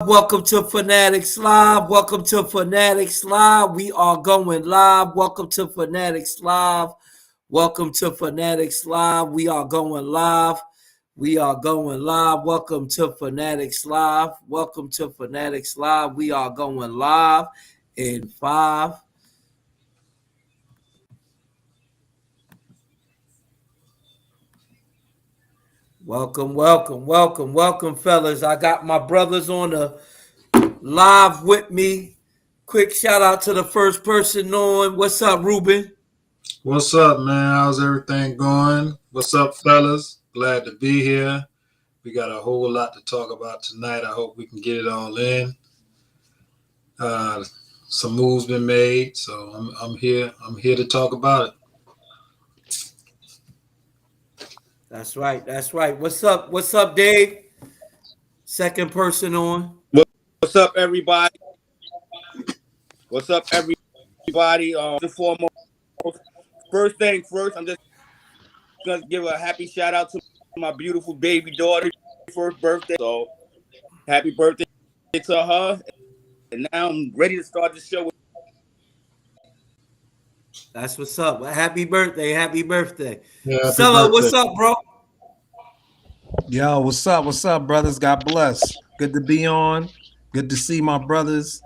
Welcome to Fanatics Live. Welcome to Fanatics Live. We are going live. Welcome to Fanatics Live. Welcome to Fanatics Live. We are going live. We are going live. Welcome to Fanatics Live. Welcome to Fanatics Live. We are going live in 5. Welcome, fellas. I got my brothers on the live with me. Quick shout out to the first person on. What's up, Ruben? What's up, man? How's everything going? What's up, fellas? Glad to be here. We got a whole lot to talk about tonight. I hope we can get it all in. Uh, some moves been made, so I'm here. I'm here to talk about it. That's right. That's right. What's up? What's up, Dave? Second person on. What's up, everybody? What's up, everybody? The foremost, first thing first, I'm just gonna give a happy shout out to my beautiful baby daughter, first birthday. So happy birthday to her! And now I'm ready to start the show. That's what's up. Happy birthday. Happy birthday. Yeah, happy Sella, what's birthday. up, bro? Yo, what's up? What's up, brothers? God bless. Good to be on. Good to see my brothers.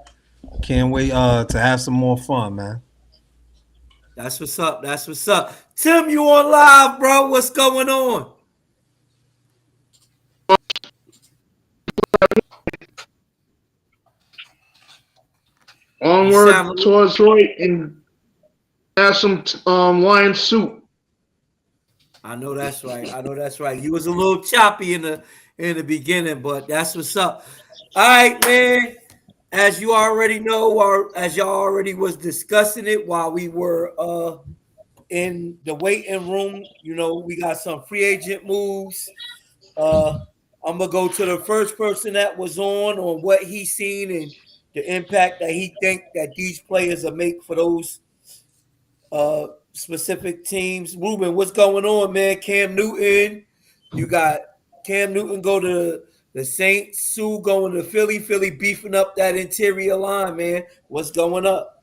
Can't wait to have some more fun, man. That's what's up. That's what's up. Tim, you on live, bro? What's going on? Onward towards Detroit and have some lion soup. I know that's right. I know that's right. You was a little choppy in the beginning, but that's what's up. All right, man. As you already know, or as y'all already was discussing it while we were in the waiting room, we got some free agent moves. I'm gonna go to the first person that was on what he's seen and the impact that he think that these players will make for those specific teams. Ruben, what's going on, man? Cam Newton, you got Cam Newton go to the Saints, Sue going to Philly, Philly beefing up that interior line, man. What's going up?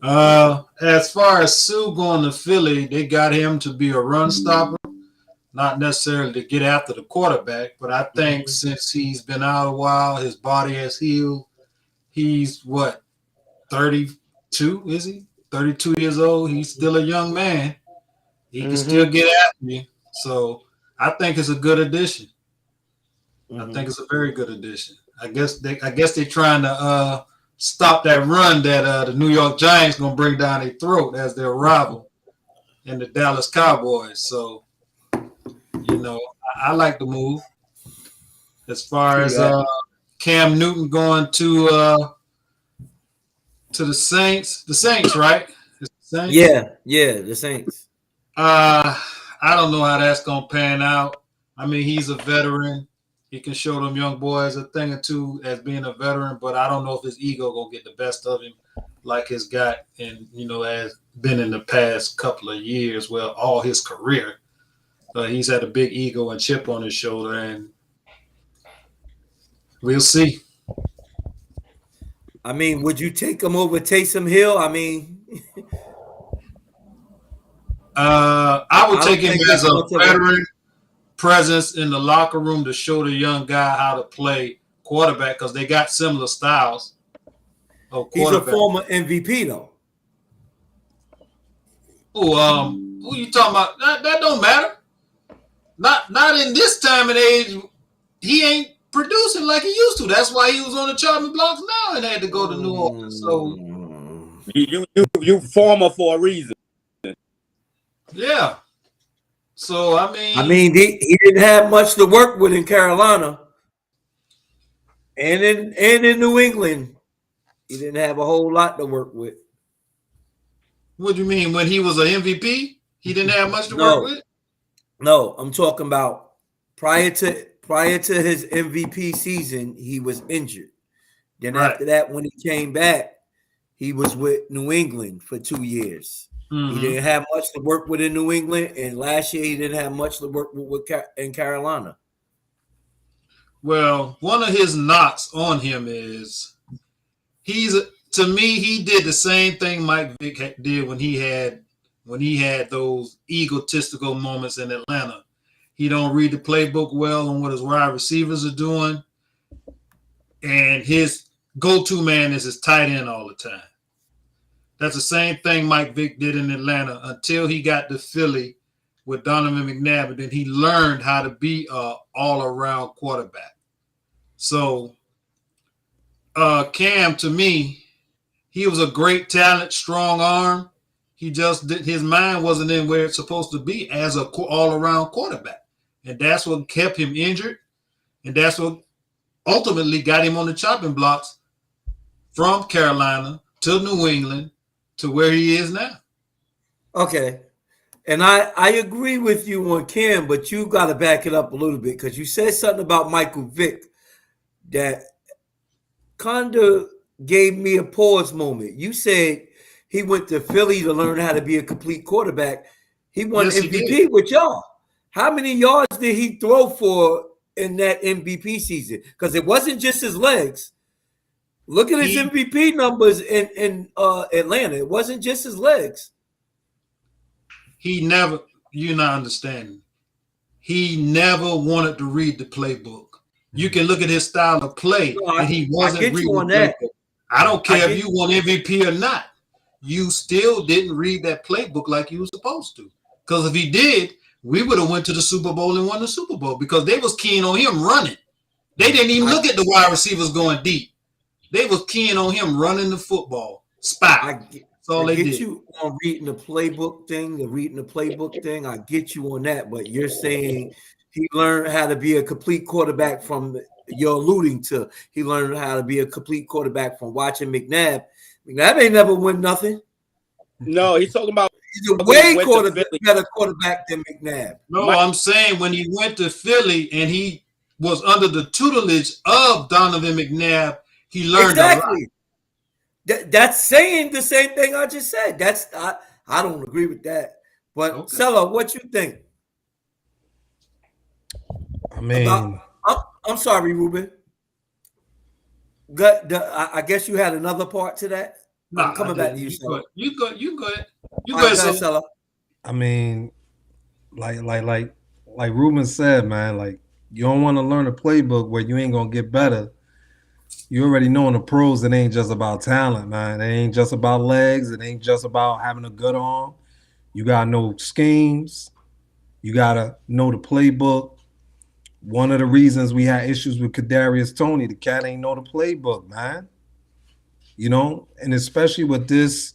As far as Sue going to Philly, they got him to be a run stopper, not necessarily to get after the quarterback. But I think since he's been out a while, his body has healed. He's what, 32, is he? 32 years old. He's still a young man. He can still get after you. So I think it's a good addition. I think it's a very good addition. I guess they're trying to stop that run that the New York Giants gonna bring down their throat as their rival and the Dallas Cowboys. So I like the move. As far as Cam Newton going to the Saints, right? It's the Saints? Yeah, the Saints. I don't know how that's gonna pan out. I mean, he's a veteran. He can show them young boys a thing or two as being a veteran, but I don't know if his ego gonna get the best of him like it's got and has been in the past couple of years, well, all his career. He's had a big ego and chip on his shoulder, and we'll see. I mean, would you take him over Taysom Hill? I mean, I would take him as a veteran presence in the locker room to show the young guy how to play quarterback because they got similar styles of quarterback. He's a former MVP though. Who you talking about? That don't matter. Not in this time and age. He ain't producing like he used to. That's why he was on the chopping blocks now and had to go to New Orleans. So you former for a reason. Yeah. So I mean, he didn't have much to work with in Carolina, and in New England, he didn't have a whole lot to work with. What do you mean? When he was an MVP, he didn't have much to work with? No, I'm talking about prior to his MVP season, he was injured. Then after that, when he came back, he was with New England for 2 years. He didn't have much to work with in New England, and last year he didn't have much to work with in Carolina. Well, one of his knocks on him is he's to me he did the same thing Mike Vick did when he had those egotistical moments in Atlanta. He don't read the playbook well on what his wide receivers are doing, and his go-to man is his tight end all the time. That's the same thing Mike Vick did in Atlanta until he got to Philly with Donovan McNabb, and then he learned how to be a all-around quarterback. So Cam, to me, he was a great talent, strong arm. He just his mind wasn't in where it's supposed to be as a all-around quarterback, and that's what kept him injured, and that's what ultimately got him on the chopping blocks from Carolina to New England to where he is now. Okay. And I agree with you on Cam, but you got to back it up a little bit because you said something about Michael Vick that kind of gave me a pause moment. You said he went to Philly to learn how to be a complete quarterback. He won Yes, he MVP did. with y'all. How many yards did he throw for in that MVP season? Because it wasn't just his legs. Look at his He MVP numbers in Atlanta. It wasn't just his legs. he never, you're not understanding. He never wanted to read the playbook. You can look at his style of play, No, and he I wasn't get you reading the on that. playbook. I don't I care if get you won MVP or not. You still didn't read that playbook like you were supposed to. Because if he did, we would have went to the Super Bowl and won the Super Bowl because they was keen on him running. They didn't even look at the wide receivers going deep. They was keen on him running the football. Spot. I That's all I they get did. you on reading the playbook thing, the reading the playbook thing. I get you on that, but you're saying he learned how to be a complete quarterback from you're alluding to. He learned how to be a complete quarterback from watching McNabb. McNabb ain't never win nothing. No, he's talking about He's a when he way went to Philly. better quarterback than McNabb. No, Mike, I'm saying when he went to Philly and he was under the tutelage of Donovan McNabb, he learned a lot. Exactly. That's saying the same thing I just said. I don't agree with that. But Okay. Sella, what you think I about? mean, I'm sorry, Ruben. I guess you had another part to that. I'm Nah, I coming back to didn't. you, You go Sella. ahead. You go ahead. You All go right, ahead, go ahead, son. Sella. I mean, like Ruben said, man, like you don't want to learn a playbook where you ain't gonna get better. You already know in the pros it ain't just about talent, man. It ain't just about legs. It ain't just about having a good arm. You gotta know schemes. You gotta know the playbook. One of the reasons we had issues with Kadarius Toney, the cat ain't know the playbook, man. You know, and especially with this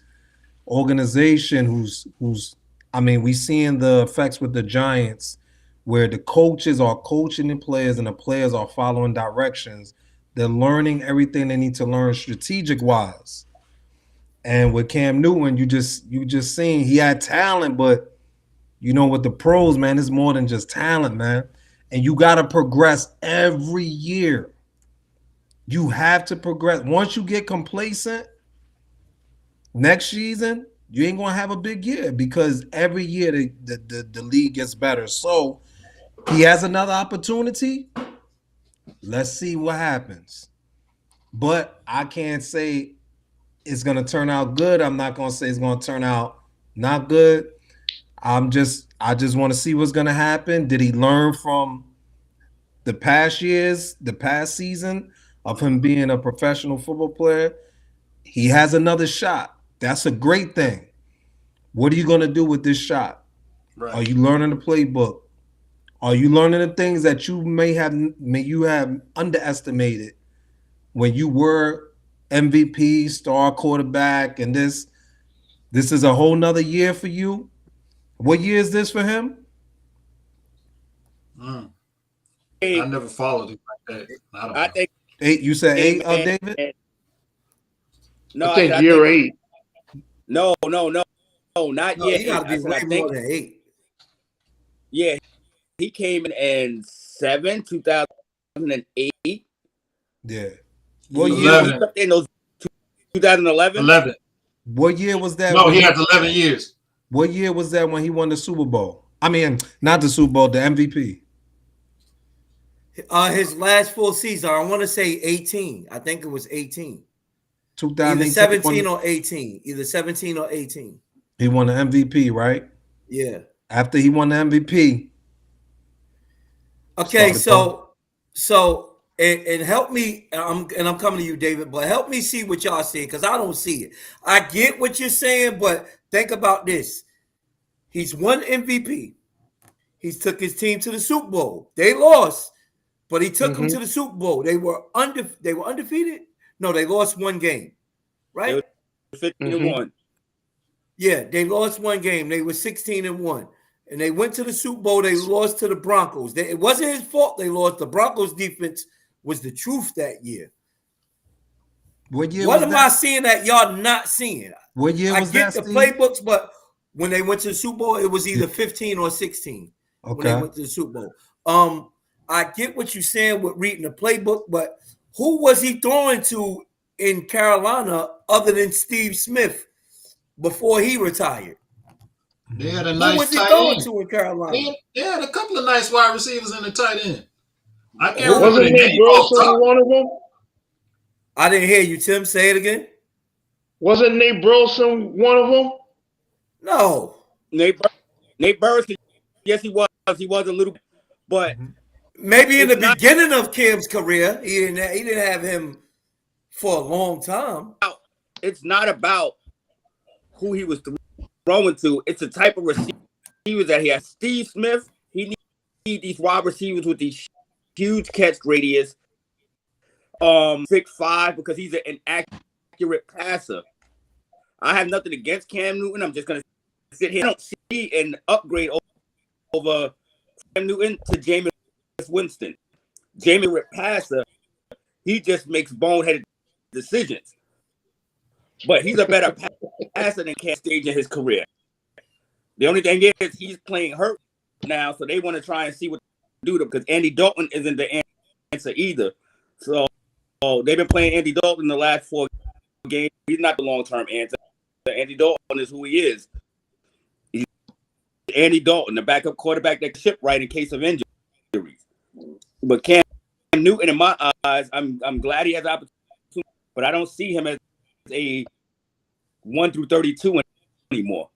organization who's I mean, we seeing the effects with the Giants where the coaches are coaching the players and the players are following directions. They're learning everything they need to learn strategic wise. And with Cam Newton, you just seen he had talent, but you know with the pros, man, it's more than just talent, man. And you gotta progress every year. You have to progress. Once you get complacent, next season, you ain't gonna have a big year because every year the league gets better. So he has another opportunity. Let's see what happens. But I can't say it's gonna turn out good. I'm not gonna say it's gonna turn out not good. I just want to see what's gonna happen. Did he learn from the past years, the past season of him being a professional football player? He has another shot. That's a great thing. What are you going to do with this shot? Right. Are you learning the playbook? Are you learning the things that you have underestimated when you were MVP, star quarterback, and this is a whole nother year for you? What year is this for him? I never followed him like that. I don't I know. think 8. You said came 8, in. David? No, I I said think I year think 8. no, not No, year he got eight. to I be said I way more think than 8. yeah, he came in 2008. Yeah. What year He was 11. stepped in those 2011. 11. what year was that No, when he he has 11 years. what year was that when he won the Super Bowl? I mean, not the Super Bowl, the MVP. His last full season, I want to say 18. I think it was 18. Either 2018, 17 or 18. Either 17 or 18. he won the MVP, right? Yeah. After he won the MVP, Okay, started going. and help me. I'm coming to you, David. But help me see what y'all see because I don't see it. I get what you're saying, but think about this. He's won MVP. He's took his team to the Super Bowl. They lost, but he took them to the Super Bowl. They were undefeated. No, they lost one game, They right? were 15-1. Yeah, they lost one game. They were 16-1. And they went to the Super Bowl. They lost to the Broncos. It wasn't his fault they lost. The Broncos defense was the truth that year. What year What was am that? I seeing that y'all not seeing? What year I was get that, the Steve? playbooks, but when they went to the Super Bowl, it was either 15 or 16 when they Okay. went to the Super Bowl. I get what you're saying with reading the playbook, but who was he throwing to in Carolina other than Steve Smith before he retired? They had a Who nice was he tight throwing end. to in Carolina? They had a couple of nice wide receivers in the tight end. I can't Who? remember Wasn't the Nate name off Burleson top. one of them? I didn't hear you, Tim. Say it again. Wasn't Nate Burleson one of them? No. Nate Burleson, yes, he was. He was a little, but Maybe in the it's not beginning of Cam's career, he didn't have him for a long time. it's not about who he was throwing to. It's the type of receivers that he has. Steve Smith, he need these wide receivers with these huge catch radius, 6'5", because he's an accurate passer. I have nothing against Cam Newton. I'm just gonna sit here. I don't see an upgrade over Cam Newton to Jameis Winston. Jameis passer, he just makes boneheaded decisions. But he's a better passer than Cam stage in his career. The only thing is he's playing hurt now, so they want to try and see what to do to him because Andy Dalton isn't the answer either. So they've been playing Andy Dalton the last 4 games. He's not the long-term answer. Andy Dalton is who he is. He's Andy Dalton, the backup quarterback that can ship right in case of injuries. But Cam Newton, in my eyes, I'm glad he has the opportunity, but I don't see him as a 1 through 32 anymore.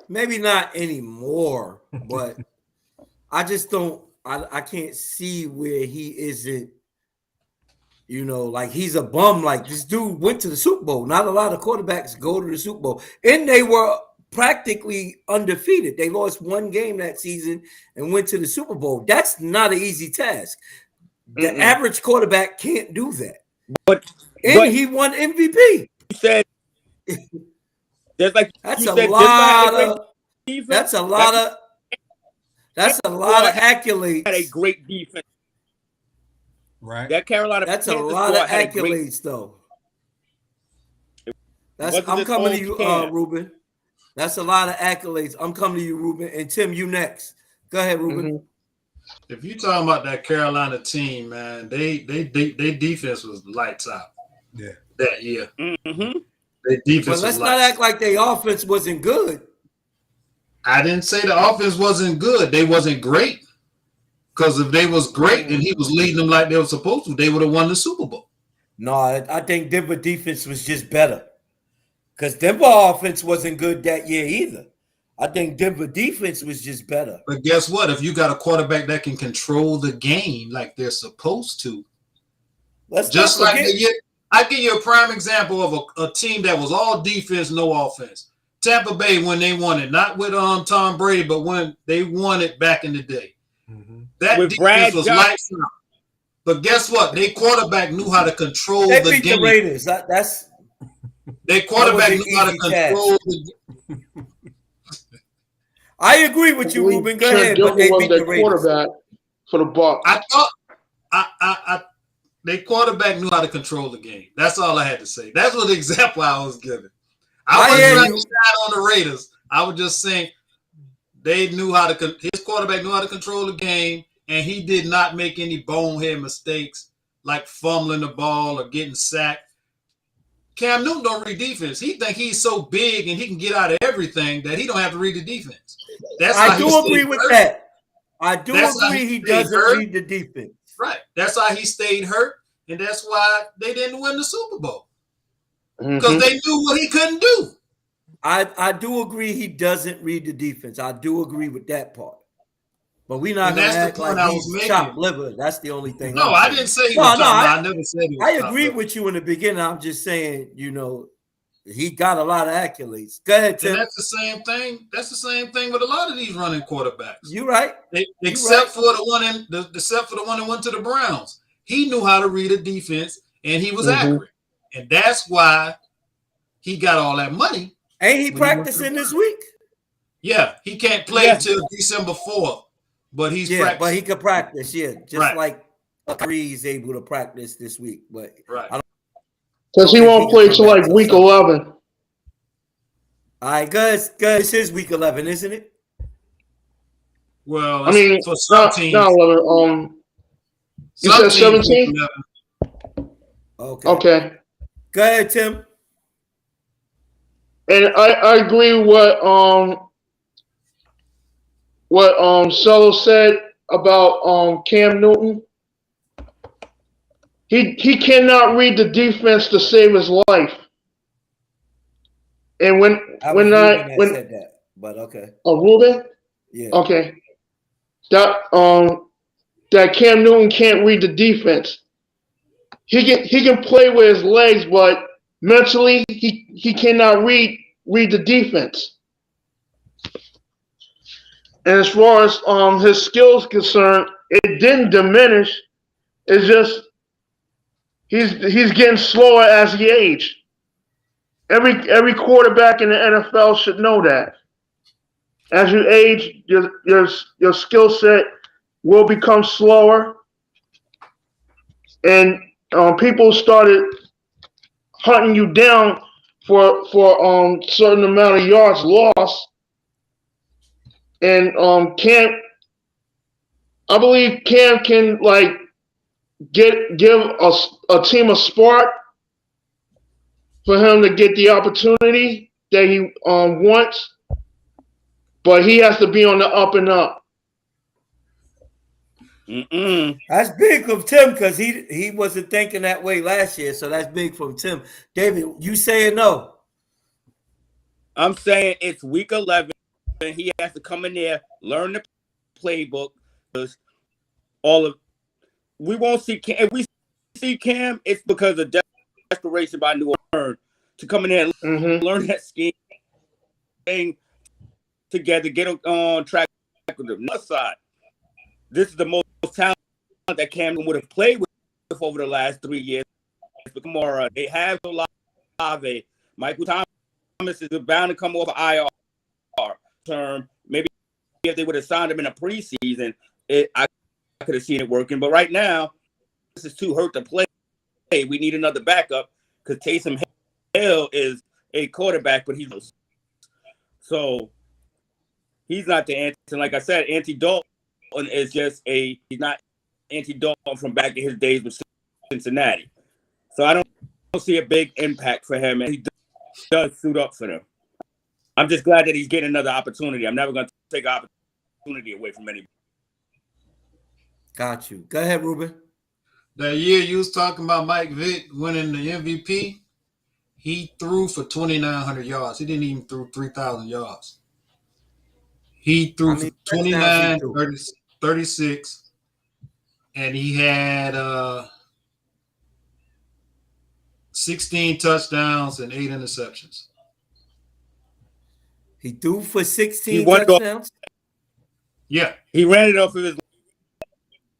Maybe not anymore, but I just don't. I can't see where he isn't. Like he's a bum. Like this dude went to the Super Bowl. Not a lot of quarterbacks go to the Super Bowl, and they were practically undefeated. They lost one game that season and went to the Super Bowl. That's not an easy task. The average quarterback can't do that. But he won MVP. You said there's like that's you a said, lot of. defense. That's a lot of. That's a lot of accolades. Had a great defense. Right. That Carolina. That's a lot of accolades, though. I'm coming to you, Ruben. That's a lot of accolades. I'm coming to you, Ruben. And Tim, you next. Go ahead, Ruben. If you're talking about that Carolina team, man, they defense was lights out. Yeah. That year. Mm-hmm. Their defense But let's was not lights act like their offense wasn't good. I didn't say the offense wasn't good. They wasn't great. Because if they was great and he was leading them like they were supposed to, they would have won the Super Bowl. No, I think Denver defense was just better. Because Denver offense wasn't good that year either. I think Denver defense was just better. But guess what? If you got a quarterback that can control the game like they're supposed to, just like I give you a prime example of a team that was all defense, no offense. Tampa Bay when they won it, not with Tom Brady, but when they won it back in the day. That with defense was lights out. But guess what? Their quarterback knew how to control they the beat game. The Raiders. Their quarterback knew how to control the game. I agree with you, Ruben. Go ahead. But they was beat their the Raiders. quarterback for the Bucs. I thought their quarterback knew how to control the game. That's all I had to say. That's what the example I was giving. I wasn't trying to shine on the Raiders. I was just saying they knew how to. His quarterback knew how to control the game, and he did not make any bonehead mistakes like fumbling the ball or getting sacked. Cam Newton don't read defense. He think he's so big and he can get out of everything that he don't have to read the defense. I do agree with that. I do That's how he agree he stayed doesn't hurt. read the defense. Right. That's how he stayed hurt, and that's why they didn't win the Super Bowl. Because Mhm. they knew what he couldn't do. I do agree he doesn't read the defense. I do agree with that part. But we're not And gonna that's the act point like I was he's chopped making. liver. That's the only thing No, I'm I saying. didn't say he was No, no, top. No, I never said he was I top agree level. with you in the beginning. I'm just saying, he got a lot of accolades. Go ahead, Tim. And that's the same thing. That's the same thing with a lot of these running quarterbacks. You right. Except for the one that went to the Browns. He knew how to read a defense and he was accurate. And that's why he got all that money. Ain't he practicing this week? Yeah, he can't play till December 4th, but he's practicing. But he could practice, just Right. like Reed's able to practice this week. But Right. Because he won't play till like week 11. All right, guys, it's his week 11, isn't it? Well, I mean, for some teams, not 11. You said 17? Okay. Go ahead, Tim. And I agree with what Solo said about Cam Newton. He cannot read the defense to save his life. And when said that, but okay. Oh, Ruben? Yeah. Okay. That Cam Newton can't read the defense. He can play with his legs, but mentally he cannot read the defense. And as far as his skills concerned, it didn't diminish. It's just he's getting slower as he aged. Every quarterback in the NFL should know that. As you age, your skill set will become slower, and people started hunting you down for certain amount of yards lost. And I believe Cam can like give a team a spark for him to get the opportunity that he wants, but he has to be on the up and up. That's big from Tim because he wasn't thinking that way last year, so that's big from Tim. David, you saying no? I'm saying it's week 11, and he has to come in there, learn the playbook. Because we won't see Cam. If we see Cam, it's because of desperation by New Orleans to come in there and learn that scheme together, get on track with the other side. This is the most talent that Cam would have played with over the last 3 years. Kamara, they have Olave, Michael Thomas is bound to come off IR term. Maybe if they would have signed him in a preseason, I could have seen it working. But right now, this is too hurt to play. We need another backup because Taysom Hill is a quarterback, but he's not the answer. And like I said, Andy Dalton is just he's not Andy Dalton from back in his days with Cincinnati. So I don't see a big impact for him, and he does suit up for them. I'm just glad that he's getting another opportunity. I'm never going to take an opportunity away from anybody. Got you. Go ahead, Ruben. That year you was talking about Mike Vick winning the MVP, he threw for 2,900 yards. He didn't even throw 3,000 yards. He threw for 29, 36, and he had 16 touchdowns and 8 interceptions. He threw for 16 touchdowns? Yeah. He ran it off of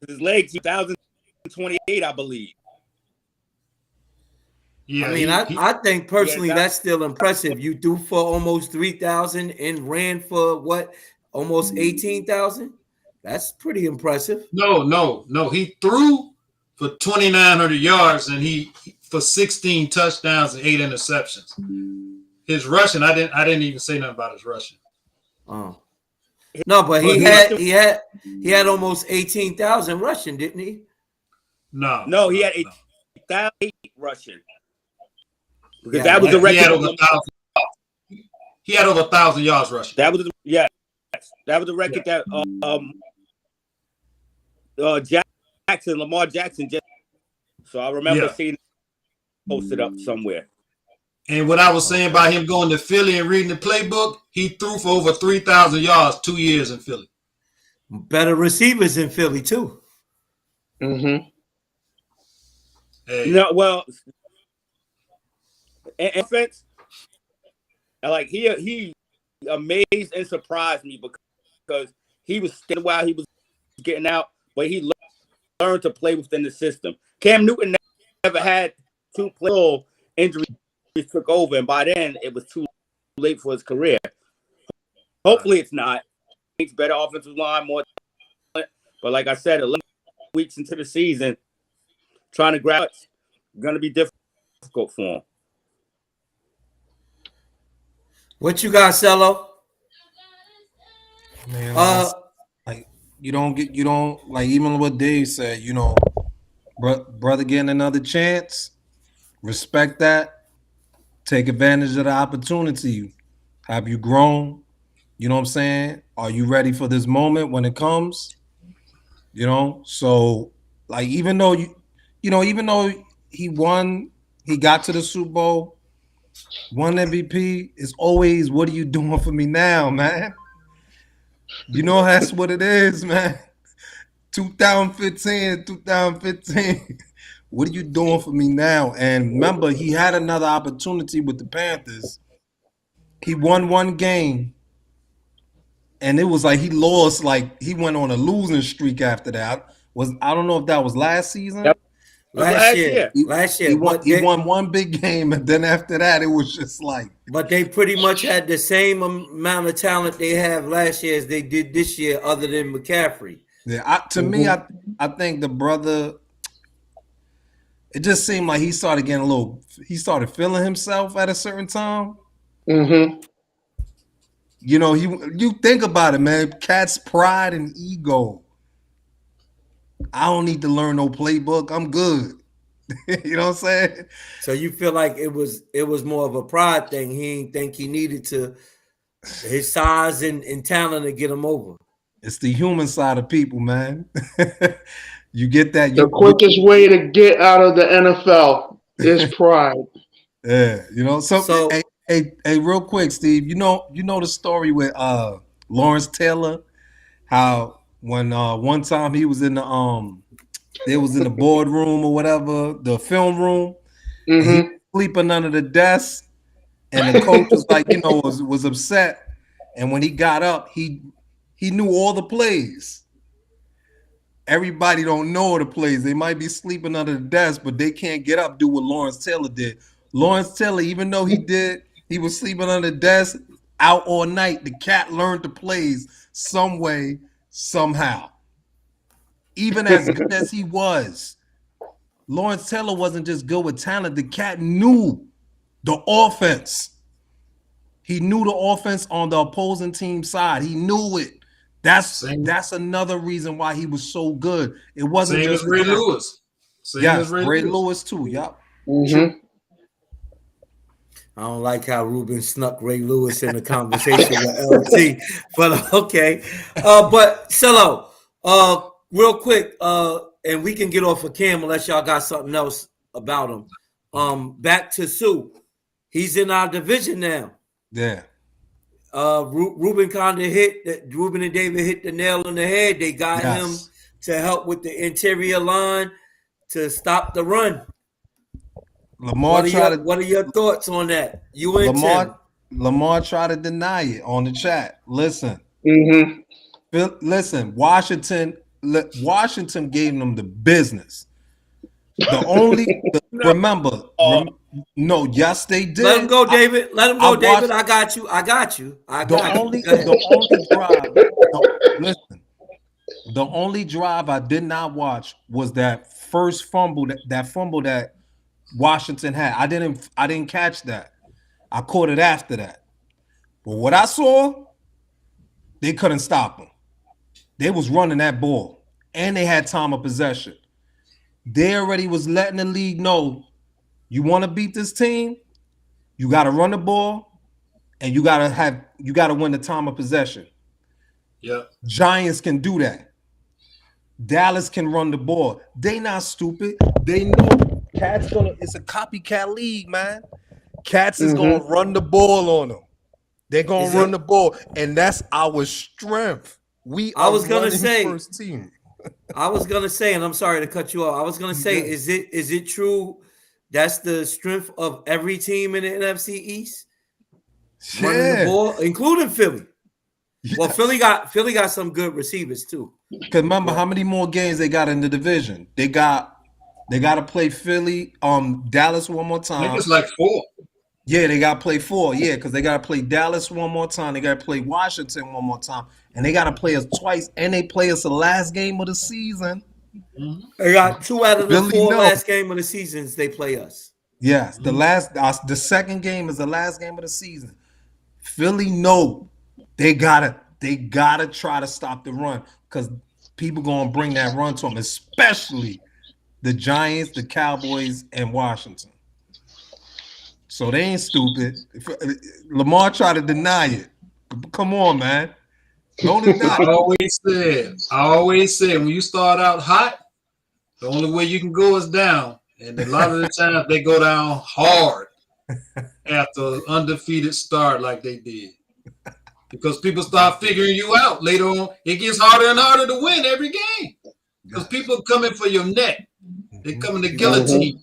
his legs, 2028, I believe. Yeah, I mean, I think personally that's still impressive. You threw for almost 3,000 and ran for what? Almost 18,000? That's pretty impressive. No. He threw for 2,900 yards and he for 16 touchdowns and 8 interceptions. His rushing, I didn't even say nothing about his rushing. Oh. No, but he had almost 18,000 rushing, didn't he? No, he had 8,000 rushing. Because that was the record. He had over 1,000 yards rushing. That was that was the record that Jackson, Lamar Jackson. Just so I remember seeing it posted up somewhere. And what I was saying about him going to Philly and reading the playbook, he threw for over 3,000 yards 2 years in Philly. Better receivers in Philly too. Mm-hmm. Hey. No, well, in offense, like he amazed and surprised me because he was staying while he was getting out, but he learned to play within the system. Cam Newton never had two play injuries took over, and by then it was too late for his career. Hopefully, it's not. It's better offensive line, more talent. But like I said, 11 weeks into the season, trying to grab it's going to be difficult for him. What you got, Cello? Man, like you don't like even what Dave said. You know, brother getting another chance. Respect that. Take advantage of the opportunity. Have you grown? You know what I'm saying? Are you ready for this moment when it comes? You know, so like even though even though he won, he got to the Super Bowl, won MVP, it's always what are you doing for me now, man? You know that's what it is, man. 2015. What are you doing for me now? And remember, he had another opportunity with the Panthers. He won one game. And it was like he lost, like he went on a losing streak after that. I don't know if that was last season. Yep. Last year. He won one big game, and then after that, it was just like. But they pretty much had the same amount of talent they have last year as they did this year, other than McCaffrey. Yeah, to me, I think the brother. It just seemed like he started getting he started feeling himself at a certain time. Mm-hmm. You know, you think about it, man. Cat's pride and ego. I don't need to learn no playbook. I'm good. You know what I'm saying? So you feel like it was more of a pride thing. He didn't think he needed to his size and talent to get him over. It's the human side of people, man. You get that. The quickest way to get out of the NFL is pride. Yeah, you know. So hey, real quick, Steve. You know the story with Lawrence Taylor, how when one time he was in the they was in the boardroom or whatever, the film room, and he was sleeping under the desk, and the coach was like, was upset, and when he got up, he knew all the plays. Everybody don't know the plays. They might be sleeping under the desk, but they can't get up, do what Lawrence Taylor did. Lawrence Taylor, even though he was sleeping under the desk, out all night, the cat learned the plays some way, somehow. Even as good as he was, Lawrence Taylor wasn't just good with talent. The cat knew the offense. He knew the offense on the opposing team side. He knew it. That's another reason why he was so good. It wasn't just Ray Lewis. Ray Lewis too. Yep. Mm-hmm. I don't like how Ruben snuck Ray Lewis in the conversation with LT, but okay. But Cello, real quick, and we can get off of Cam unless y'all got something else about him. Back to Sue. He's in our division now. Yeah. Ruben Ruben and David hit the nail on the head. They got him to help with the interior line to stop the run. Lamar what are your thoughts on that? You and Lamar tried to deny it on the chat. Listen. Mm-hmm. Listen, Washington gave them the business. The only remember, yes, they did. Let him go, David. Let him go, David. I got you. The only drive I did not watch was that first fumble, that fumble that Washington had. I didn't catch that. I caught it after that. But what I saw, they couldn't stop them. They was running that ball, and they had time of possession. They already was letting the league know, you want to beat this team, you got to run the ball, and you got to win the time of possession. Yeah. Giants can do that. Dallas can run the ball. They not stupid. They know Cats gonna. It's a copycat league, man. Cats is gonna run the ball on them. They're gonna run the ball, and that's our strength. We I are was gonna running say, first team. I was gonna say, and I'm sorry to cut you off. I was gonna say, is it true that's the strength of every team in the NFC East? Running the ball, including Philly. Well, Philly got some good receivers too. Because remember how many more games they got in the division? They got to play Philly, Dallas one more I time. think it's like 4. Yeah, they got to play 4. Yeah, because they got to play Dallas one more time. They got to play Washington one more time. And they got to play us twice. And they play us the last game of the season. They got 2 out of the Billy 4 no. last game of the seasons they play us. Yes, the second game is the last game of the season. Philly know they gotta try to stop the run because people gonna bring that run to them, especially the Giants, the Cowboys, and Washington. So they ain't stupid. Lamar tried to deny it. Come on, man. Don't deny I always said, when you start out hot, the only way you can go is down. And a lot of the times they go down hard after undefeated start like they did. Because people start figuring you out later on. It gets harder and harder to win every game. Because people are coming for your neck. They're coming to guillotine.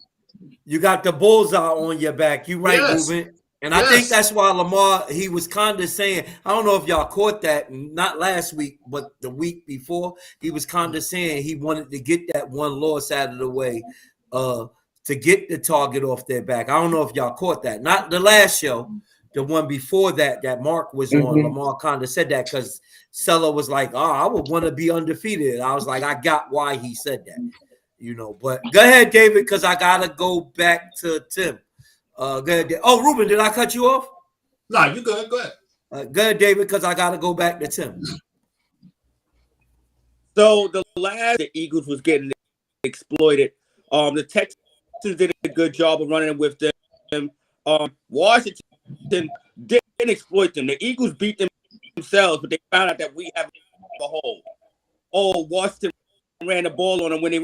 You got the bullseye on your back. You right, Ruben. And I think that's why Lamar, he was kind of saying, I don't know if y'all caught that, not last week, but the week before, he was kind of saying he wanted to get that one loss out of the way to get the target off their back. I don't know if y'all caught that. Not the last show, the one before that Mark was on. Lamar kind of said that because Sella was like, I would want to be undefeated. I was like, I got why he said that, But go ahead, David, because I got to go back to Tim. Go ahead. Oh, Ruben, did I cut you off? No, you good. Go ahead. Go ahead, David, because I got to go back to Tim. So the Eagles was getting exploited. The Texans did a good job of running with them. Washington didn't exploit them. The Eagles beat themselves, but they found out that we have a hole. Oh, Washington ran the ball on them when they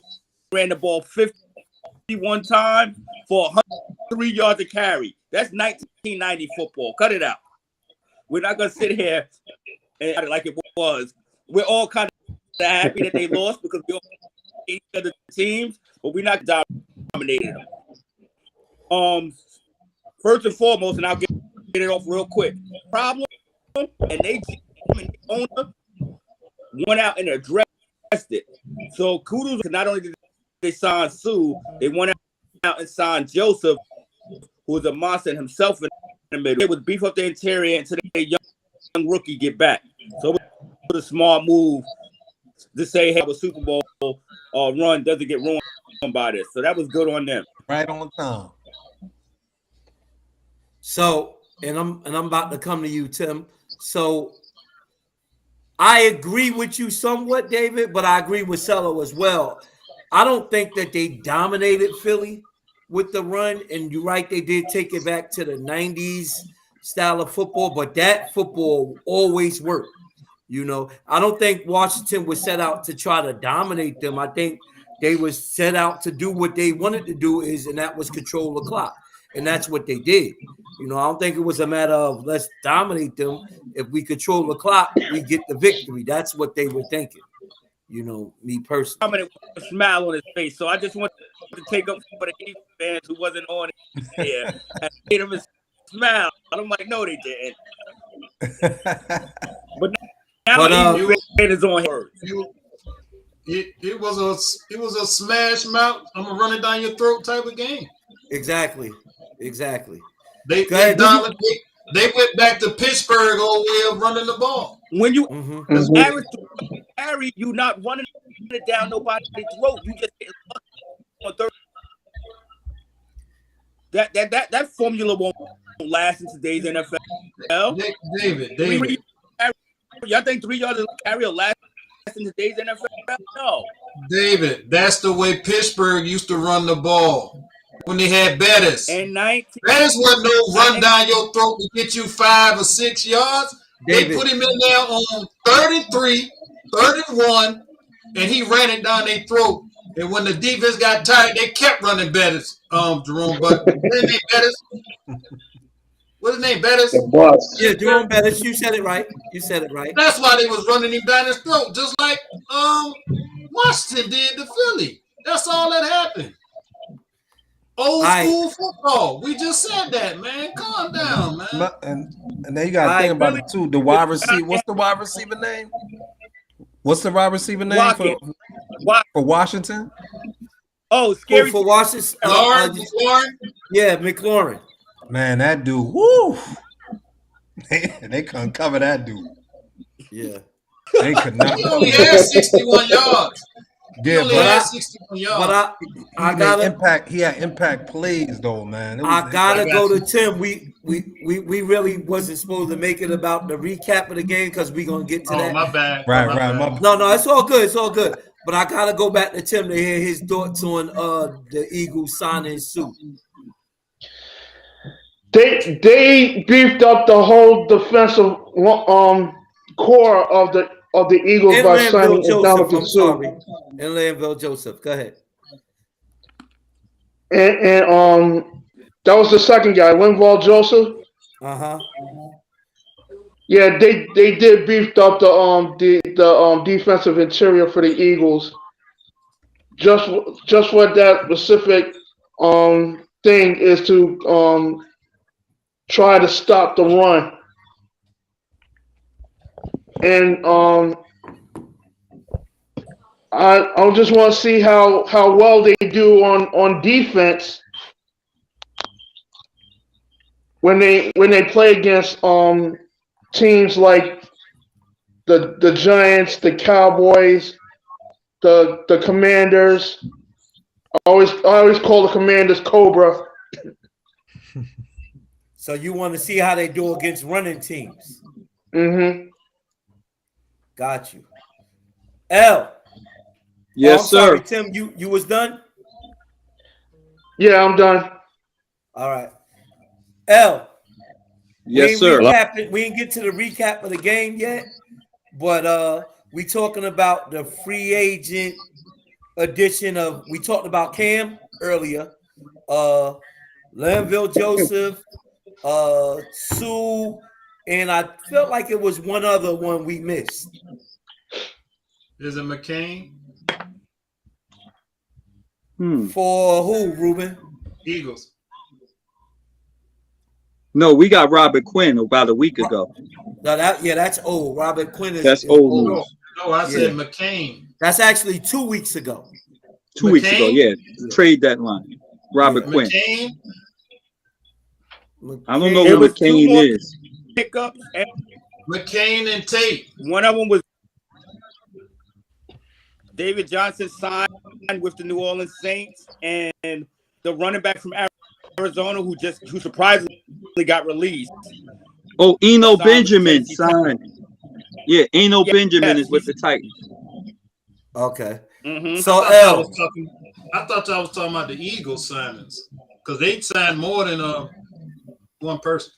ran the ball 51 times for 103 yards a carry. That's 1990 football. Cut it out. We're not going to sit here and act like it was. We're all kind of happy that they lost because we all hate each other teams, but we're not dominating them. First and foremost, and I'll get it off real quick. Problem, and they owner went out and addressed it. So kudos, not only did they sign Sue, they went out and signed Joseph, who was a monster himself in the middle. It was beef up the interior until the young rookie get back. So it was a smart move to say, hey, a Super Bowl run doesn't get ruined by this. So that was good on them. Right on time. So, and I'm about to come to you, Tim. So I agree with you somewhat, David, but I agree with Cello as well. I don't think that they dominated Philly with the run, and you're right, they did take it back to the 90s style of football, but that football always worked. I don't think Washington was set out to try to dominate them. I think they was set out to do what they wanted to do and that was control the clock. And that's what they did. I don't think it was a matter of let's dominate them. If we control the clock, we get the victory. That's what they were thinking. Me personally. I'm with a smile on his face. So I just want to take up for the Eagles fans who wasn't on it here and made him smile. I'm like, no, they didn't. But now is on here. It was a smash mouth. I'm gonna run it down your throat type of game. Exactly. They went back to Pittsburgh old way of running the ball. When you carry, you not running it down nobody's throat. You just get on third. That formula won't last in today's NFL. David. Y'all think 3 yards of carry will last in today's NFL? No. David, that's the way Pittsburgh used to run the ball when they had Bettis. And Bettis wasn't no run down your throat to get you 5 or 6 yards. David. They put him in there on 33, 31, and he ran it down their throat. And when the defense got tired, they kept running Bettis, Jerome. But his name Bettis. What's his name? Bettis? The bus. Yeah, Jerome Bettis. You said it right. You said it right. That's why they was running him down his throat, just like Washington did to Philly. That's all that happened. Old school football. We just said that, man. Calm down, man. And then you got to think about it too. The wide receiver. What's the wide receiver name? What's the wide receiver name for Washington? Oh, scary for Washington. McLaurin. Yeah, McLaurin. Man, that dude. Woo! They couldn't cover that dude. Yeah. They could not. He only had 61 yards. Yeah, but I gotta impact. He had impact plays though, man. I gotta go to Tim. We really wasn't supposed to make it about the recap of the game because we're gonna get to that. My bad. Right. No, it's all good. It's all good. But I gotta go back to Tim to hear his thoughts on the Eagles signing suit. They beefed up the whole defensive core of the Eagles by signing Ndamukong Suh. And Landville Joseph. Go ahead. And that was the second guy, Linval Joseph. Uh-huh. Yeah, they did beefed up the defensive interior for the Eagles. Just what that specific thing is to try to stop the run. And I just want to see how well they do on defense when they play against teams like the Giants, the Cowboys, the Commanders. I always call the Commanders Cobra. So you want to see how they do against running teams? Mm-hmm. Got you. L. Yes, sir. Sorry, Tim, you was done? Yeah, I'm done. All right. L. Yes, sir. We didn't get to the recap of the game yet, but we talking about the free agent edition of. We talked about Cam earlier. Landville Joseph, Sue, and I felt like it was one other one we missed. Is it McCain? For who, Ruben? Eagles. No, we got Robert Quinn about a week ago. No, that's old. Robert Quinn is old news. No, I said McCain. That's actually 2 weeks ago. 2 weeks ago, yeah. Trade deadline. Robert Quinn. McCain? I don't know who McCain is. Pickups. McCain and Tate. One of them was David Johnson signed with the New Orleans Saints, and the running back from Arizona who surprisingly got released. Oh, Eno Benjamin signed. Yeah, Eno Benjamin is with the Titans. Okay. Mm-hmm. So I thought y'all was talking about the Eagles signings because they signed more than one person.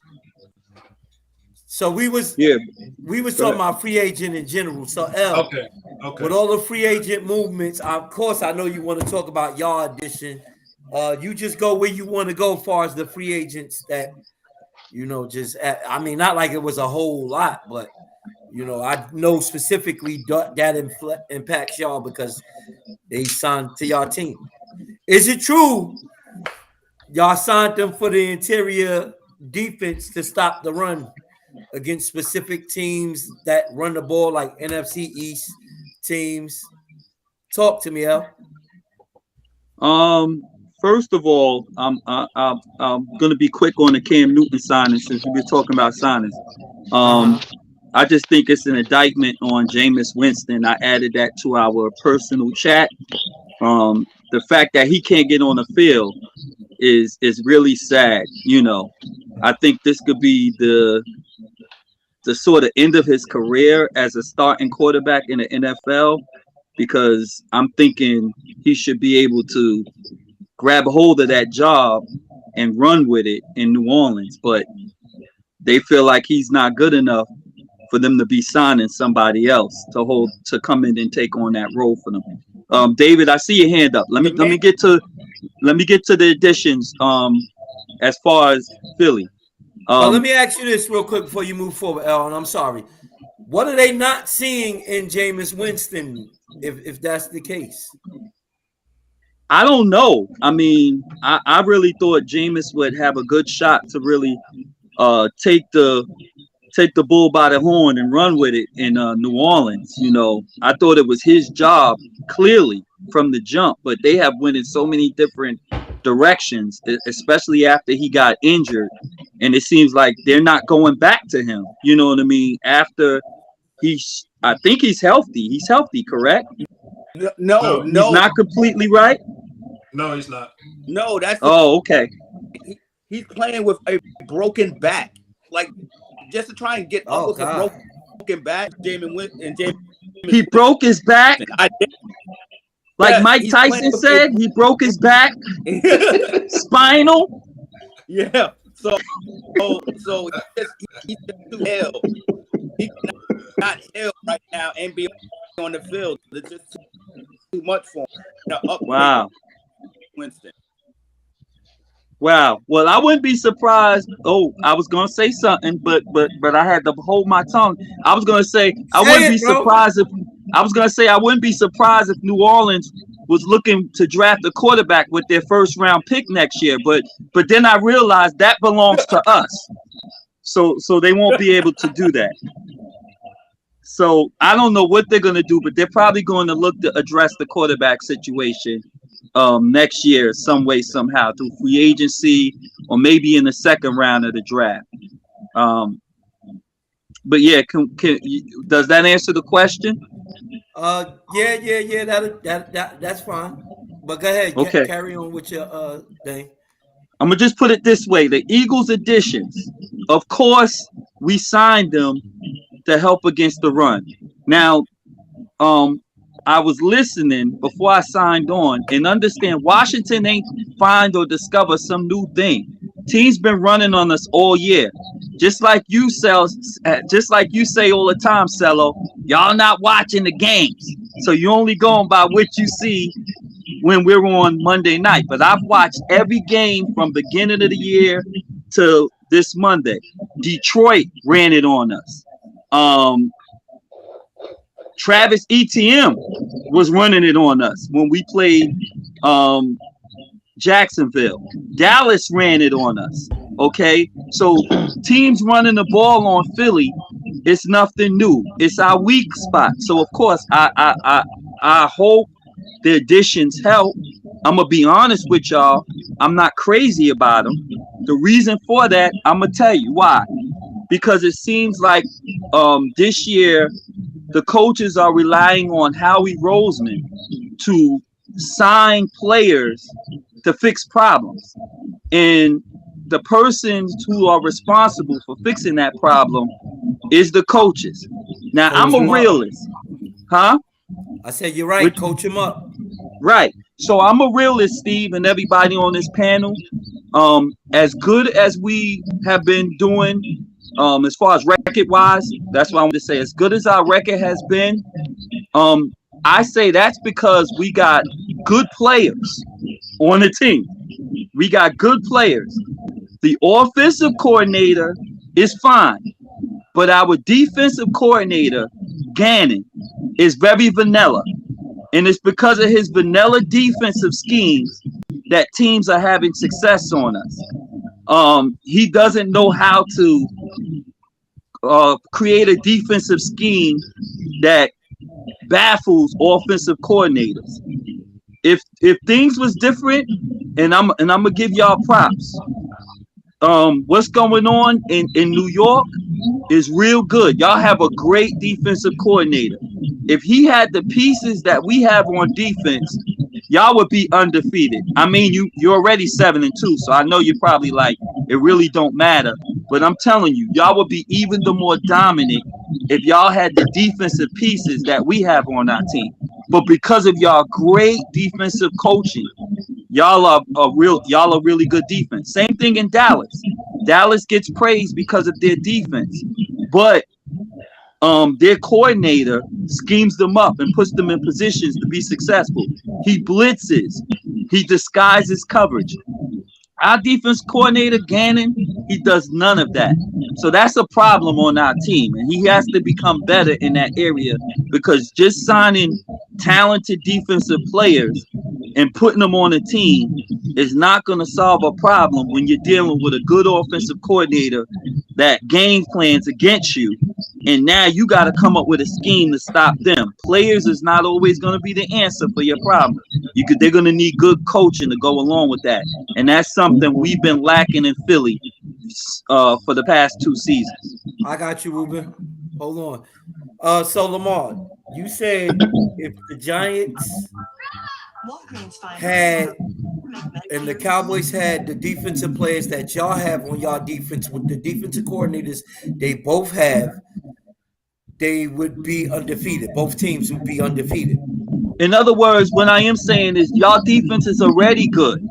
So we was talking about free agent in general. So Okay. With all the free agent movements, of course I know you want to talk about your addition. You just go where you want to go as far as the free agents that I mean, not like it was a whole lot, but I know specifically that impacts y'all because they signed to y'all team. Is it true y'all signed them for the interior defense to stop the run against specific teams that run the ball, like NFC East teams? Talk to me, Al. First of all, I'm gonna be quick on the Cam Newton signing since we're talking about signings. I just think it's an indictment on Jameis Winston. I added that to our personal chat. The fact that he can't get on the field is really sad. I think this could be the sort of end of his career as a starting quarterback in the NFL, because I'm thinking he should be able to grab a hold of that job and run with it in New Orleans, but they feel like he's not good enough for them to be signing somebody else to come in and take on that role for them. David, I see your hand up. Let me get to the additions. As far as Philly. But let me ask you this real quick before you move forward, Al, and I'm sorry. What are they not seeing in Jameis Winston, if that's the case? I don't know. I mean, I really thought Jameis would have a good shot to really take the bull by the horn and run with it in New Orleans. You know, I thought it was his job clearly from the jump, but they have went in so many different directions, especially after he got injured, and it seems like they're not going back to him. You know what I mean? After I think he's healthy. He's healthy, correct? No, He's not completely right. No, he's not. No, that's okay. He's playing with a broken back, like just to try and get up with a broken back. Jameis He broke his back. Like Mike Tyson said, he broke his back. Spinal. Yeah. So he's just too held. He's not held right now and be on the field. It's just too much for him. Wow. Winston. Wow. Well, I wouldn't be surprised. Oh, I was gonna say something, but I had to hold my tongue. I was gonna say I wouldn't be surprised if New Orleans was looking to draft a quarterback with their first round pick next year. But then I realized that belongs to us. So they won't be able to do that. So I don't know what they're gonna do, but they're probably going to look to address the quarterback situation next year some way, somehow, through free agency or maybe in the second round of the draft. But yeah, does that answer the question? Yeah. That's fine. But go ahead. Okay. Carry on with your thing. I'm gonna just put it this way: the Eagles' additions, of course, we signed them to help against the run. Now, I was listening before I signed on and understand Washington ain't find or discover some new thing. Teams been running on us all year. Just like you say all the time, Cello, y'all not watching the games. So you only going by what you see when we're on Monday night. But I've watched every game from beginning of the year to this Monday. Detroit ran it on us. Travis Etienne was running it on us when we played Jacksonville. Dallas ran it on us. Okay, so teams running the ball on Philly, it's nothing new. It's our weak spot. So of course, I hope the additions help. I'm gonna be honest with y'all. I'm not crazy about them. The reason for that, I'm gonna tell you why. Because it seems like this year the coaches are relying on Howie Roseman to sign players to fix problems. And the persons who are responsible for fixing that problem is the coaches. Now, I'm a realist. Huh? I said, you're right. Coach him up. Right. So I'm a realist, Steve, and everybody on this panel. As good as we have been doing, as far as record-wise, that's what I want to say. As good as our record has been, I say that's because we got good players on the team. We got good players. The offensive coordinator is fine, but our defensive coordinator, Gannon, is very vanilla. And it's because of his vanilla defensive schemes that teams are having success on us. He doesn't know how to create a defensive scheme that baffles offensive coordinators. If things was different, and I'm gonna give y'all props. What's going on in New York is real good. Y'all have a great defensive coordinator. If he had the pieces that we have on defense, y'all would be undefeated. I mean, you're already 7-2, so I know you're probably like, it really don't matter. But I'm telling you, y'all would be even the more dominant if y'all had the defensive pieces that we have on our team. But because of y'all great defensive coaching, y'all are really good defense. Same thing in Dallas. Dallas gets praised because of their defense. But their coordinator schemes them up and puts them in positions to be successful. He blitzes, he disguises coverage. Our defense coordinator, Gannon, he does none of that. So that's a problem on our team. And he has to become better in that area, because just signing talented defensive players and putting them on a team is not going to solve a problem when you're dealing with a good offensive coordinator that game plans against you. And now you got to come up with a scheme to stop them. Players is not always going to be the answer for your problem. They're going to need good coaching to go along with that. And that's something we've been lacking in Philly for the past 2 seasons. I got you, Ruben. Hold on. So Lamar, you said if the Giants had and the Cowboys had the defensive players that y'all have on y'all defense with the defensive coordinators they both have, they would be undefeated. Both teams would be undefeated. In other words, what I am saying is y'all defense is already good.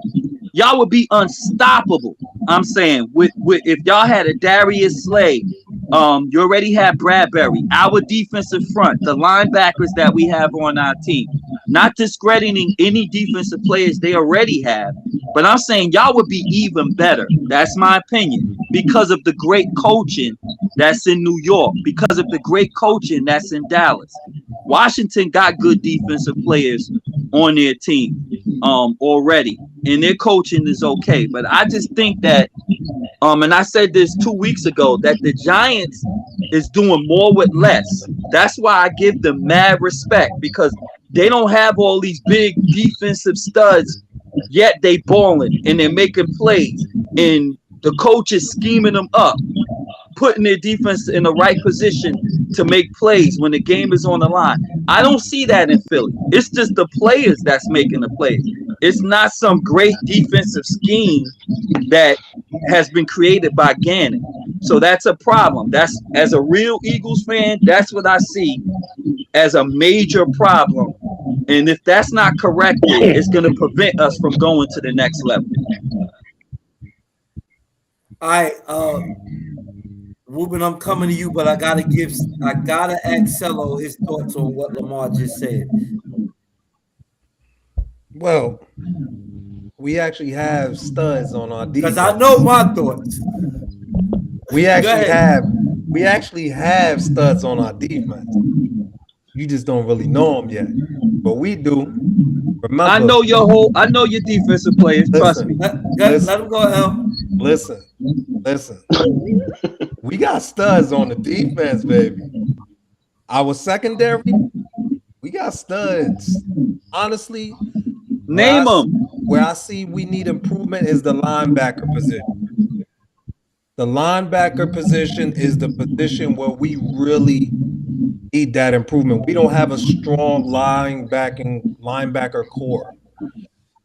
Y'all would be unstoppable. I'm saying with if y'all had a Darius Slay, you already have Bradbury, our defensive front, the linebackers that we have on our team. Not discrediting any defensive players they already have, but I'm saying y'all would be even better. That's my opinion, because of the great coaching that's in New York, because of the great coaching that's in Dallas. Washington got good defensive players on their team already, and their coaching is okay. But I just think that, and I said this 2 weeks ago, that the Giants is doing more with less. That's why I give them mad respect, because they don't have all these big defensive studs, yet they balling and they're making plays, and the coach is scheming them up, putting their defense in the right position to make plays when the game is on the line. I don't see that in Philly. It's just the players that's making the plays. It's not some great defensive scheme that has been created by Gannon. So that's a problem. That's, as a real Eagles fan, that's what I see as a major problem. And if that's not corrected, it's going to prevent us from going to the next level. All right, Ruben, I'm coming to you, but I gotta ask Cello his thoughts on what Lamar just said. Well, we actually have studs on our defense. Because I know my thoughts. We actually have studs on our defense. You just don't really know them yet, but we do. Remember, I know your defensive players. Trust me. Let him go, L. Listen. We got studs on the defense, baby. Our secondary, we got studs. Honestly, name them. Where I see we need improvement is the linebacker position. The linebacker position is the position where we really need that improvement. We don't have a strong linebacker core.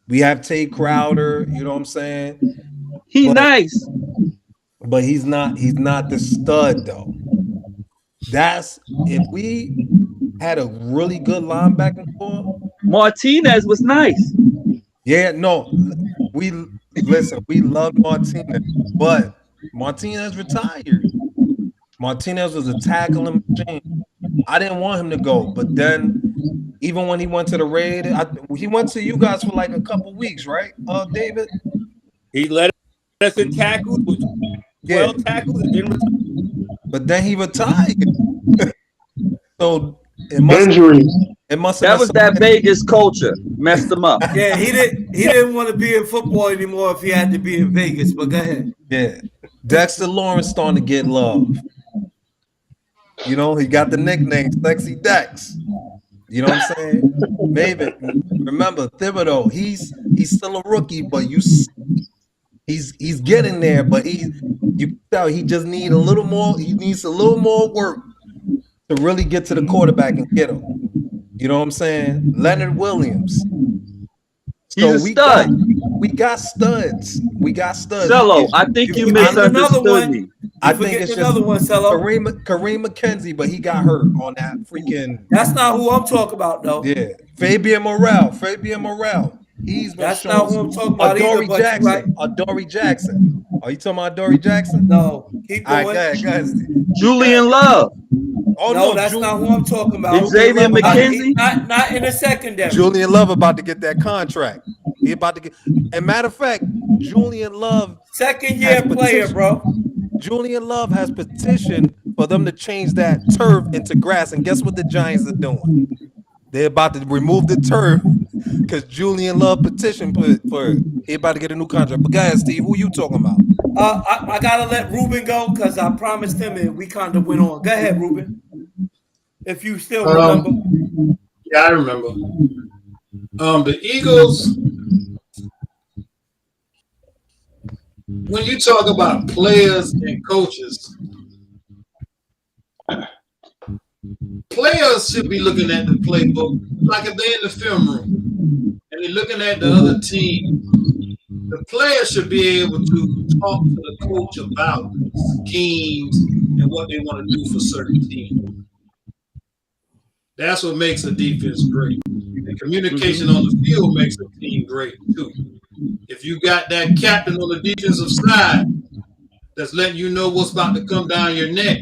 We have Tate Crowder, you know what I'm saying? Nice. But he's not the stud though. That's if we had a really good linebacking core. Martinez was nice. Yeah, no, we loved Martinez, but Martinez retired. Martinez was a tackling machine. I didn't want him to go, but then even when he went to the Raiders, he went to you guys for like a couple weeks, right, David? He led us in tackles, 12 tackles, and then retired. But then he retired. So injuries. That was that Vegas culture messed him up. Yeah, he didn't want to be in football anymore if he had to be in Vegas. But go ahead. Yeah, Dexter Lawrence starting to get love. You know, he got the nickname Sexy Dex. You know what I'm saying? Maybe remember Thibodeau. He's still a rookie, but he's getting there. But you can tell he just needs a little more. He needs a little more work to really get to the quarterback and get him. You know what I'm saying? Leonard Williams. He's a stud. We got studs. Cello, I think you misunderstood me. I think it's another one, Cello. Kareem McKenzie, but he got hurt on that freaking. That's not who I'm talking about, though. Yeah, Fabian Morrell. That's not who I'm talking about either. But Jackson. right. Adoree Jackson. Are you talking about Adoree Jackson? No, keep going. All right, go ahead. Julian Love. Oh No, no, that's not who I'm talking about. Xavier McKenzie. Not in the secondary. Julian Love about to get that contract. He about to get. And matter of fact, Julian Love Second has year player, petitioned. bro. Julian Love has petitioned for them to change that turf into grass. And guess what the Giants are doing? They're about to remove the turf because Julian Love petitioned for it. He about to get a new contract. But guys, Steve, who you talking about? I gotta let Ruben go because I promised him and we kind of went on. Go ahead, Ruben. If you still remember. Yeah, I remember. The Eagles, when you talk about players and coaches, players should be looking at the playbook like if they're in the film room and they're looking at the other team. The players should be able to talk to the coach about schemes and what they want to do for certain teams. That's what makes a defense great. The communication on the field makes a team great too. If you got that captain on the defensive side that's letting you know what's about to come down your neck,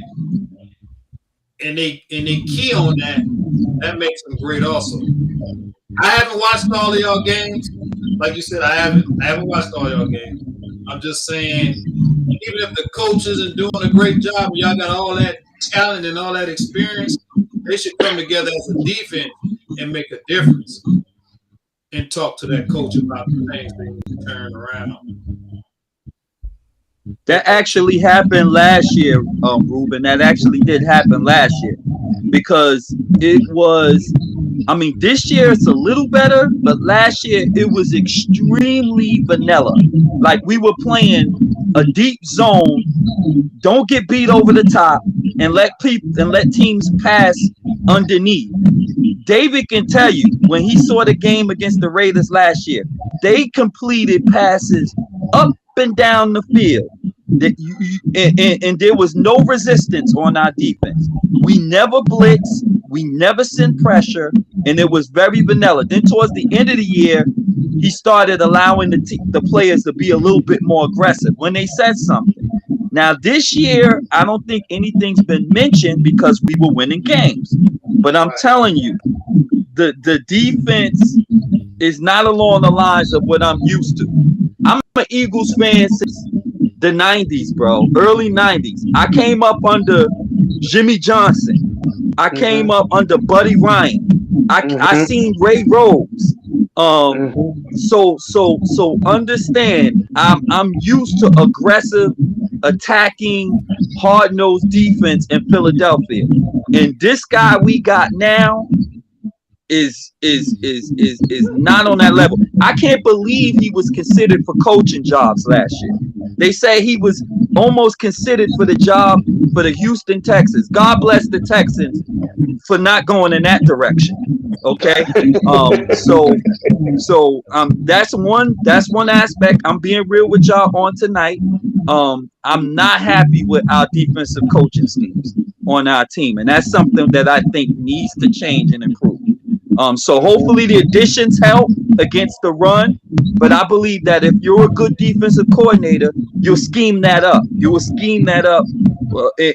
and they key on that, that makes them great also. I haven't watched all of y'all games. Like you said, I haven't watched all y'all games. I'm just saying, even if the coach isn't doing a great job and y'all got all that talent and all that experience, they should come together as a defense and make a difference and talk to that coach about the things they need to turn around. That actually happened last year, Ruben. That actually did happen last year because it was. I mean, this year it's a little better, but last year it was extremely vanilla. Like we were playing a deep zone, don't get beat over the top, and let teams pass underneath. David can tell you when he saw the game against the Raiders last year, they completed passes up and down the field. And there was no resistance on our defense. We never blitzed, we never sent pressure, and it was very vanilla. Then towards the end of the year, he started allowing the players to be a little bit more aggressive when they said something. Now this year, I don't think anything's been mentioned because we were winning games. But I'm telling you, the defense is not along the lines of what I'm used to. I'm an Eagles fan since the 90s, bro. Early 90s. I came up under Jimmy Johnson. I came up under Buddy Ryan. I seen Ray Rhodes. So understand, I'm used to aggressive, attacking, hard-nosed defense in Philadelphia. And this guy we got now is not on that level. I can't believe he was considered for coaching jobs last year. They say he was almost considered for the job for the Houston Texans. God bless the Texans for not going in that direction. Okay. That's one aspect. I'm being real with y'all on tonight. I'm not happy with our defensive coaching schemes on our team, and that's something that I think needs to change and improve. So hopefully the additions help against the run, but I believe that if you're a good defensive coordinator, you'll scheme that up. You will scheme that up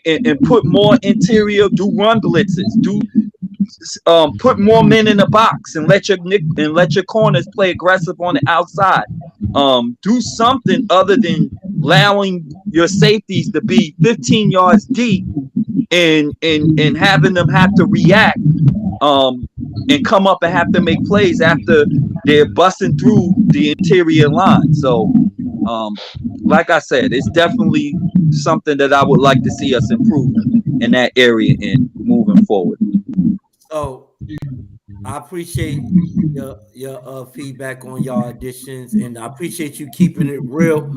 and put more interior, do run blitzes, put more men in the box and let your corners play aggressive on the outside. Do something other than allowing your safeties to be 15 yards deep and having them have to react and come up and have to make plays after they're busting through the interior line. So, like I said, it's definitely something that I would like to see us improve in that area and moving forward. So I appreciate your feedback on your additions, and I appreciate you keeping it real.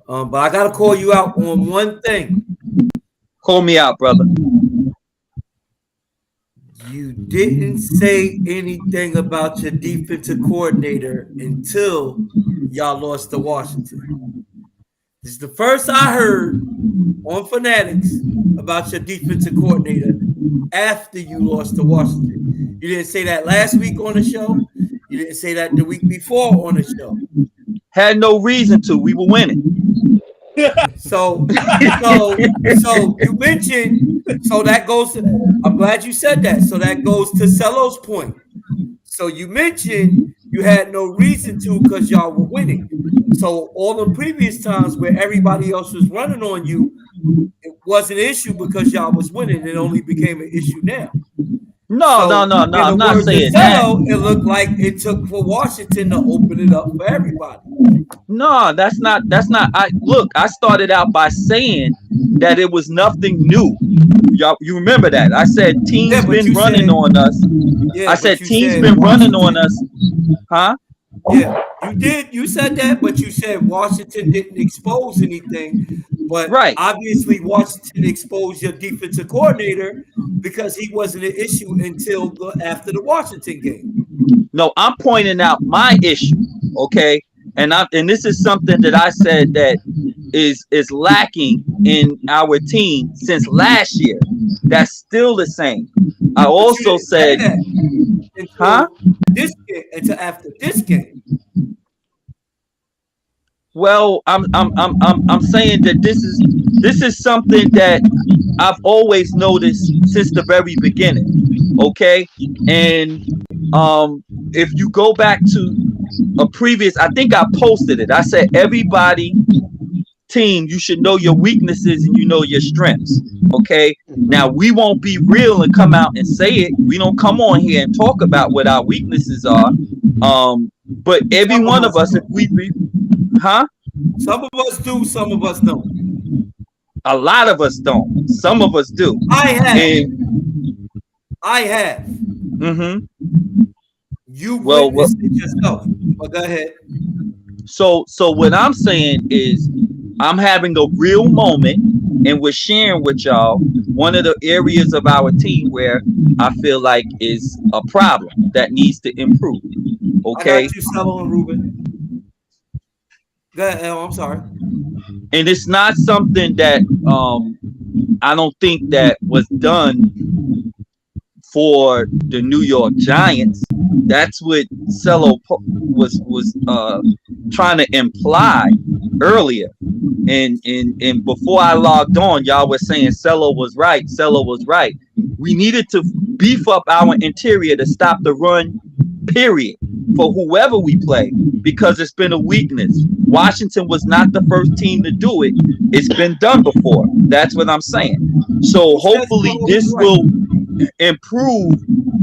But I gotta call you out on one thing. Call me out, brother. You didn't say anything about your defensive coordinator until y'all lost to Washington. This is the first I heard on Fanatics about your defensive coordinator after you lost to Washington. You didn't say that last week on the show. You didn't say that the week before on the show. Had no reason to. We were winning. So you mentioned So that goes to, I'm glad you said that. So that goes to Celo's point. So you mentioned you had no reason to because y'all were winning. So all the previous times where everybody else was running on you, it was an issue because y'all was winning. It only became an issue now. No, no, So no, no. in the I'm not words of saying that. Celo, it looked like it took for Washington to open it up for everybody. No, that's not. That's not. I look. I started out by saying that it was nothing new. Y'all, you remember that? I said Yeah, teams but been you running said, on us. I yeah, but said you teams said been running on Washington. us, huh? Yeah, you did. You said that, but you said Washington didn't expose anything. But Right. obviously, Washington exposed your defensive coordinator because he wasn't an issue until after the Washington game. No, I'm pointing out my issue. Okay, and this is something that I said that is lacking in our team since last year. That's still the same. I But you also didn't say said, that huh? until this game, until after this game. Well, I'm saying that this is something that I've always noticed since the very beginning. Okay, and if you go back to a previous, I think I posted it. I said everybody team, you should know your weaknesses and you know your strengths. Okay. Now we won't be real and come out and say it. We don't come on here and talk about what our weaknesses are. But every Some of one of us us, if do. we be, huh? Some of us do. Some of us don't. A lot of us don't. Some of us do. I have. And I have. mm-hmm. You've Well, witnessed it yourself. But go ahead. so what I'm saying is I'm having a real moment and we're sharing with y'all one of the areas of our team where I feel like is a problem that needs to improve. I got Okay. you, Selo and Ruben. Go ahead. Oh, I'm sorry. And it's not something that I don't think that was done for the New York Giants. That's what Cello was trying to imply earlier. And before I logged on, y'all were saying Cello was right. Cello was right. We needed to beef up our interior to stop the run, period, for whoever we play, because it's been a weakness. Washington was not the first team to do it. It's been done before. That's what I'm saying. So Who said hopefully Selo was this right? will improve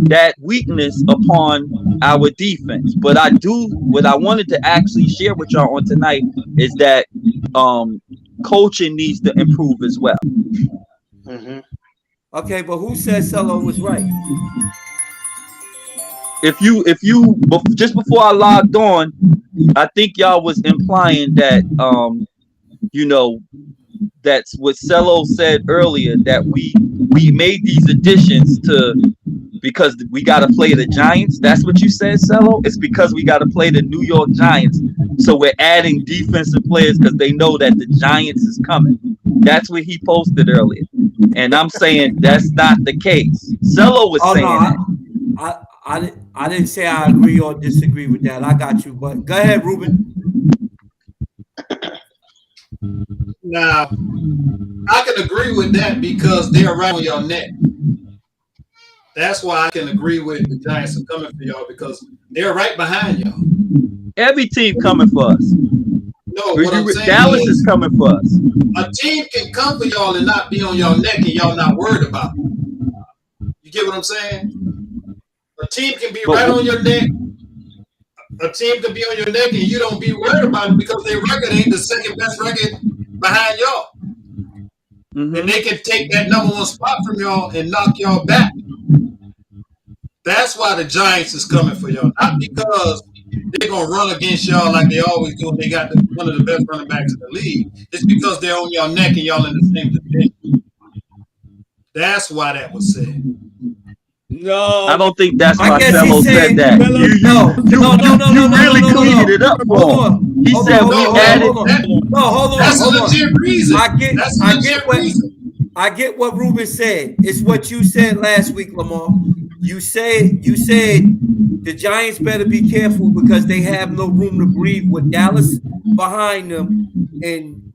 that weakness upon our defense. But what I wanted to actually share with y'all on tonight is that coaching needs to improve as well. Mm-hmm. Okay, but who said Selo was right? If you just before I logged on, I think y'all was implying that you know that's what Cello said earlier, that we made these additions to because we got to play the Giants. That's what you said, Cello. It's because we got to play the New York Giants, so we're adding defensive players because they know that the Giants is coming. That's what he posted earlier, and I'm saying that's not the case. Cello was Oh no, saying that. I didn't say I agree or disagree with that. I got you, but go ahead, Ruben. Now, I can agree with that because they're right on your neck. That's why I can agree with the Giants are coming for y'all because they're right behind y'all. Every team coming for us. No, what I'm saying Dallas is is coming for us. a team can come for y'all and not be on your neck and y'all not worried about it. You get what I'm saying? A team can be But right on your neck. A team can be on your neck and you don't be worried about it because their record ain't the second best record behind y'all. mm-hmm. And they can take that number one spot from y'all and knock y'all back. That's why the Giants is coming for y'all. Not because they're going to run against y'all like they always do and they got one of the best running backs in the league. It's because they're on your neck and y'all in the same division. That's why that was said. No, I don't think that's I why guess Cello he's said saying that. Cello, You really cleaned it up Hold for him. on. He Hold on, said hold we on, No, hold on, added. hold on. No, that's a hold on. legit reason. That's a I legit get what reason. I get what Ruben said. It's what you said last week, Lamar. You said the Giants better be careful because they have no room to breathe with Dallas behind them, and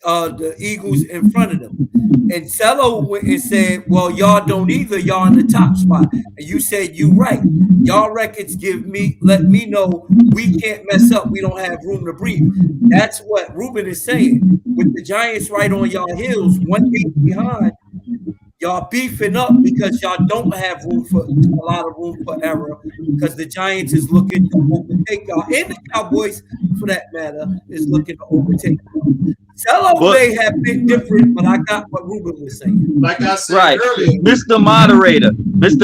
the Eagles in front of them. And Cello went and said, well, y'all don't either. Y'all in the top spot. And you said, you right. Y'all records let me know we can't mess up. We don't have room to breathe. That's what Ruben is saying. With the Giants right on y'all heels, 1 game behind, y'all beefing up because y'all don't have a lot of room for error because the Giants is looking to overtake y'all. And the Cowboys, for that matter, is looking to overtake y'all. Cello may have been different, but I got what Ruben was saying. Like I said Right. earlier, Mr.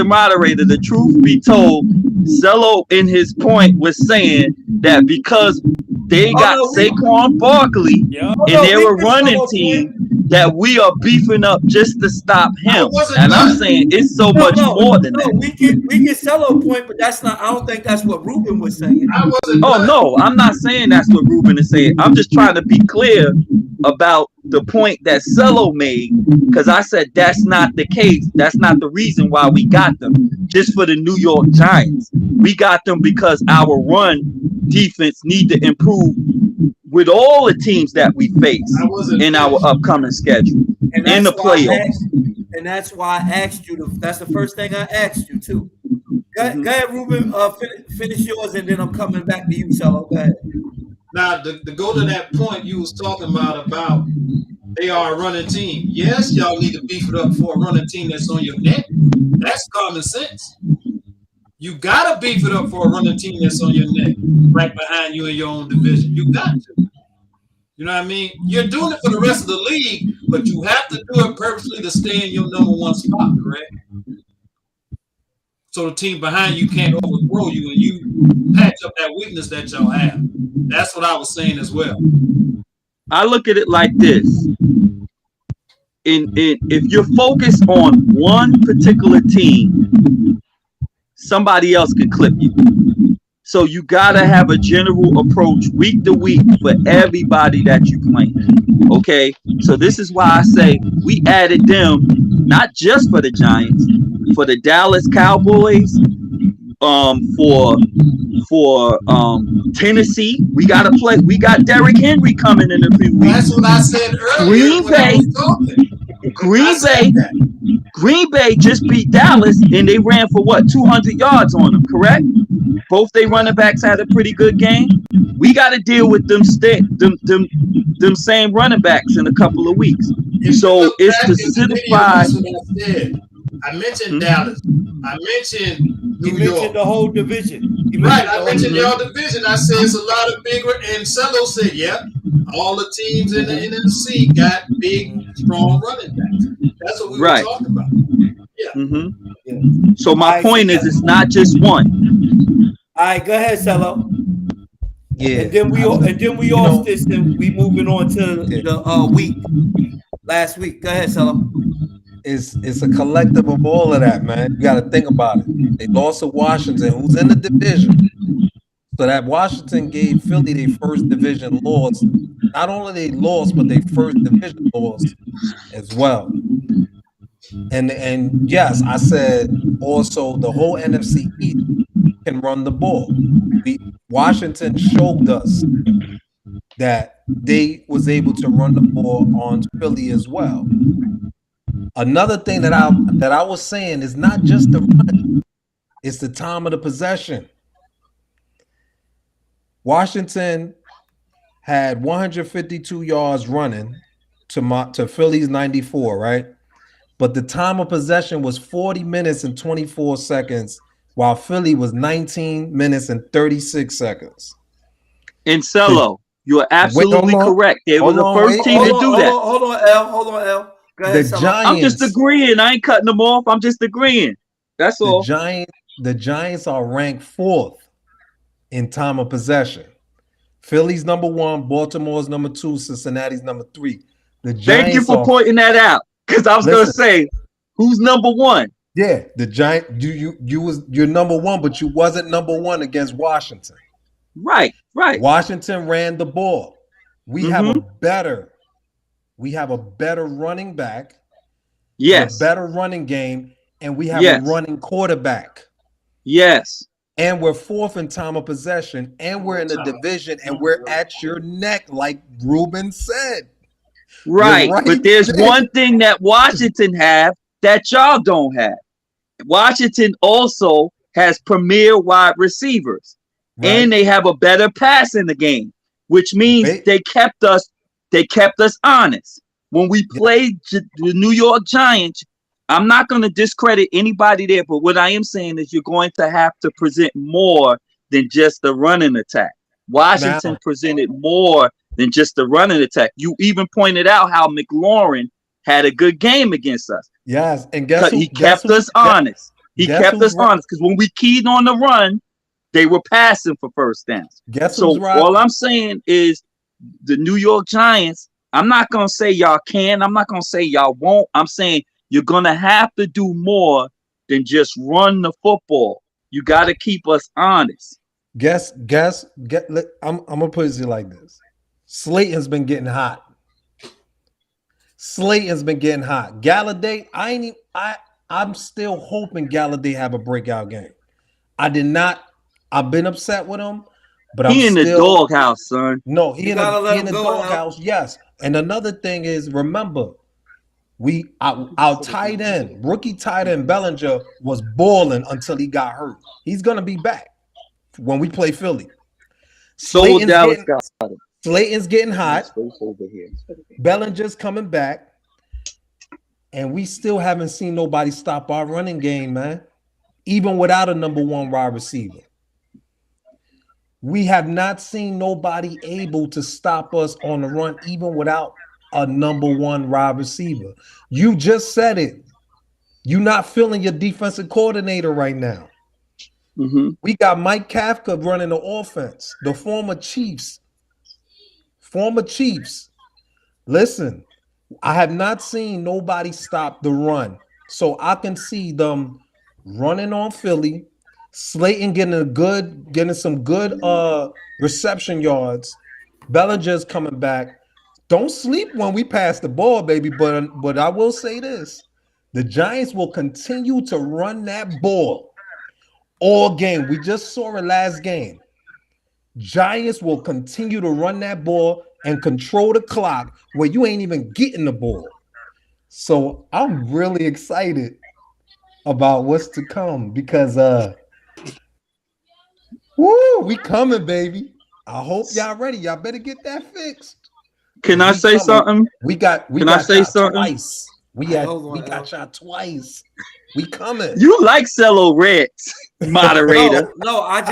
Moderator, the truth be told, Cello in his point was saying that because they got Saquon Barkley and they're a running team, that we are beefing up just to stop him. And I'm saying it's so much more than that. We get Cello point, but that's not. I don't think that's what Ruben was saying. Oh no, I'm not saying that's what Ruben is saying. I'm just trying to be clear about the point that Cello made, because I said that's not the case. That's not the reason why we got them. Just for the New York Giants, we got them because our run defense need to improve with all the teams that we face in our upcoming schedule and the playoffs. And that's why I asked you. That's the first thing I asked you too. Go ahead, Ruben. Finish yours, and then I'm coming back to you, Cello. Go ahead. now to go to that point you was talking about they are a running team. Yes, y'all need to beef it up for a running team that's on your neck. That's common sense. You gotta beef it up for a running team that's on your neck, right behind you in your own division. You got to. You know what I mean? You're doing it for the rest of the league, but you have to do it purposely to stay in your number one spot, correct? So the team behind you can't overthrow you and you patch up that weakness that y'all have. That's what I was saying as well. I look at it like this. If you're focused on one particular team, somebody else can clip you. So you gotta have a general approach week to week for everybody that you play. Okay, so this is why I say we added them not just for the Giants, for the Dallas Cowboys, for Tennessee. We gotta play. We got Derrick Henry coming in a few weeks. That's what I said earlier. Green Bay just beat Dallas and they ran for what, 200 yards on them, correct? Both they running backs had a pretty good game. We got to deal with them same running backs in a couple of weeks. So it's to solidify. I mentioned Dallas. I mentioned New York. You mentioned the whole division. Right, I mentioned your division. I said it's a lot of bigger, and Cello said, yeah, all the teams in the NFC got big, strong running backs. That's what we were talking about. Yeah. So my point is, it's not just one. All right, go ahead, Cello. Yeah. And then we off this, and we moving on to the week. Last week. Go ahead, Cello. It's a collective of all of that, man. You got to think about it. They lost to Washington, who's in the division. So that Washington gave Philly their first division loss. Not only they lost, but they first division loss as well. And yes, I said also the whole NFC East can run the ball. Washington showed us that they was able to run the ball on Philly as well. Another thing that I was saying is not just the run, it's the time of the possession. Washington had 152 yards running to Philly's 94, right? But the time of possession was 40 minutes and 24 seconds, while Philly was 19 minutes and 36 seconds. And Cello, you're absolutely correct. They were the first team to do that. Hold on, L. Go ahead, The Giants, I'm just agreeing. I ain't cutting them off. I'm just agreeing. That's all. The Giants are ranked 4th in time of possession. Philly's number 1, Baltimore's number 2, Cincinnati's number 3. The Giants. Thank you for pointing that out, because I was going to say, who's number 1? Yeah, the Giant. You're number 1, but you wasn't number 1 against Washington. Right. Washington ran the ball. We have a better running back. Yes. A better running game, and we have a running quarterback. Yes. And we're 4th in time of possession, and we're in the division, and we're at your neck, like Ruben said. Right. right But there's there. one thing that Washington have that y'all don't have. Washington also has premier wide receivers, Right. and they have a better pass in the game, which means Wait. they kept us honest. When we Yeah. played the New York Giants, I'm not going to discredit anybody there, but what I am saying is you're going to have to present more than just the running attack. Washington Now, presented more than just the running attack. You even pointed out how McLaurin had a good game against us. yes, and guess who? He kept us honest. He guess kept who's us honest because when we keyed on the run, they were passing for first downs. Guess who's So right? all I'm saying is the New York Giants, I'm not going to say y'all can. I'm not going to say y'all won't. I'm saying you're going to have to do more than just run the football. You got to keep us honest. I'm gonna put it like this. Slayton's been getting hot. Galladay, I'm still hoping Galladay have a breakout game. I've been upset with him, but He in the doghouse, son. No, he You in gotta let him the go, doghouse, yes. And another thing is, remember, our tight end, rookie tight end Bellinger was balling until he got hurt. He's gonna be back when we play Philly. So will Dallas Goedert. Slayton's getting hot. Bellinger's coming back. And we still haven't seen nobody stop our running game, man. Even without a number one wide receiver. We have not seen nobody able to stop us on the run, even without a number one wide receiver. You just said it. You're not feeling your defensive coordinator right now. Mm-hmm. We got Mike Kafka running the offense, the former Chiefs. Listen, I have not seen nobody stop the run. So I can see them running on Philly, Slayton getting some good reception yards. Bellinger's coming back. Don't sleep when we pass the ball, baby. But I will say this. The Giants will continue to run that ball all game. We just saw it last game. Giants will continue to run that ball and control the clock where you ain't even getting the ball. So I'm really excited about what's to come because we coming, baby. I hope y'all ready. Y'all better get that fixed. Can I say something? We got twice. We got y'all twice. We coming. You like Cello Reds, moderator. No, I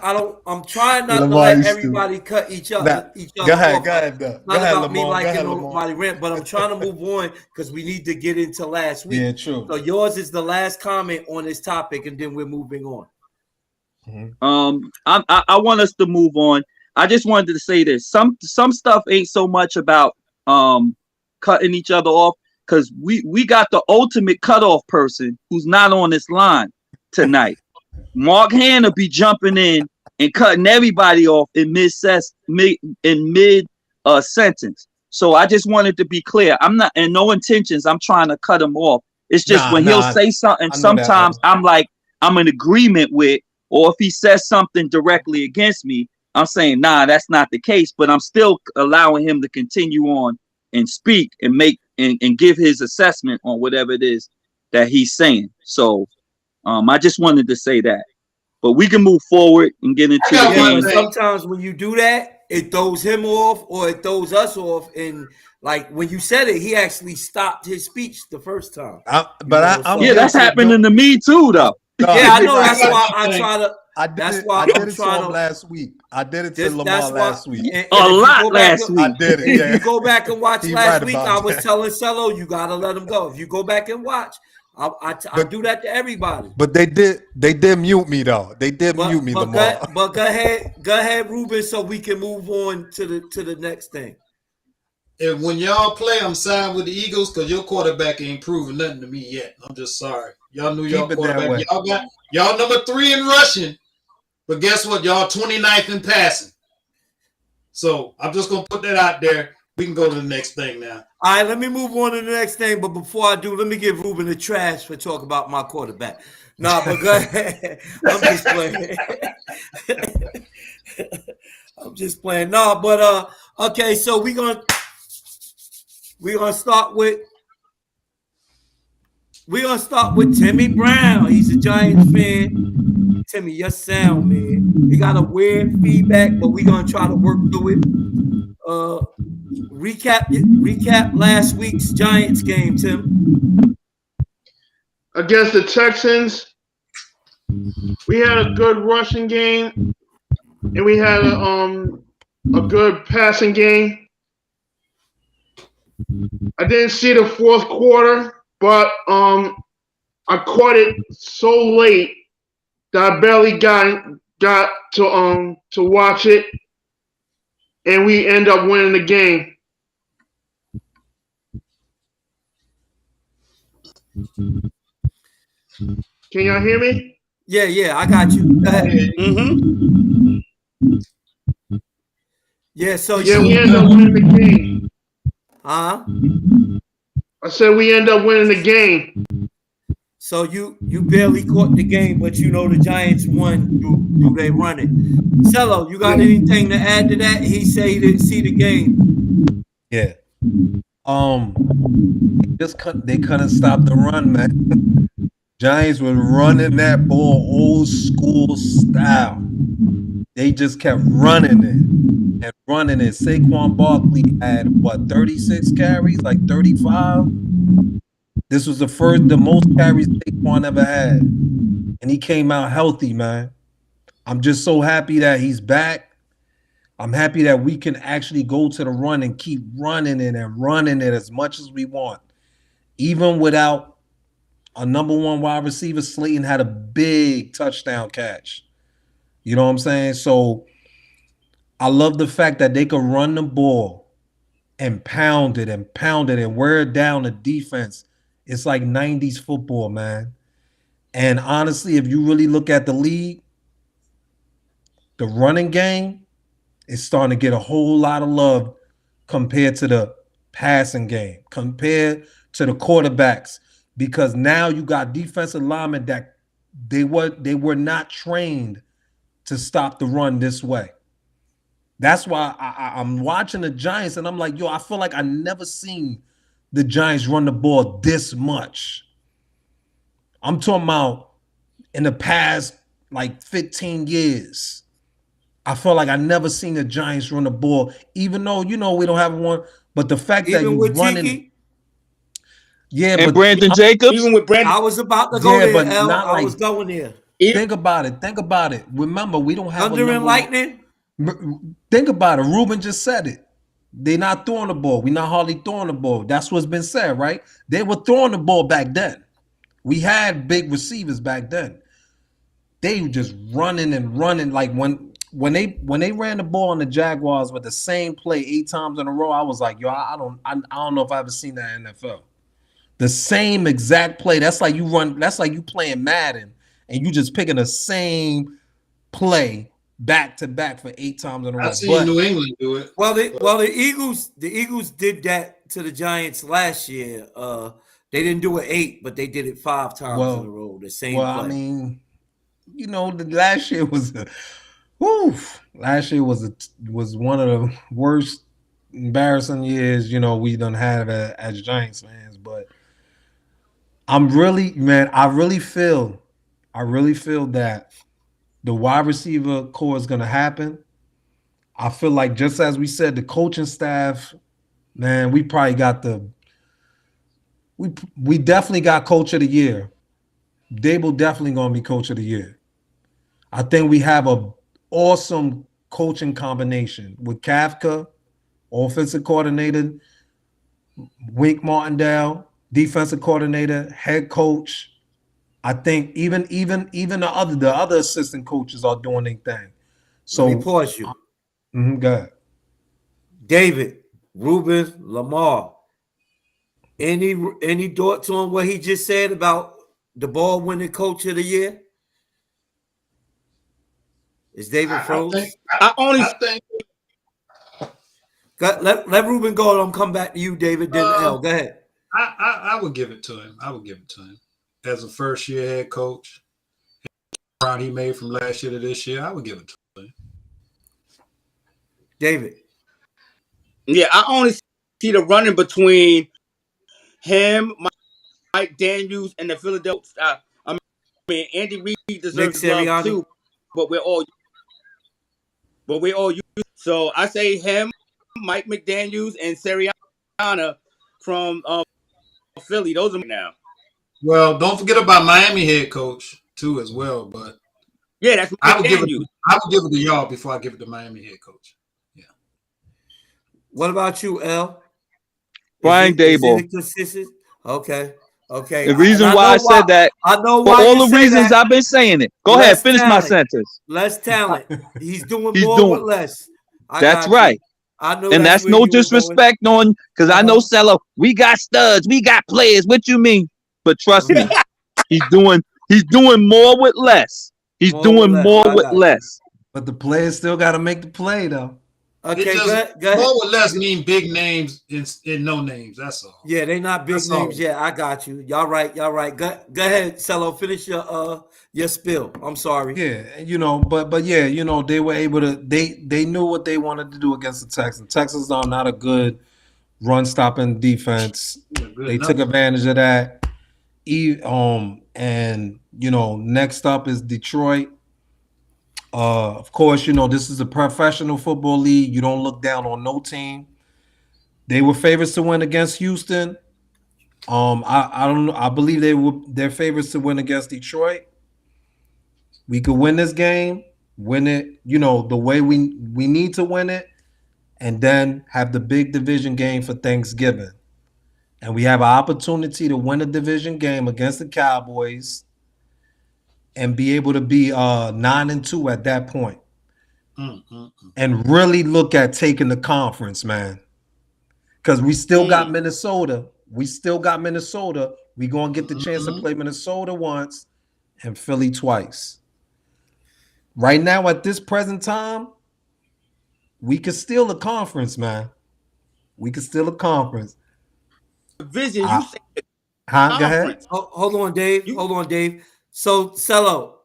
don't. I'm trying not to let everybody cut each other. Go ahead, Not about me liking nobody rant, but I'm trying to move on because we need to get into last week. Yeah, true. So yours is the last comment on this topic, and then we're moving on. I want us to move on. I just wanted to say this. Some stuff ain't so much about cutting each other off. Because we got the ultimate cutoff person who's not on this line tonight. Mark Hanna be jumping in and cutting everybody off in mid sentence. So I just wanted to be clear. I'm not, and no intentions. I'm trying to cut him off. It's just when he'll say something. Sometimes I'm like I'm in agreement with, or if he says something directly against me, I'm saying nah, that's not the case. But I'm still allowing him to continue on and speak and make. And give his assessment on whatever it is that he's saying. So I just wanted to say that. But we can move forward and get into the game. But sometimes when you do that, it throws him off or it throws us off. And like when you said it, he actually stopped his speech the first time. That's happening to me too, though. Yeah, I know. That's why I try to. I did it to him last week. I did it to Lamar last week. Last week. I did it. Yeah. If you go back and watch last week, I was telling Cello, you gotta let him go. If you go back and watch, I do that to everybody. But they did mute me though. They did mute me, Lamar. But go ahead, Ruben, so we can move on to the next thing. And when y'all play, I'm signed with the Eagles because your quarterback ain't proven nothing to me yet. I'm just sorry. Y'all knew y'all quarterback. Y'all number 3 in rushing, but guess what? Y'all 29th in passing. So I'm just gonna put that out there. We can go to the next thing now. All right, let me move on to the next thing. But before I do, let me give Ruben the trash for talking about my quarterback. Nah, but go ahead. I'm just playing. I'm just playing. No, but okay, so we're gonna we're gonna start with Timmy Brown. He's a Giants fan. Timmy, your sound, man. We got a weird feedback, but we're gonna try to work through it. Uh, recap last week's Giants game, Tim. Against the Texans, we had a good rushing game, and we had a good passing game. I didn't see the fourth quarter, but I caught it so late that I barely got to watch it, and we end up winning the game. Can y'all hear me? Yeah, I got you. Go ahead. Mm-hmm. Yeah, so we end up winning the game. huh? I said we end up winning the game. So you barely caught the game, but you know the Giants won. Do they run it? Cello, you got anything to add to that? He said he didn't see the game. Yeah. They couldn't stop the run, man. Giants were running that ball old school style. They just kept running it and running it. Saquon Barkley had 36 carries, like 35. This was the most carries Saquon ever had, and he came out healthy, man. I'm just so happy that he's back. I'm happy that we can actually go to the run and keep running it and running it as much as we want, even without a number one wide receiver. Slayton had a big touchdown catch. You know what I'm saying? So I love the fact that they could run the ball and pound it and wear it down the defense. It's like 90s football, man. And honestly, if you really look at the league, the running game is starting to get a whole lot of love compared to the passing game, compared to the quarterbacks, because now you got defensive linemen that they were not trained to stop the run this way. That's why I'm watching the Giants and I'm like, yo, I feel like I never seen the Giants run the ball this much. I'm talking about in the past like 15 years. I feel like I never seen the Giants run the ball, even though, we don't have one. But the fact that Even you with running, Tiki, And Brandon Jacobs. Even with Brandon, I was about to go there, but L. not I like. was going there. Think about it. Remember, we don't have a Thunder and number one. lightning. Think about it. Ruben just said it. They're not throwing the ball. We're not hardly throwing the ball. That's what's been said, right? They were throwing the ball back then. We had big receivers back then. They were just running and running. Like when they ran the ball on the Jaguars with the same play 8 times in a row, I was like, yo, I don't know if I've ever seen that in the NFL. The same exact play. That's like you playing Madden and you just picking the same play back to back for 8 times in a row. I've seen New England do it. Well, the Eagles did that to the Giants last year. They didn't do it 8, but they did it 5 times in a row. The same play. I mean, the last year was was one of the worst, embarrassing years we done had as Giants fans. But I really feel that the wide receiver core is going to happen. I feel like, just as we said, the coaching staff, man, we probably got we definitely got coach of the year. Dable definitely going to be coach of the year. I think we have a awesome coaching combination with Kafka, offensive coordinator, Wink Martindale, defensive coordinator, head coach. I think even the other assistant coaches are doing their thing. So let me pause you. Go ahead. David, Ruben, Lamar. Any thoughts on what he just said about the ball winning coach of the year? Is David froze? I think Let Ruben go. I'm come back to you, David. Then L. Go ahead. I would give it to him. As a first year head coach, round he made from last year to this year, I would give it to him. David. Yeah, I only see the running between him, Mike Daniels, and the Philadelphia. I mean, Andy Reid Nick deserves love Sirianni. too, but we're all used. So I say him, Mike McDaniels, and Sirianni from Philly. Those are now. Well, don't forget about Miami head coach too as well. But Yeah, that's I would give it. McDaniels. I would give it to y'all before I give it to Miami head coach. Yeah. What about you, L? Brian Is it Dable. a consistent? Okay. Okay. The And reason I why know I why. said that, I know for why you all the say reasons that. I've been saying it. Go ahead, Less finish my talent. sentence. Less talent. He's doing He's more with doing. less. I That's got you. right. I know And that's that's where no you were going. disrespect on, because I know Uh-huh. Cello, we got studs, we got players. What you mean? But trust me, he's doing more with less. He's More with doing less. more I with got you. less. But the players still got to make the play though. It Okay, just go ahead. more or less mean big names and no names. That's all. Yeah, they not big That's all. names yet. I got you. Y'all right. Y'all right. Go ahead, Cello. Finish your spill. I'm sorry. Yeah, but yeah, they were able to. They knew what they wanted to do against the Texans. Texans are not a good run stopping defense. Yeah, good They enough. took advantage of that. And next up is Detroit. Of course, this is a professional football league. You don't look down on no team. They were favorites to win against Houston. I don't know. I believe they're favorites to win against Detroit. We could win this game, win it, the way we need to win it, and then have the big division game for Thanksgiving. And we have an opportunity to win a division game against the Cowboys and be able to be 9-2 at that point. And really look at taking the conference, man. Because we still got Minnesota. We're going to get the chance to play Minnesota once and Philly twice. Right now, at this present time, we could steal a conference, man. We could steal a conference. Division, you say Go ahead. conference. Hold on, Dave. So, Cello,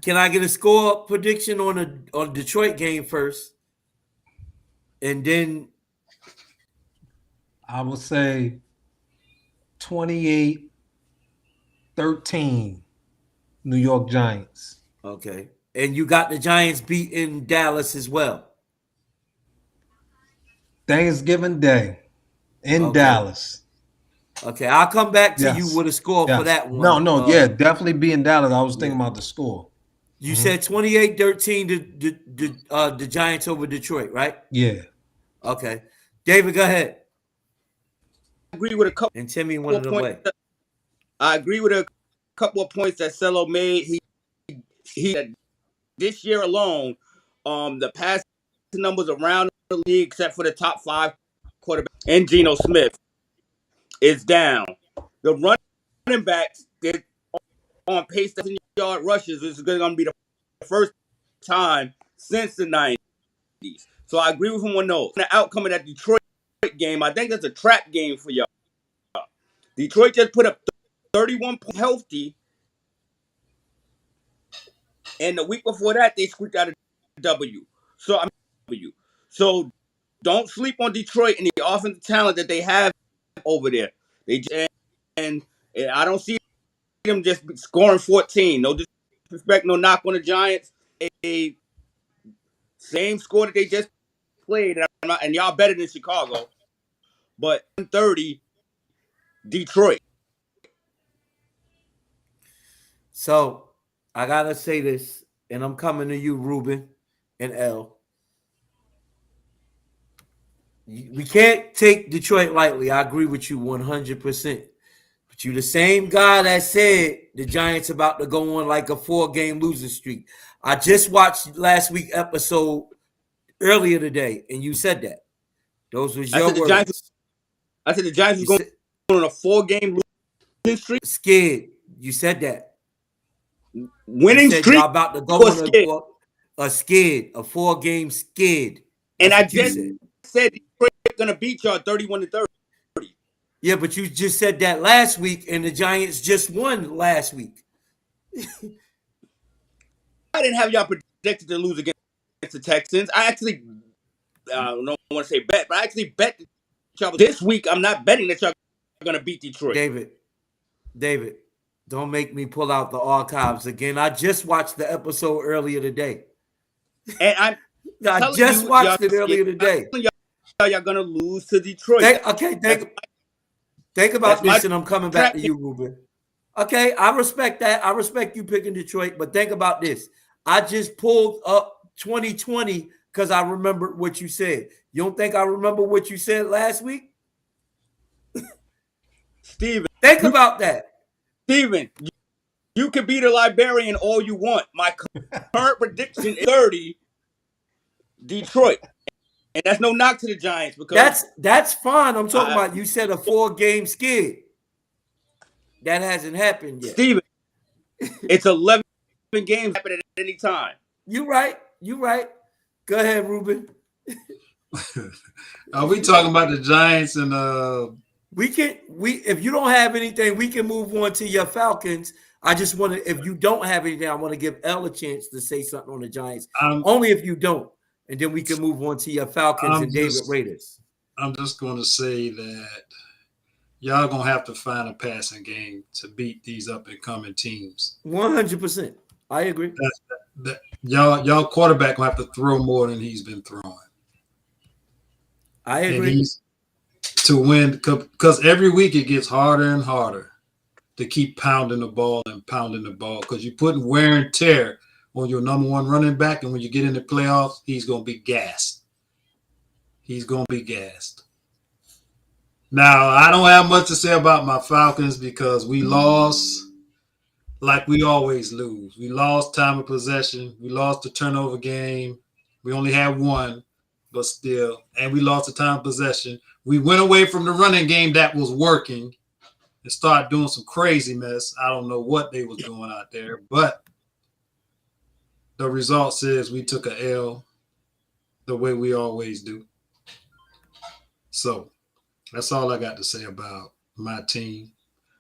can I get a score prediction on Detroit game first? And then I will say 28-13 New York Giants. okay. And you got the Giants beating Dallas as well. Thanksgiving Day in Dallas. Okay, I'll come back to you with a score for that one. No, definitely be in Dallas. I was thinking about the score. You said 28-13 the Giants over Detroit, right? Yeah. Okay. David, go ahead. I agree with a couple And Timmy wanted to play. I agree with a couple of points that Cello made. He this year alone, the passing numbers around the league, except for the top 5 quarterbacks and Geno Smith, is down. The running backs, they're on pace to yard rushes. This is going to be the first time since the 90s. So I agree with him on those. The outcome of that Detroit game, I think that's a trap game for y'all. Detroit just put up 31 points healthy, and the week before that, they squeaked out a W. So don't sleep on Detroit and the offensive talent that they have over there. And I don't see them just scoring 14. No disrespect, no knock on the Giants. A same score that they just played, and y'all better than Chicago. But 30, Detroit. So I gotta say this, and I'm coming to you, Ruben and L. We can't take Detroit lightly. I agree with you 100%. But you the same guy that said the Giants about to go on like a 4-game losing streak. I just watched last week episode earlier today, and you said that. Those was your words. I said the Giants was going on a 4-game losing streak. Scared. You said that. Winning you said streak. Y'all about to go on a skid, a 4-game skid. And I just said Detroit gonna beat y'all 31-30. Yeah, but you just said that last week, and the Giants just won last week. I didn't have y'all predicted to lose against the Texans. I actually don't want to say bet, but I actually bet that y'all this week. I'm not betting that y'all are gonna beat Detroit. David, don't make me pull out the archives again. I just watched the episode earlier today. And I'm I telling just you, y'all watched it scared. earlier I'm today. telling y'all gonna lose to Detroit. That's Think that's about my this, and I'm coming back trap to game. you, Ruben. Okay, I respect that. I respect you picking Detroit, but think about this. I just pulled up 2020 because I remembered what you said. You don't think I remember what you said last week? Steven, Think about that. Steven, you can be the librarian all you want. My current prediction is 30 Detroit. And that's no knock to the Giants because That's fine. I'm talking I, about you said a 4-game skid. That hasn't happened yet. Steven, it's 11 games happen at any time. You right. You right. Go ahead, Ruben. Are we talking about the Giants and We if you don't have anything, we can move on to your Falcons. I just want to, if you don't have anything, I want to give Elle a chance to say something on the Giants. I'm Only if you don't. And then we can move on to your Falcons I'm and David just Raiders. I'm just gonna say that y'all gonna have to find a passing game to beat these up and coming teams. 100%. I agree. That y'all quarterback gonna have to throw more than he's been throwing. I And agree. he's to win because every week it gets harder and harder to keep pounding the ball because you're putting wear and tear on your number one running back, and when you get in the playoffs, he's gonna be gassed. He's gonna be gassed. Now I don't have much to say about my Falcons because we lost like we always lose. We lost time of possession. We lost the turnover game. We only had one, but still, and we lost the time of possession. We went away from the running game that was working and started doing some crazy mess. I don't know what they was doing out there, but the result says we took a L the way we always do. So that's all I got to say about my team.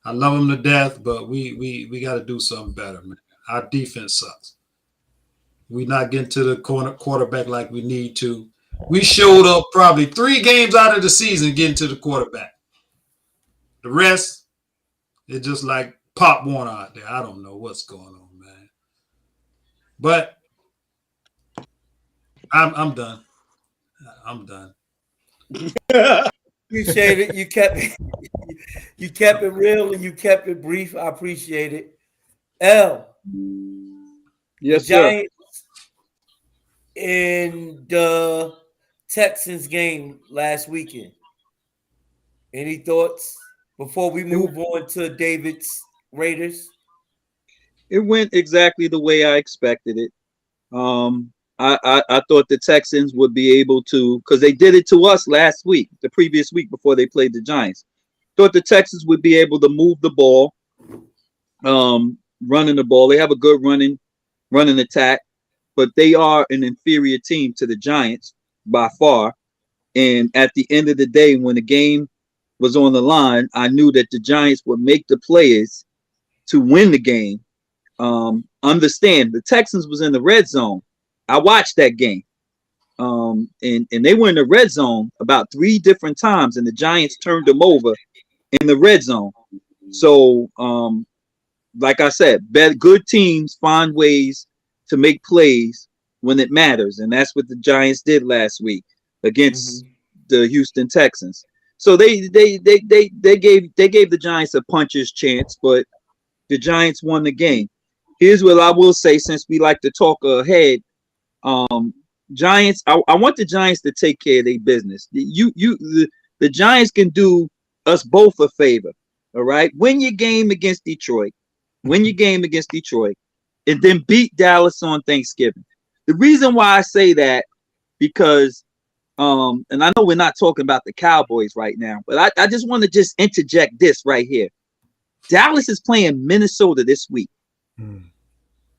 I love them to death, but we got to do something better, man. Our defense sucks. We not getting to the quarterback like we need to. We showed up probably 3 games out of the season getting to the quarterback. The rest, it's just like Pop Warner out there. I don't know what's going on, man. But I'm done. I'm done. Appreciate it. You kept it real and you kept it brief. I appreciate it. L. Yes, The sir. Giants in the Texans game last weekend. Any thoughts before we move on to David's Raiders? It went exactly the way I expected it. I thought the Texans would be able to, because they did it to us last week, the previous week before they played the Giants. Thought the Texans would be able to move the ball, running the ball. They have a good running attack, but they are an inferior team to the Giants by far. And at the end of the day, when the game was on the line, I knew that the Giants would make the plays to win the game. Understand the Texans was in the red zone. I watched that game. And they were in the red zone about 3 different times, and the Giants turned them over in the red zone. So, like I said, good teams find ways to make plays when it matters, and that's what the Giants did last week against the Houston Texans. So they gave the Giants a puncher's chance, but the Giants won the game. Here's what I will say, since we like to talk ahead. Giants, I want the Giants to take care of their business. The Giants can do us both a favor. All right. Win your game against Detroit. And then beat Dallas on Thanksgiving. The reason why I say that, because and I know we're not talking about the Cowboys right now, but I just want to just interject this right here. Dallas is playing Minnesota this week.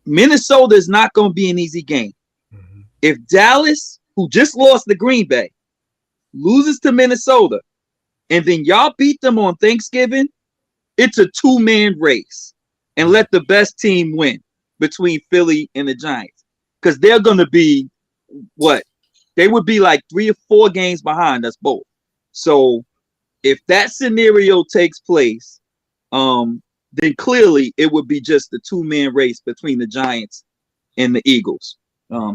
Minnesota is not going to be an easy game. If Dallas, who just lost to Green Bay, loses to Minnesota, and then y'all beat them on Thanksgiving, it's a 2-man race. And let the best team win between Philly and the Giants. Because they're going to be, what, They would be like 3 or 4 games behind us both. So if that scenario takes place, then clearly it would be just the 2-man race between the Giants and the Eagles.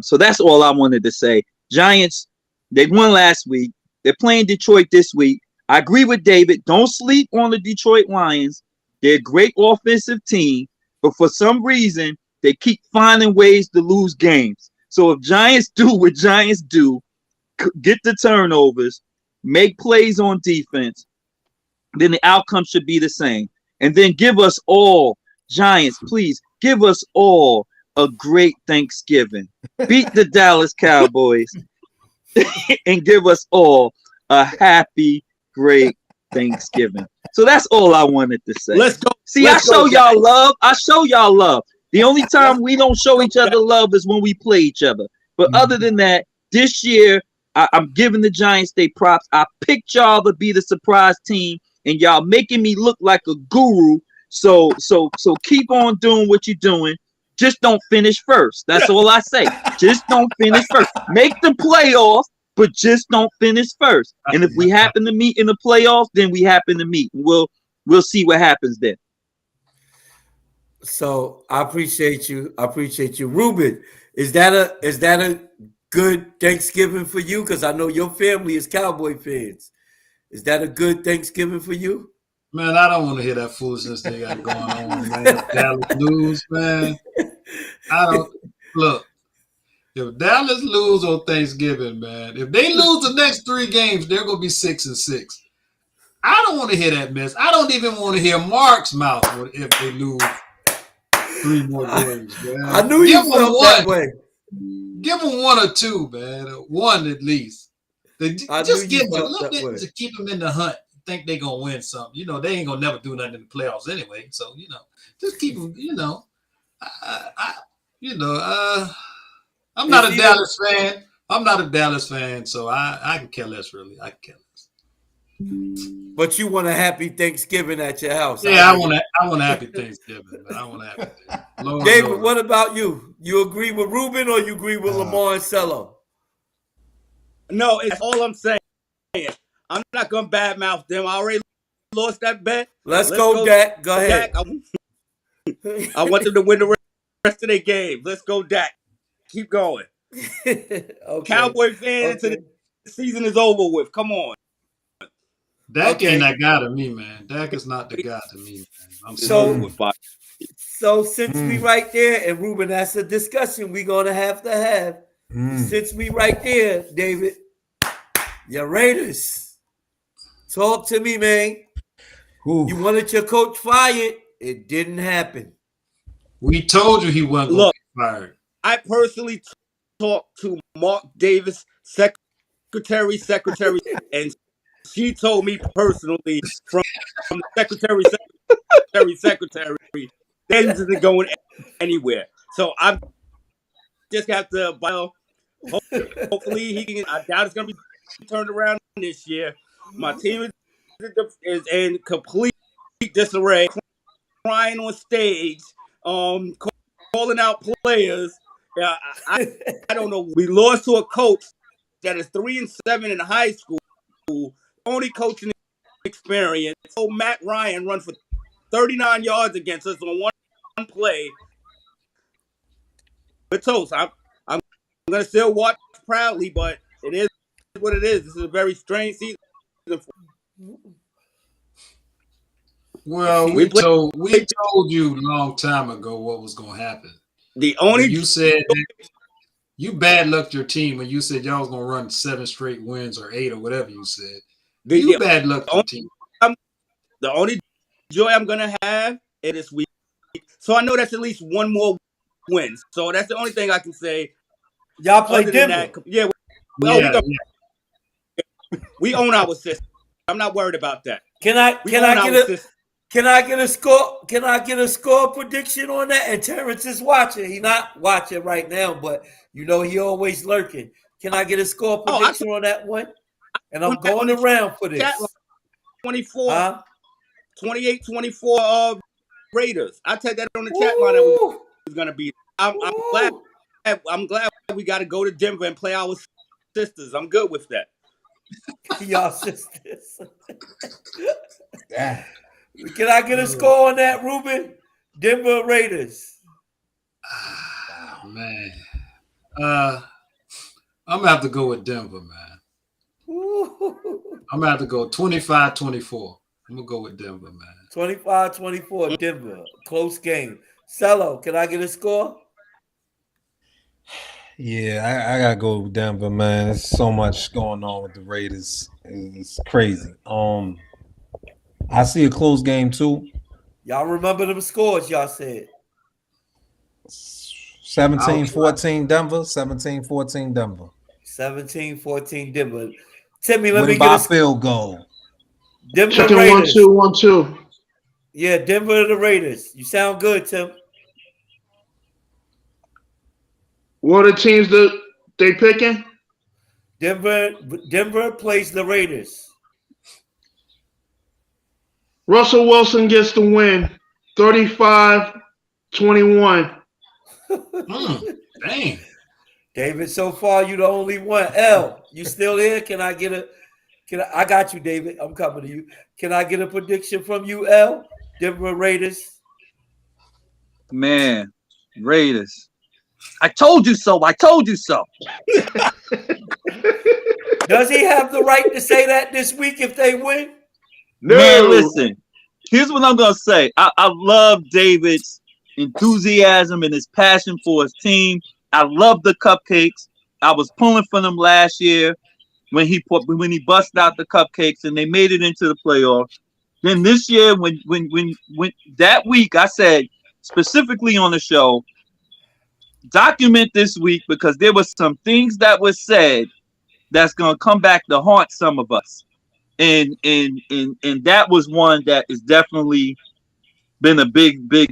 So that's all I wanted to say. Giants, they won last week. They're playing Detroit this week. I agree with David. Don't sleep on the Detroit Lions. They're a great offensive team, but for some reason, they keep finding ways to lose games. So if Giants do what Giants do, get the turnovers, make plays on defense, then the outcome should be the same. And then give us all, Giants, please, give us all a great Thanksgiving. Beat the Dallas Cowboys and give us all a happy, great Thanksgiving. So that's all I wanted to say. Let's go. See, I show y'all love. I show y'all love. The only time we don't show each other love is when we play each other. But other than that, this year, I'm giving the Giants their props. I picked y'all to be the surprise team, and y'all making me look like a guru. So keep on doing what you're doing. Just don't finish first. That's all I say. Just don't finish first. Make the playoffs, but just don't finish first. And if we happen to meet in the playoffs, then we happen to meet. We'll see what happens then. So I appreciate you. Ruben, is that a good Thanksgiving for you? Because I know your family is Cowboy fans. Is that a good Thanksgiving for you? Man, I don't want to hear that foolishness they got going on, man. If Dallas lose, man. I don't look. If Dallas lose on Thanksgiving, man, if they lose the next 3 games, they're gonna be 6-6. I don't want to hear that mess. I don't even want to hear Mark's mouth if they lose 3 more games, man. I knew you felt that way. Give them 1 or 2, man. 1 at least. Just give them a little bit to keep them in the hunt. Think they're gonna win something. You know, they ain't gonna never do nothing in the playoffs anyway. So, you know, just keep them, you know. I'm not a Dallas fan. I'm not a Dallas fan, so I can care less, really. I can care less. But you want a happy Thanksgiving at your house. Yeah, I want a happy Thanksgiving, man. I want a happy Thanksgiving. David, what about you? You agree with Ruben or you agree with Lamar and Cello? No, it's all I'm saying. I'm not gonna badmouth them. I already lost that bet. Let's go, Dak. Go ahead. Dak. I want them to win the rest of their game. Let's go, Dak. Keep going. Okay. Cowboy fans, the season is over with. Come on. Dak ain't that guy to me, man. Dak is not the guy to me, man. I'm so since we right there, and Ruben, that's a discussion we're gonna have to have. Since we right there, David, your Raiders. Talk to me, man. You wanted your coach fired. It didn't happen. We told you he wasn't going to get fired. I personally talked to Mark Davis, secretary, and she told me personally from the secretary, that isn't going anywhere. So I'm just have to, hopefully he can. I doubt it's going to be turned around this year. My team is in complete disarray, crying on stage, calling out players. I don't know. We lost to a coach that is 3-7 in high school, only coaching experience. So Matt Ryan run for 39 yards against us on one play. But toast. I'm gonna still watch proudly, but it is what it is. This is a very strange season. Well, we told you a long time ago what was going to happen. You said you bad lucked your team when you said y'all was going to run 7 straight wins or 8 or whatever you said. You bad lucked your team. The only joy I'm gonna have is this week, so I know that's at least 1 more win. So that's the only thing I can say. Y'all play Denver. We own our system. I'm not worried about that. Can I get a score? Can I get a score prediction on that? And Terrence is watching. He's not watching right now, but you know he always lurking. Can I get a score prediction on that one? And I'm going around for this. 28-24 Raiders. I take that on the chat line. That was going to be. I'm glad we got to go to Denver and play our sisters. I'm good with that. Y'all sisters. Yeah. Can I get a score on that, Ruben? Denver Raiders. Man. I'm gonna have to go with Denver, man. I'm gonna have to go 25-24. I'm gonna go with Denver, man. 25-24 Denver. Close game. Cello, can I get a score? Yeah, I gotta go with Denver, man. There's so much going on with the Raiders. It's crazy. I see a close game too. Y'all remember them scores y'all said. 17-14 Denver, 17-14 Denver. 17-14 Denver. Timmy, let Win me by get a field goal. Denver Checking Raiders. 1-2. Yeah, Denver the Raiders. You sound good, Tim. What are the teams that they picking? Denver plays the Raiders. Russell Wilson gets the win, 35-21. Dang. David, so far you the only one. L, you still there? I got you, David. I'm coming to you. Can I get a prediction from you, L? Denver Raiders. Man, Raiders. I told you so. I told you so. Does he have the right to say that this week if they win? No. Man, listen. Here's what I'm gonna say. I love David's enthusiasm and his passion for his team. I love the cupcakes. I was pulling for them last year when he busted out the cupcakes and they made it into the playoffs. Then this year, when that week, I said specifically on the show, document this week because there were some things that were said that's gonna come back to haunt some of us. And that was one that is definitely been a big bite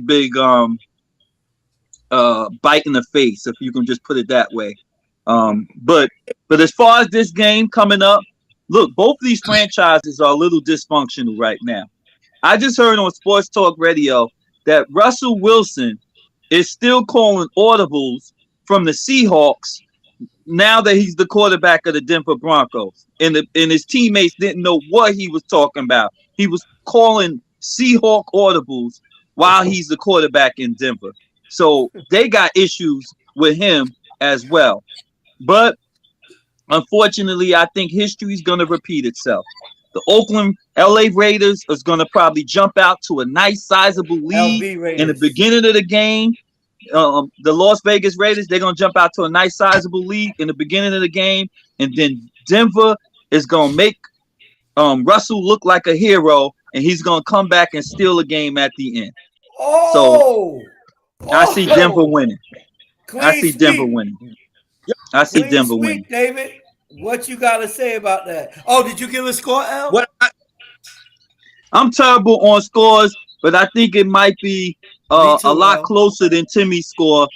in the face, if you can just put it that way. But as far as this game coming up, look, both these franchises are a little dysfunctional right now. I just heard on Sports Talk Radio that Russell Wilson is still calling audibles from the Seahawks now that he's the quarterback of the Denver Broncos, and his teammates didn't know what he was talking about. He was calling Seahawk audibles while he's the quarterback in Denver. So they got issues with him as well. But unfortunately, I think history is going to repeat itself. The Oakland LA Raiders is going to probably jump out to a nice sizable lead in the beginning of the game. The Las Vegas Raiders, they're going to jump out to a nice sizable lead in the beginning of the game. And then Denver is going to make Russell look like a hero, and he's going to come back and steal the game at the end. I see Denver winning. I see Denver winning. David, what you got to say about that? Oh, did you give a score, L? I'm terrible on scores, but I think it might be a lot closer than Timmy's score.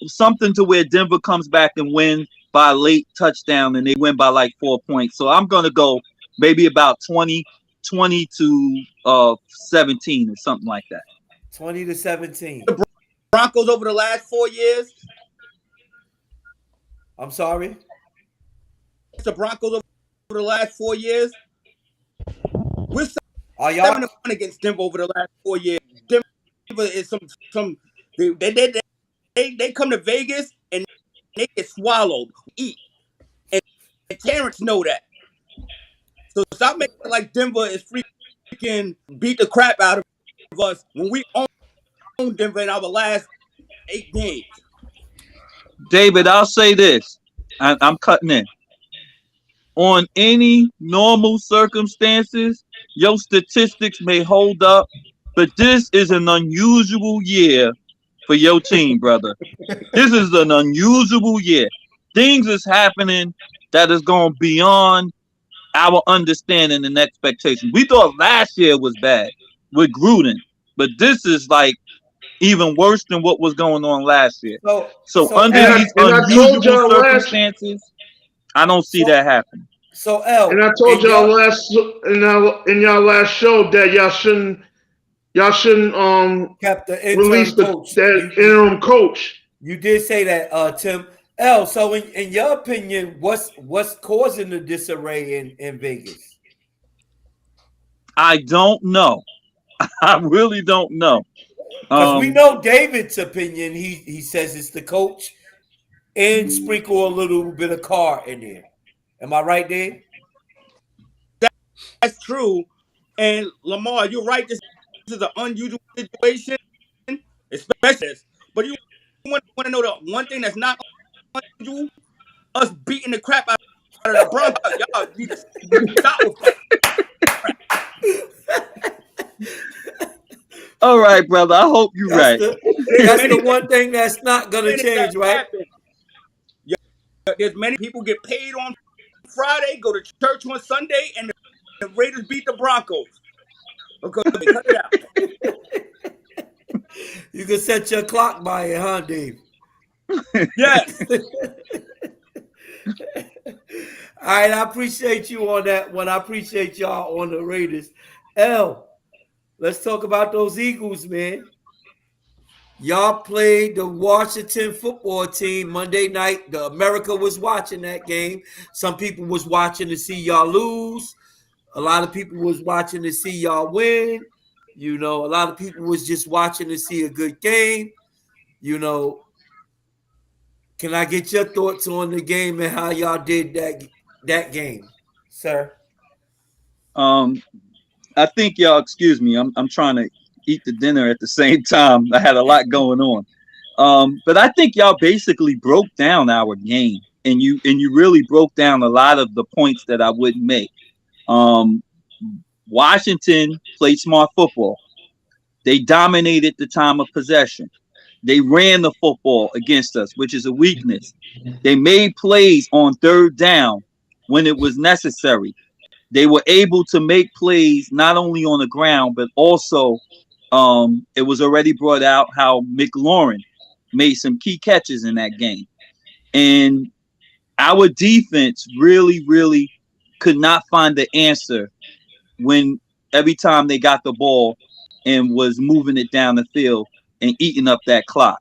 Something to where Denver comes back and wins by a late touchdown, and they win by like 4 points. So I'm going to go maybe about 20 to 17 or something like that. 20-17. The Broncos over the last 4 years. I'm sorry? The Broncos over the last 4 years. We're 7-1 against Denver over the last 4 years. Denver is they come to Vegas and they get swallowed, eat. And Terrence know that. So stop making it like Denver is freaking beat the crap out of us when we own Denver in our last 8 games. David, I'll say this. I'm cutting in. On any normal circumstances, your statistics may hold up, but this is an unusual year for your team, brother. This is an unusual year. Things is happening that is going beyond our understanding and expectation. We thought last year was bad with Gruden, but this is like even worse than what was going on last year. So under these unusual circumstances, I don't see that happening. So L, and I told y'all in y'all last show that y'all shouldn't kept the release that interim coach. You did say that, Tim. L, so in your opinion, what's causing the disarray in Vegas? I don't know. I really don't know. Because we Um, know David's opinion. He says it's the coach and sprinkle a little bit of Carr in there. Am I right, Dave? That's true. And Lamar, you're right. This is an unusual situation, especially this. But you want to know the one thing that's not unusual? Us beating the crap out of the Broncos. Y'all need to stop with that crap. all right, brother. I hope you're That's right. the There's that's many the things one thing that's not gonna that change, right? happen. Yeah, there's many people get paid on Friday, go to church on Sunday, and the Raiders beat the Broncos. Okay, cut it out. You can set your clock by it, huh, Dave? Yes. All right, I appreciate you on that one. I appreciate y'all on the Raiders. L, let's talk about those Eagles, man. Y'all played the Washington football team Monday night. The America was watching that game. Some people was watching to see y'all lose. A lot of people was watching to see y'all win. You know, a lot of people was just watching to see a good game. You know, can I get your thoughts on the game and how y'all did that game, sir? Um, I think y'all excuse me. I'm trying to eat the dinner at the same time. I had a lot going on. But I think y'all basically broke down our game, and you really broke down a lot of the points that I wouldn't make. Um, Washington played smart football. They dominated the time of possession. They ran the football against us, which is a weakness. They made plays on third down when it was necessary. They were able to make plays not only on the ground, but also it was already brought out how McLaurin made some key catches in that game. And our defense really, really could not find the answer when every time they got the ball and was moving it down the field and eating up that clock.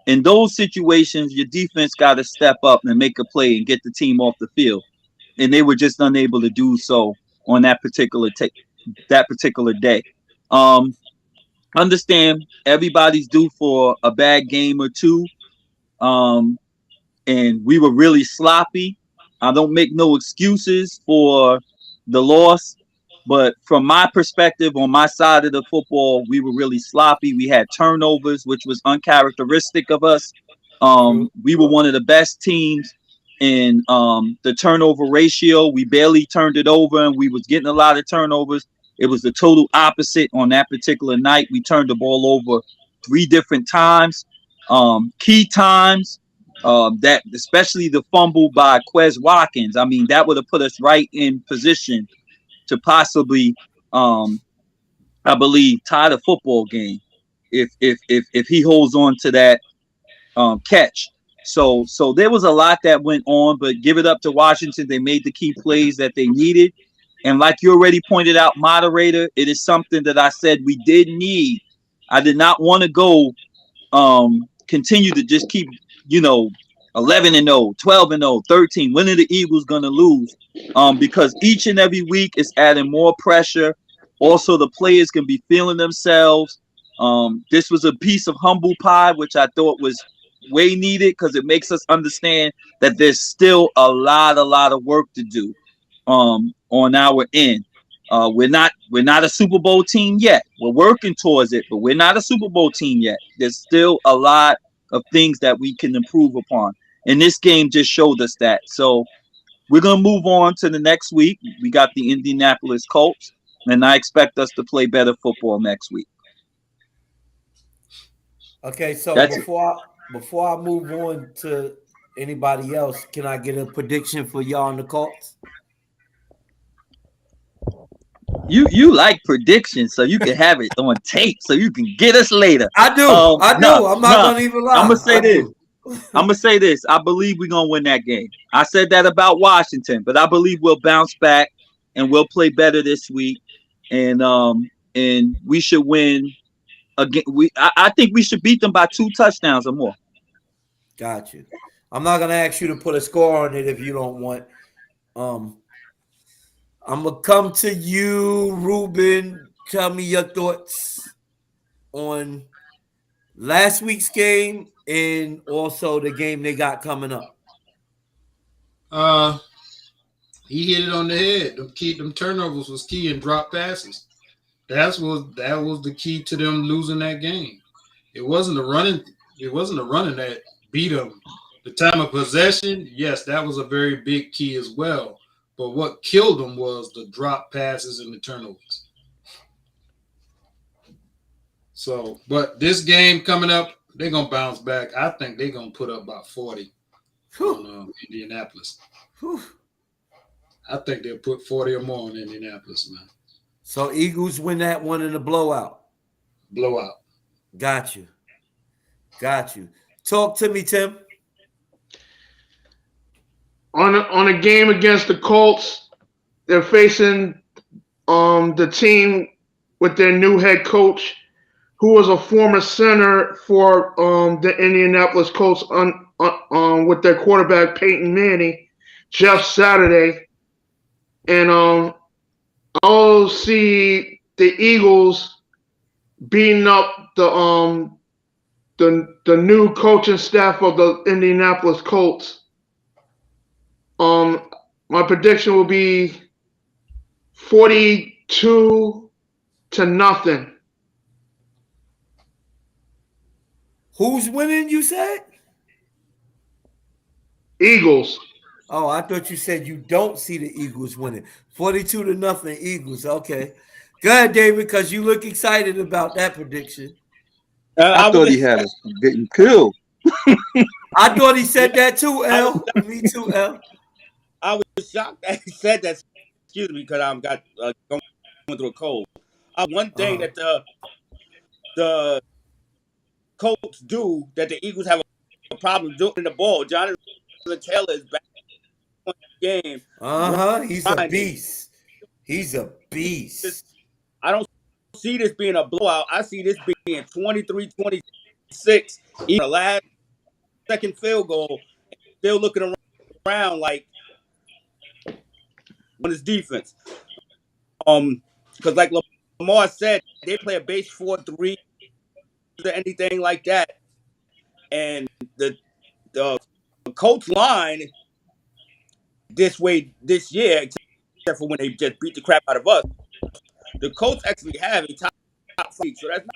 In those situations, your defense got to step up and make a play and get the team off the field. And they were just unable to do so on that particular day. Um, Understand everybody's due for a bad game or two. Um, and we were really sloppy. I don't make no excuses for the loss, but from my perspective, on my side of the football, we were really sloppy. We had turnovers, which was uncharacteristic of us. True. We were one of the best teams in the turnover ratio. We barely turned it over, and we was getting a lot of turnovers. It was the total opposite on that particular night. We turned the ball over 3 different times, key times. That especially the fumble by Quez Watkins. I mean, that would have put us right in position to possibly, I believe, tie the football game if he holds on to that catch. So there was a lot that went on, but give it up to Washington. They made the key plays that they needed, and like you already pointed out, moderator, it is something that I said we did need. I did not want to go continue to just keep, you know, 11 and 0, 12 and 0, 13. When are the Eagles going to lose? Because each and every week is adding more pressure. Also, the players can be feeling themselves. This was a piece of humble pie, which I thought was way needed because it makes us understand that there's still a lot of work to do on our end. We're not a Super Bowl team yet. We're working towards it, but we're not a Super Bowl team yet. There's still a lot of things that we can improve upon. And this game just showed us that. So we're gonna move on to the next week. We got the Indianapolis Colts, and I expect us to play better football next week. Okay, so That's it. before I move on to anybody else, can I get a prediction for y'all on the Colts? You like predictions, so you can have it on tape, so you can get us later. I do. I No, do. I'm not no. gonna even I'm gonna lie. say I this. do. I'm gonna say this. I believe we're gonna win that game. I said that about Washington, but I believe we'll bounce back and we'll play better this week. And we should win again. I think we should beat them by 2 touchdowns or more. Got you. I'm not gonna ask you to put a score on it if you don't want. Um, I'm gonna come to you, Ruben. Tell me your thoughts on last week's game and also the game they got coming up. Uh, he hit it on the head. Them turnovers was key and drop passes. That was the key to them losing that game. It wasn't the running. It wasn't the running that beat them. The time of possession, yes, that was a very big key as well. But what killed them was the drop passes and the turnovers. So, but this game coming up, they're gonna bounce back. I think they're gonna put up about 40 on Indianapolis. Whew. I think they'll put 40 or more on Indianapolis, man. So Eagles win that one in a blowout. Blowout. Got you. Got you. Talk to me, Tim. On a game against the Colts, they're facing the team with their new head coach, who was a former center for the Indianapolis Colts with their quarterback Peyton Manning, Jeff Saturday, and I'll see the Eagles beating up the new coaching staff of the Indianapolis Colts. My prediction will be 42-0. Who's winning, you said? Eagles. Oh, I thought you said you don't see the Eagles winning. 42-0 Eagles. Okay. Go ahead, David, because you look excited about that prediction. I thought he had us getting killed. I thought he said that too, L. Me too, L. I was shocked that he said that. Excuse me, because I'm going through a cold. One thing that the Colts do that the Eagles have a problem doing the ball. Jonathan Taylor is back on the game. He's a beast. He's a beast. I don't see this being a blowout. I see this being 23-26. Even the last second field goal, still looking around like on his defense. Because like Lamar said, they play a base 4-3 or anything like that, and the Colts line this way this year, except for when they just beat the crap out of us. The Colts actually have a top five, so that's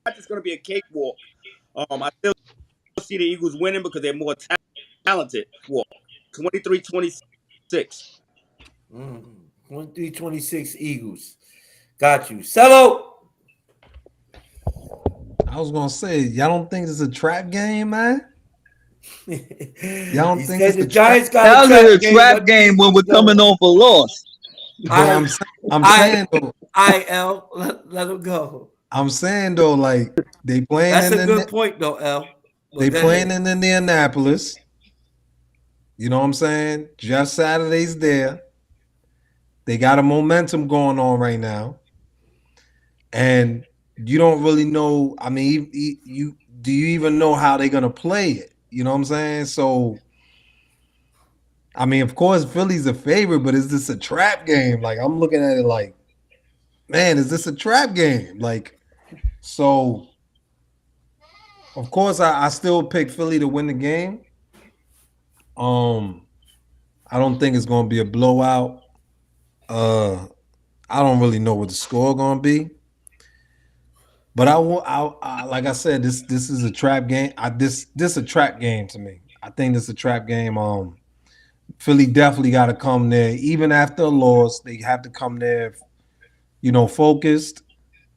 not just going to be a cakewalk. I still see the Eagles winning because they're more talented. 23-26. 23-26 Eagles. Got you. Cello. I was gonna say, y'all don't think it's a trap game, man? Y'all don't think it's the a Giants How's got it a trap game when we're coming off a loss? I'm saying though. L. Let him go. I'm saying though, like they playing. That's a good point, though, L. They playing in Indianapolis. You know what I'm saying? Jeff Saturday's there. They got a momentum going on right now, and you don't really know. I mean, you do you even know how they're gonna play it? You know what I'm saying? So, I mean, of course, Philly's a favorite, but is this a trap game? Like, I'm looking at it like, man, is this a trap game? Like, so, of course, I still pick Philly to win the game. I don't think it's going to be a blowout. I don't really know what the score going to be. But I like I said, this is a trap game. This a trap game to me. I think this is a trap game. Philly definitely got to come there, even after a loss. They have to come there, focused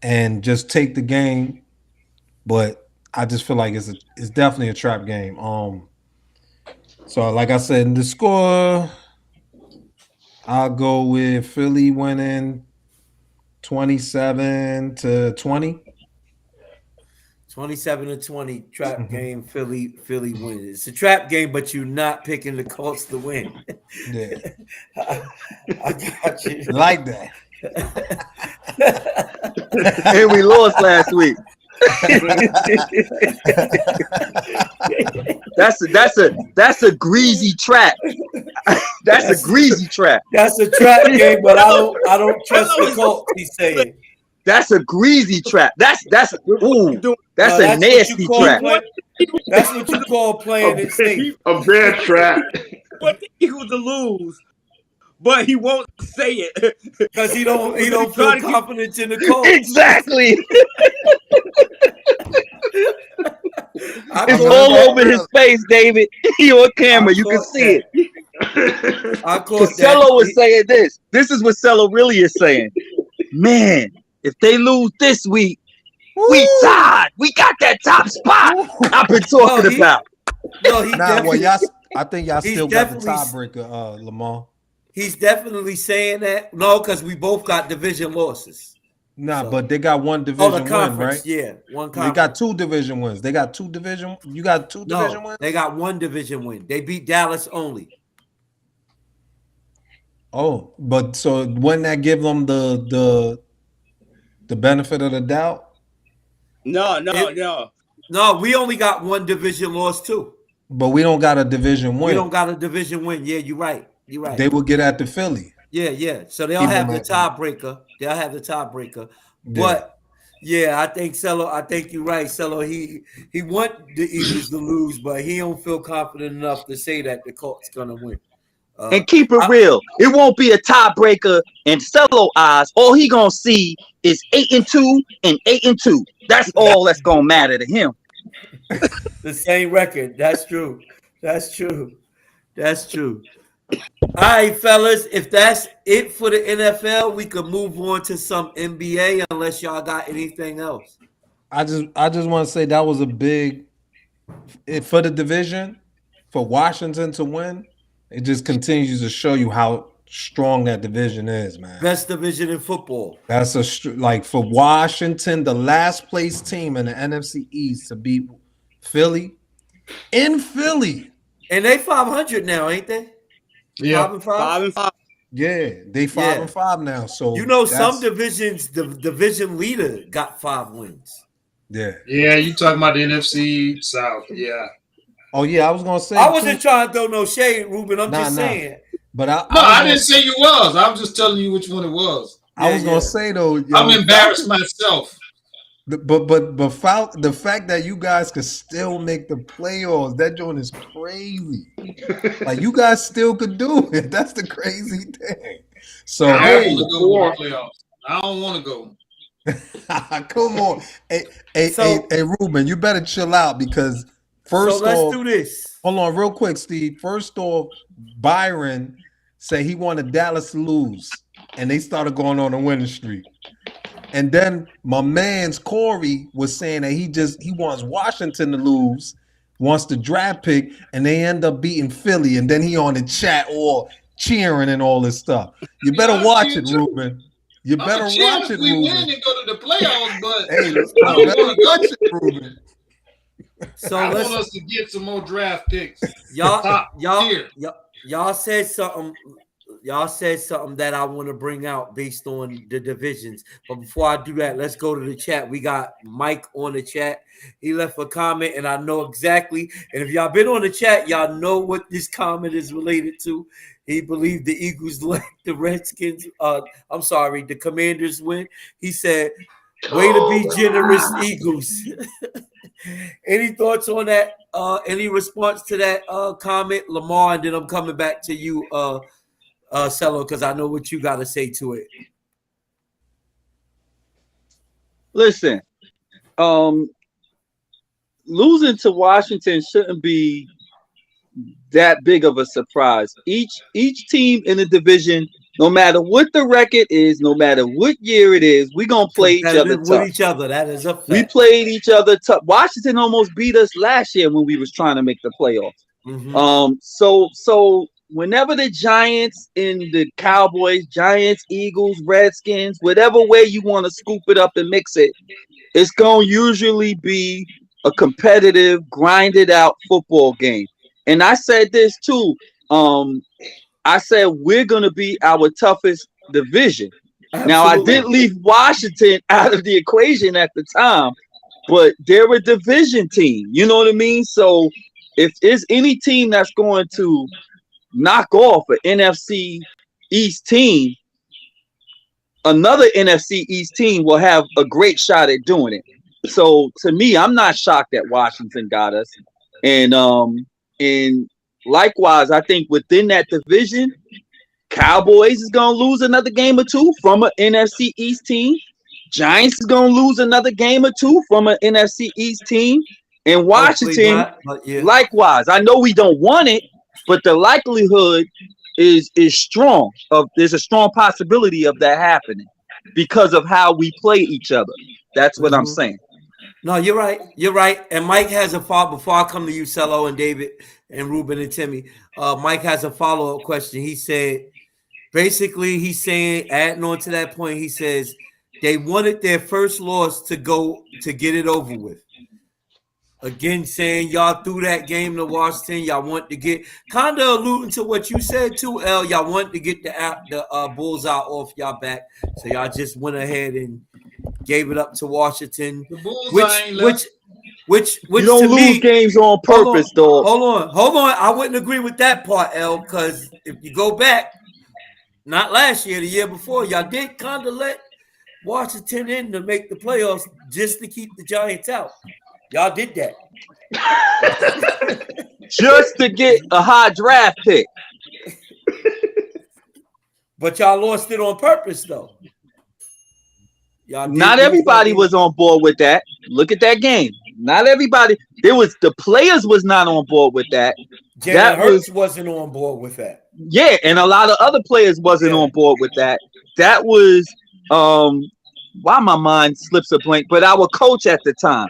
and just take the game. But I just feel like it's definitely a trap game. So like I said, in the score, I'll go with Philly winning 27-20. 27-20 trap game. Philly wins. It's a trap game, but you're not picking the Colts to win. Yeah, I got you. like that. And we lost last week. That's a greasy trap. That's a greasy trap. That's a trap game, but I don't trust the Colts. He's saying That's a greasy trap. That's ooh. That's a that's what you nasty call trap. playing. That's what you call playing it safe. A bear trap. Want the Eagles to lose, but he won't say it Because he don't feel confident in the Colts. Exactly. It's call all that- over his face, David. He on camera. You can caught see that. it. I caught Cello was that. saying this. This is what Cello really is saying. Man, if they lose this week, we tied. We got that top spot I've been talking about. No, he Nah, well, definitely, I think y'all he's still got the definitely- tiebreaker, Lamar. he's definitely saying that. No, because we both got division losses. Nah, So- but they got one Oh, division the win, conference, right? yeah, one They conference. got 2 division wins. They got 2 division. You got 2 division No, wins. they got one division win. They beat Dallas only. Oh, but so wouldn't that give them the benefit of the doubt? No. No, we only got one division loss too. But we don't got a division win. We don't got a division win. Yeah, you're right. You're right. They will get at the Philly. Yeah. So they'll Keep have them the at- tiebreaker. They'll have the tiebreaker. But yeah, I think Cello. I think you're right, Cello. He want the Eagles to lose, but he don't feel confident enough to say that the Colts gonna win. And keep it real. It won't be a tiebreaker in Cello eyes. All he gonna see is 8-2 and 8-2. That's all that's gonna matter to him. The same record. That's true. That's true. That's true. All right, fellas. If that's it for the NFL, we could move on to some NBA unless y'all got anything else. I just want to say that was a big for the division for Washington to win. It just continues to show you how strong that division is, man. Best division in football. That's like for Washington, the last place team in the NFC East to beat Philly in Philly. And they 500 now, ain't they? Yeah. 5-5. 5-5. Yeah, they 5-5 now. So You know, some that's- divisions, the division leader got 5 wins. Yeah. Yeah, you talking about the NFC South. Yeah. Oh yeah, I was gonna say. I wasn't trying to throw no shade, Ruben. I'm just saying. But I didn't say you was. I was just telling you which one it was. I was gonna say though. I'm embarrassed myself. But the fact that you guys could still make the playoffs, that joint is crazy. Like you guys still could do it. That's the crazy thing. So I hey, don't want to go to the playoffs. I don't want to go. come on, hey, Ruben, you better chill out because first So let's off, do this. hold on, real quick, Steve. First off, Byron said he wanted Dallas to lose, and they started going on a winning streak. And then my man's Corey was saying that he wants Washington to lose, wants the draft pick, and they end up beating Philly. And then he on the chat all cheering and all this stuff. You better watch it, Ruben. You better watch it, we Ruben. win and go to the playoffs, but Hey, you I don't better want to watch go. it, Ruben. So I let's want us to get some more draft picks. y'all tier. y'all said something. Y'all said something that I want to bring out based on the divisions. But before I do that, let's go to the chat. We got Mike on the chat. He left a comment, and I know exactly. And if y'all been on the chat, y'all know what this comment is related to. He believed the Eagles let the Redskins. I'm sorry, the Commanders win. He said, "Way to be generous, Eagles." Any thoughts on that? Any response to that comment, Lamar? And then I'm coming back to you, Cello, because I know what you got to say to it. Listen, losing to Washington shouldn't be that big of a surprise. Each team in the division, no matter what the record is, no matter what year it is, we're gonna play each other with tough. each other. That is a fact. We played each other tough. Washington almost beat us last year when we was trying to make the playoffs. Mm-hmm. So whenever the Giants and the Cowboys, Giants, Eagles, Redskins, whatever way you want to scoop it up and mix it, it's gonna usually be a competitive, grinded out football game. And I said this too. I said we're gonna be our toughest division. Absolutely. Now I did leave Washington out of the equation at the time, but they're a division team. You know what I mean? So if there's any team that's going to knock off an NFC East team, another NFC East team will have a great shot at doing it. So to me, I'm not shocked that Washington got us. And likewise, I think within that division, Cowboys is gonna lose another game or two from an NFC East team. Giants is gonna lose another game or two from an NFC East team. And Hopefully Washington, not, but yeah. likewise. I know we don't want it, but the likelihood is strong. There's a strong possibility of that happening because of how we play each other. That's what I'm saying. No, you're right. You're right. And Mike has a follow. Before I come to you, Cello and David and Ruben and Timmy, Mike has a follow-up question. He said, basically, he's saying, adding on to that point, he says they wanted their first loss to go to get it over with. Again, saying y'all threw that game to Washington, y'all want to get kind of alluding to what you said too, L. Y'all want to get the bullseye off y'all back, so y'all just went ahead and gave it up to Washington. The bullseye ain't left. Which you don't to lose me, games on purpose, dog. Hold on. I wouldn't agree with that part, L, because if you go back, not last year, the year before, y'all did kind of let Washington in to make the playoffs just to keep the Giants out. Y'all did that. Just to get a high draft pick. But y'all lost it on purpose, though. Not everybody was on board with that. Look at that game. Not everybody. The players was not on board with that. Jalen Hurts wasn't on board with that. Yeah, and a lot of other players wasn't on board with that. That was why my mind slips a blank. But our coach at the time,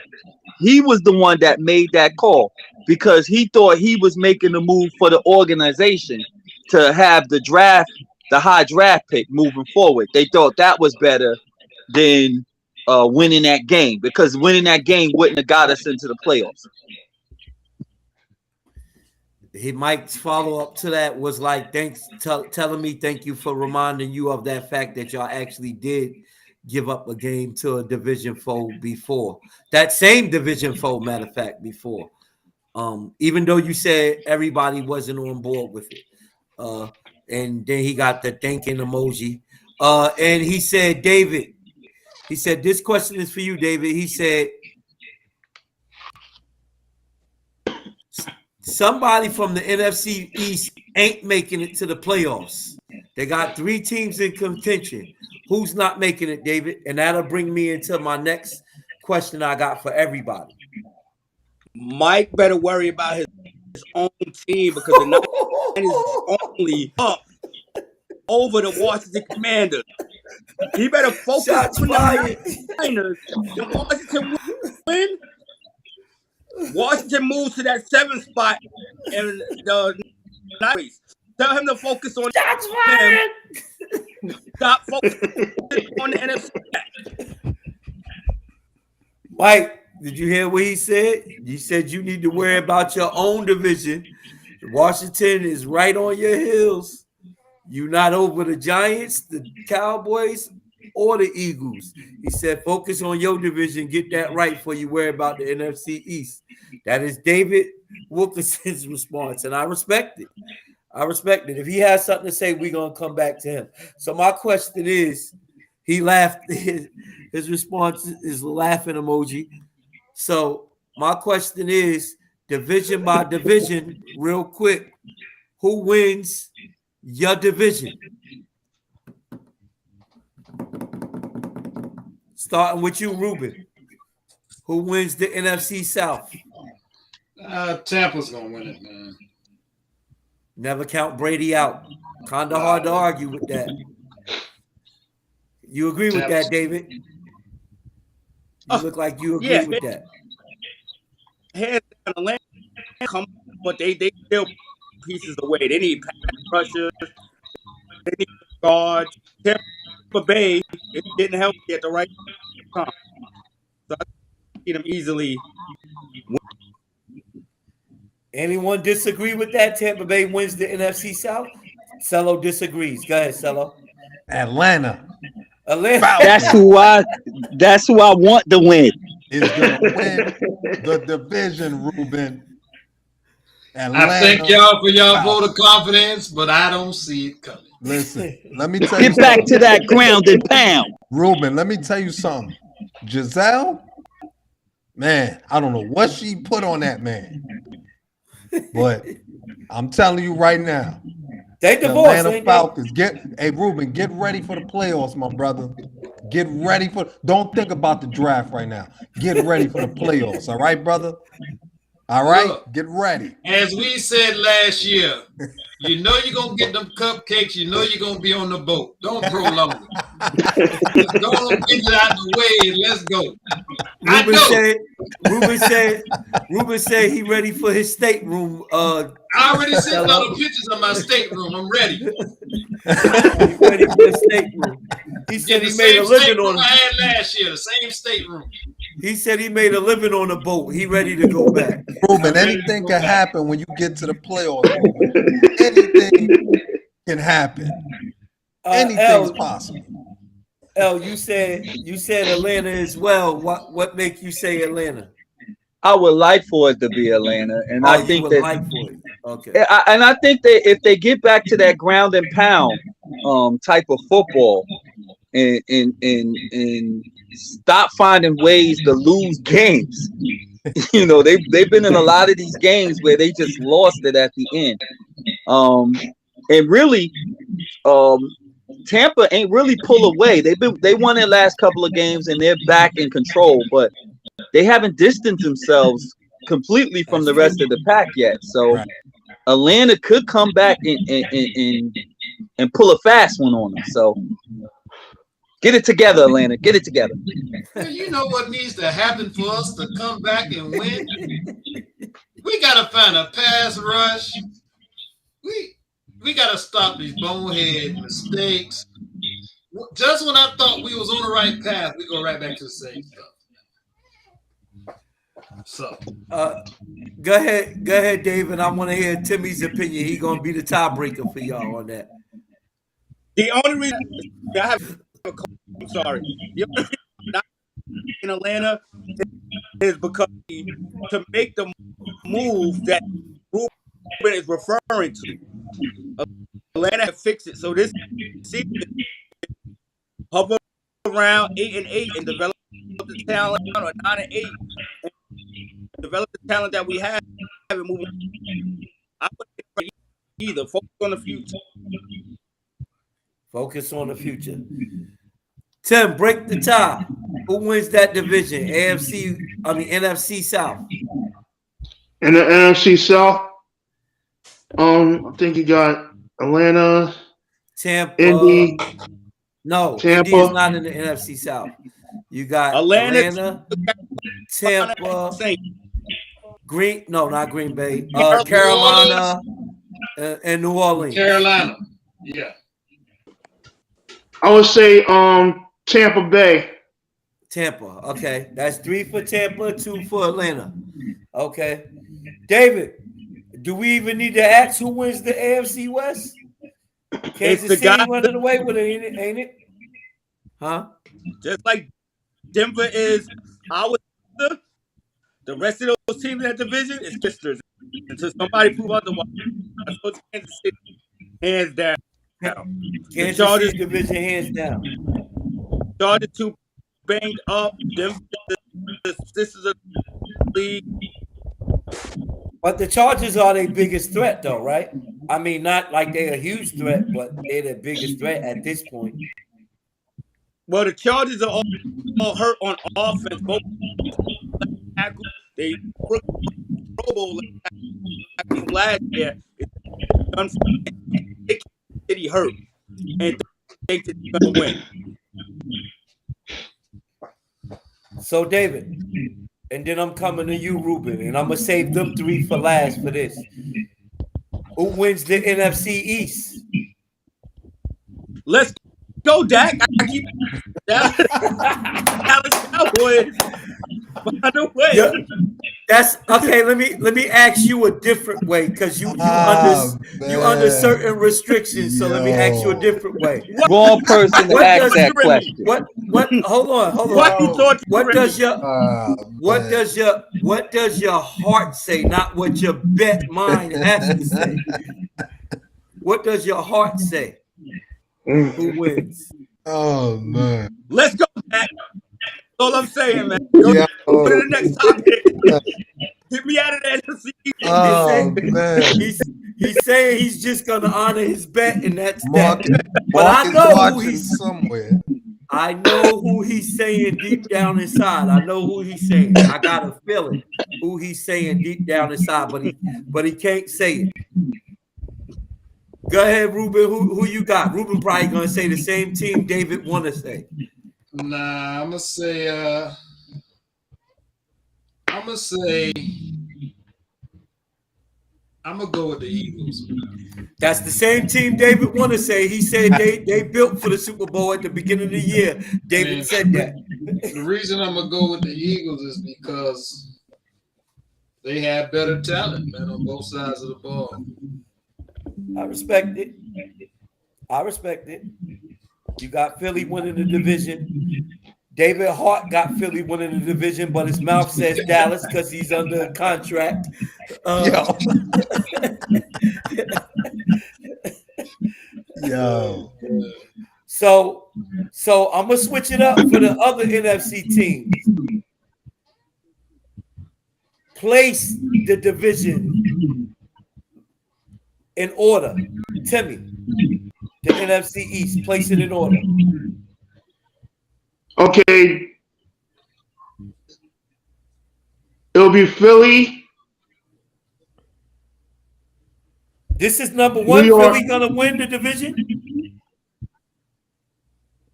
he was the one that made that call because he thought he was making a move for the organization to have the high draft pick moving forward. They thought that was better than winning that game because winning that game wouldn't have got us into the playoffs. Mike's follow-up to that was like, telling me thank you for reminding you of that fact that y'all actually did give up a game to a division foe before. That same division foe, matter of fact, before. Even though you said everybody wasn't on board with it. And then he got the thanking emoji. And he said, David, he said, this question is for you, David. He said, somebody from the NFC East ain't making it to the playoffs. They got 3 teams in contention. Who's not making it, David? And that'll bring me into my next question I got for everybody. Mike better worry about his own team because the Niners is only up over the Washington Commanders. He better focus on the Niners. If Washington win, Washington moves to that 7th spot, and the Niners tell him to focus on them. Stop focusing on the NFC. Mike, did you hear what he said? He said you need to worry about your own division. Washington is right on your heels. You're not over the Giants, the Cowboys, or the Eagles. He said focus on your division, get that right before you worry about the NFC East. That is David Wilkinson's response, and I respect it. I respect it. If he has something to say, we're going to come back to him. So my question is, he laughed. His response is laughing emoji. So my question is, division by division, real quick, who wins your division? Starting with you, Ruben. Who wins the NFC South? Tampa's going to win it, man. Never count Brady out. Kind of hard to argue with that. You agree with that, David? You look like you agree with that. Hands down, the land come, but they still pieces away. They need pass rushers. They need guards. Tampa Bay, it didn't help at the right time. So I see them easily. Anyone disagree with that? Tampa Bay wins the NFC South? Cello disagrees. Go ahead, Cello. Atlanta. That's who I want to win. is gonna win the division, Ruben. Atlanta, I thank y'all for y'all Falcons. vote of confidence, but I don't see it coming. Listen, let me tell you Get back something. to that ground and pound. Ruben, let me tell you something. Giselle, man, I don't know what she put on that man. But I'm telling you right now, They the divorced, Atlanta ain't they? Falcons, hey Ruben, get ready for the playoffs, my brother. Get ready don't think about the draft right now. Get ready for the playoffs, all right, brother? All right, Look, get ready. as we said last year, you know you're going to get them cupcakes. You know you're going to be on the boat. Don't prolong it. Just go on, get it out of the way, and let's go. Ruben said he ready for his stateroom. I already sent all the pictures of my stateroom. I'm ready. He ready for his stateroom. He said he made a living on. I had last year, the same stateroom. He said he made a living on the boat. He ready to go back. Ruben, anything can happen when you get to the playoffs, Ruben. Anything can happen. Anything's possible. El, you said Atlanta as well. What make you say Atlanta? I would like for it to be Atlanta, and I think that like for it. Okay. And I think that if they get back to that ground and pound type of football, and stop finding ways to lose games. You know, they've been in a lot of these games where they just lost it at the end. And really, Tampa ain't really pull away. They won their last couple of games and they're back in control, but they haven't distanced themselves completely from the rest of the pack yet. So Atlanta could come back and pull a fast one on them. So get it together, Atlanta. Get it together. Well, you know what needs to happen for us to come back and win? We got to find a pass rush. We got to stop these bonehead mistakes. Just when I thought we was on the right path, we go right back to the same stuff. So, go ahead, David. I want to hear Timmy's opinion. He's gonna be the tiebreaker for y'all on that. The only reason I have, I'm sorry, the only reason I'm not in Atlanta is because to make the move that Ruben is referring to, Atlanta have fixed it. So this season, hover around 8-8 and develop the talent, or 9-8, and develop the talent that we have and move. I wouldn't either. Focus on the future. Focus on the future. Tim, break the tie. Who wins that division? NFC South. In the NFC South, I think you got Atlanta, Tampa, Indy. No, Tampa. Indy is not in the NFC South. You got Atlanta, Tampa, not Green Bay, Carolina, and New Orleans. Carolina, yeah. I would say Tampa Bay. Tampa, okay. That's 3 for Tampa, 2 for Atlanta. Okay. David, do we even need to ask who wins the AFC West? Kansas City running away with it, ain't it? Huh? Just like Denver is our sister, the rest of those teams in that division is sisters. Until somebody prove otherwise, I suppose Kansas City, hands down. Kansas City division hands down. Chargers too banged up. Denver, the sisters of the league. But the Chargers are their biggest threat, though, right? I mean, not like they're a huge threat, but they're the biggest threat at this point. Well, the Chargers are all hurt on offense. Both they Pro Bowl last year. City hurt and think that they're gonna win. So, David, and then I'm coming to you, Ruben, and I'm gonna save them 3 for last for this. Who wins the NFC East? Let's go, Dak. I keep Dallas Cowboys. By the way, That's okay. Let me ask you a different way because you under Man. certain restrictions. So let me ask you a Yo. different way. What Wrong person to What ask does that torturing me? question. what? Hold on, hold on. What you Yo. What torturing does me? your Man. what does your heart say? Not what your bet mind has to say. What does your heart say? Who wins? Oh man. Let's go, Jack. That's all I'm saying, man. Go Yo. to the next topic. Get me out of that. He Oh say man. he's saying he's just gonna honor his bet, and that's that. Mark But Mark is watching somewhere. I know who he's saying deep down inside. I know who he's saying. I got a feeling who he's saying deep down inside, but he can't say it. Go ahead, Ruben. Who you got? Ruben probably gonna say the same team David wanna say. Nah, I'm gonna say I'm gonna go with the Eagles. That's the same team David wanna say. He said they built for the Super Bowl at the beginning of the year. David Man, said that. the reason I'm gonna go with the Eagles is because they have better talent, man, on both sides of the ball. I respect it. I respect it. You got Philly winning the division. David Hart got Philly winning the division, but his mouth says Dallas because he's under contract. Yo. Yo. So I'm gonna switch it up for the other NFC teams. Place the division in order. Timmy, the NFC East, place it in order. Okay, it'll be Philly, This is number New one. York. Philly gonna win the division.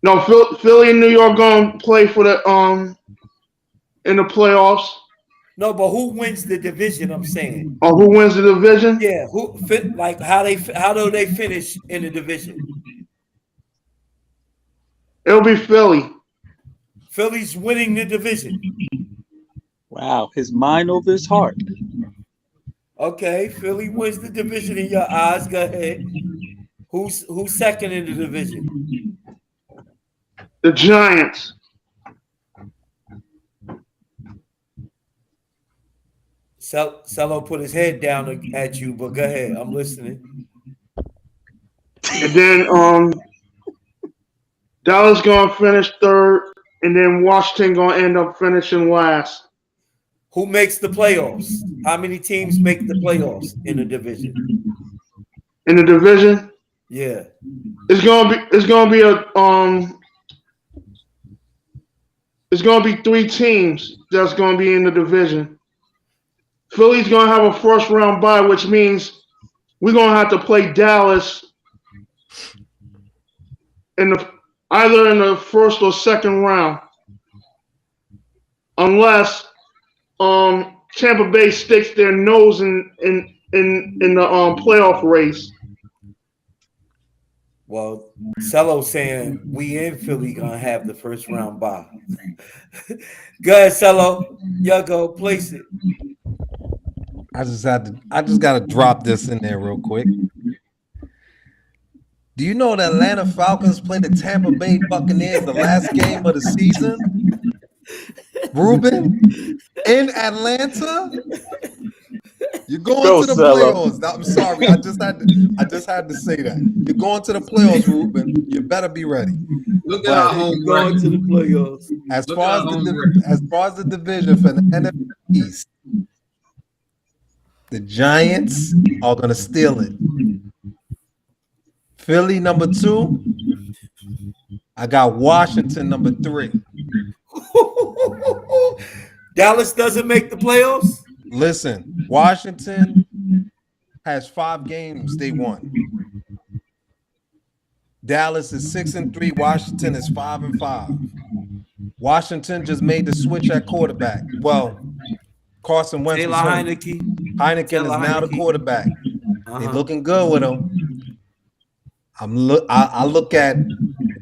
No, Philly and New York gonna play for the in the playoffs. No, but who wins the division? I'm saying. Or who wins the division? Yeah, who fit like how do they finish in the division? It'll be Philly. Philly's winning the division. Wow, his mind over his heart. Okay, Philly wins the division in your eyes. Go ahead. Who's second in the division? The Giants. Cello put his head down at you, but go ahead. I'm listening. And then Dallas gonna finish third, and then Washington gonna end up finishing last. Who makes the playoffs? How many teams make the playoffs in the division? In the division, Yeah. it's gonna be three teams that's gonna be in the division. Philly's gonna have a first round bye, which means we're gonna have to play Dallas either in the first or second round, unless Tampa Bay sticks their nose in the playoff race. Well, Cello's saying we in Philly gonna have the first round bye. Go ahead, Cello. Y'all go place it. I just gotta drop this in there real quick. Do you know the Atlanta Falcons played the Tampa Bay Buccaneers the last game of the season? Ruben, in Atlanta? You're going to the playoffs. I'm sorry, I just had to say that. You're going to the playoffs, Ruben. You better be ready. Look at our But home going to record. the playoffs. As Look far at as our the home record. as far as the division for the NFC East, the Giants are gonna steal it. Philly number 2. I got Washington number 3. Dallas doesn't make the playoffs. Listen, Washington has 5 games they won. Dallas is 6-3. Washington is 5-5. Washington just made the switch at quarterback. Well, Carson Wentz Taylor was hurt. Heineke. Heineken Taylor is now the Heineke. quarterback. They Uh-huh. looking good with him. I look at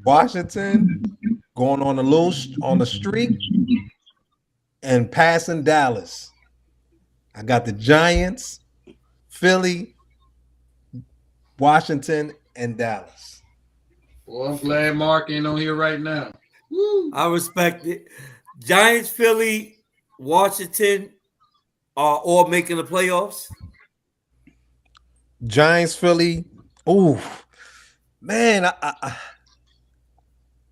Washington going on a little on the streak and passing Dallas. I got the Giants, Philly, Washington, and Dallas. Well, I'm glad Mark ain't on here right now. Woo. I respect it. Giants, Philly, Washington are all making the playoffs. Giants, Philly. Ooh, man,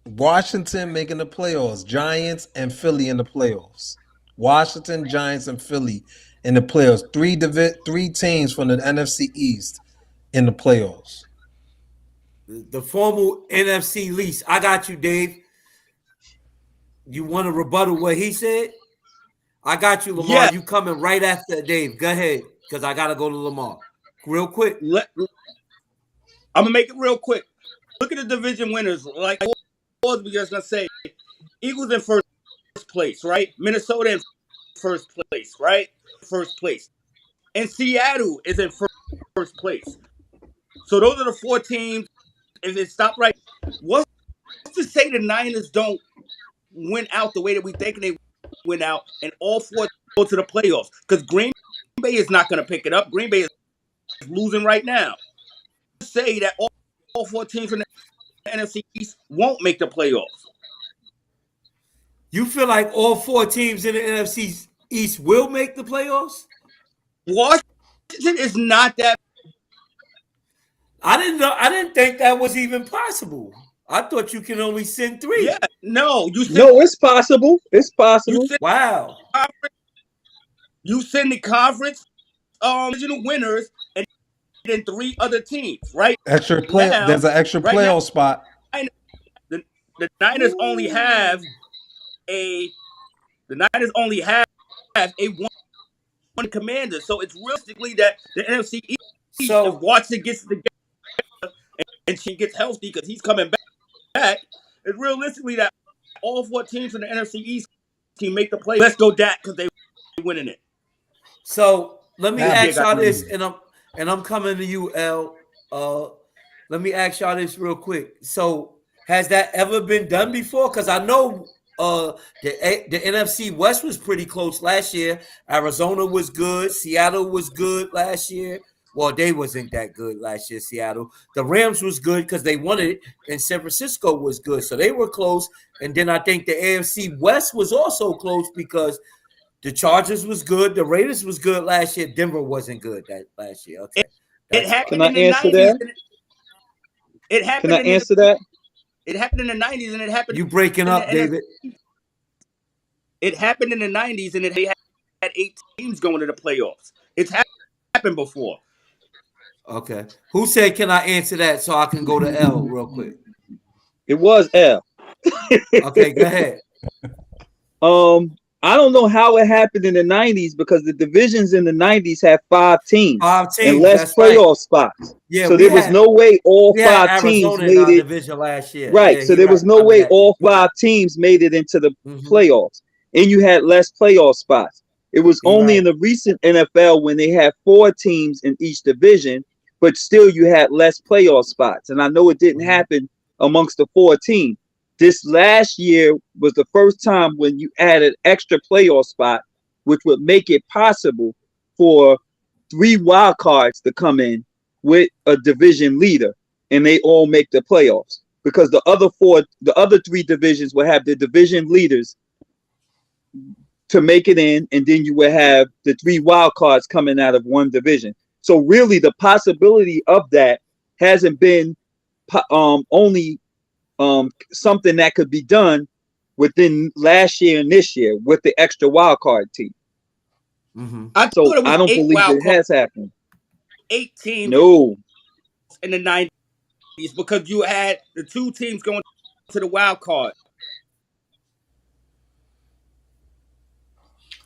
Washington making the playoffs. Giants and Philly in the playoffs. Washington, Giants, and Philly in the playoffs. Three teams from the NFC East in the playoffs. The formal NFC least. I got you, Dave. You want to rebuttal what he said? I got you, Lamar. Yeah. You coming right after Dave. Go ahead, because I got to go to Lamar. Real quick. I'm going to make it real quick. Look at the division winners. Like we just going to say, Eagles in first place, right? Minnesota in first place, right? First place. And Seattle is in first place. So those are the 4 teams. If it stopped right, what's to say the Niners don't win out the way that we think they win out and all 4 go to the playoffs? Because Green Bay is not going to pick it up. Green Bay is losing right now. Say that all 4 teams from the NFC East won't make the playoffs. You feel like all 4 teams in the NFC East will make the playoffs? Washington is not that. I didn't know. I didn't think that was even possible. I thought you can only send 3. Yeah, no, No, it's possible. It's possible. Wow. You send the conference regional winners and then 3 other teams, right? There's an extra right playoff now, spot. The Niners only have a one commander, so it's realistically that the NFC East, if Watson gets together and she gets healthy because he's coming back, it's realistically that all 4 teams in the NFC East can make the play. Let's go Dak because they winning it. So let me ask y'all this, and I'm coming to you, L. Let me ask y'all this real quick. So has that ever been done before? Because I know the NFC West was pretty close last year. Arizona was good. Seattle was good last year. Well, they wasn't that good last year, Seattle. The Rams was good because they won it, and San Francisco was good. So they were close. And then I think the AFC West was also close because the Chargers was good. The Raiders was good last year. Denver wasn't good that last year. Okay. It happened in the 90s. It happened. Can I answer that? It happened in the 90s, and it happened. You breaking up, David? It happened in the 90s, and it had 8 teams going to the playoffs. It's happened before. Okay. Who said, can I answer that so I can go to L real quick? It was L. Okay, go ahead. I don't know how it happened in the 90s because the divisions in the 90s had 5 teams. 5 teams. And less playoff spots. Yeah, so there was no way all 5 teams made it. Division last year. Right. Yeah, so there was no way all 5 teams made it into the playoffs. And you had less playoff spots. It was only in the recent NFL when they had 4 teams in each division, but still you had less playoff spots. And I know it didn't happen amongst the 4 teams. This last year was the first time when you added extra playoff spot, which would make it possible for 3 wild cards to come in with a division leader, and they all make the playoffs. Because the other 3 divisions will have the division leaders to make it in, and then you will have the 3 wild cards coming out of one division. So really, the possibility of that hasn't been only something that could be done within last year and this year with the extra wild card team. I don't believe it has happened. 8 teams no in the 90s because you had the 2 teams going to the wild card.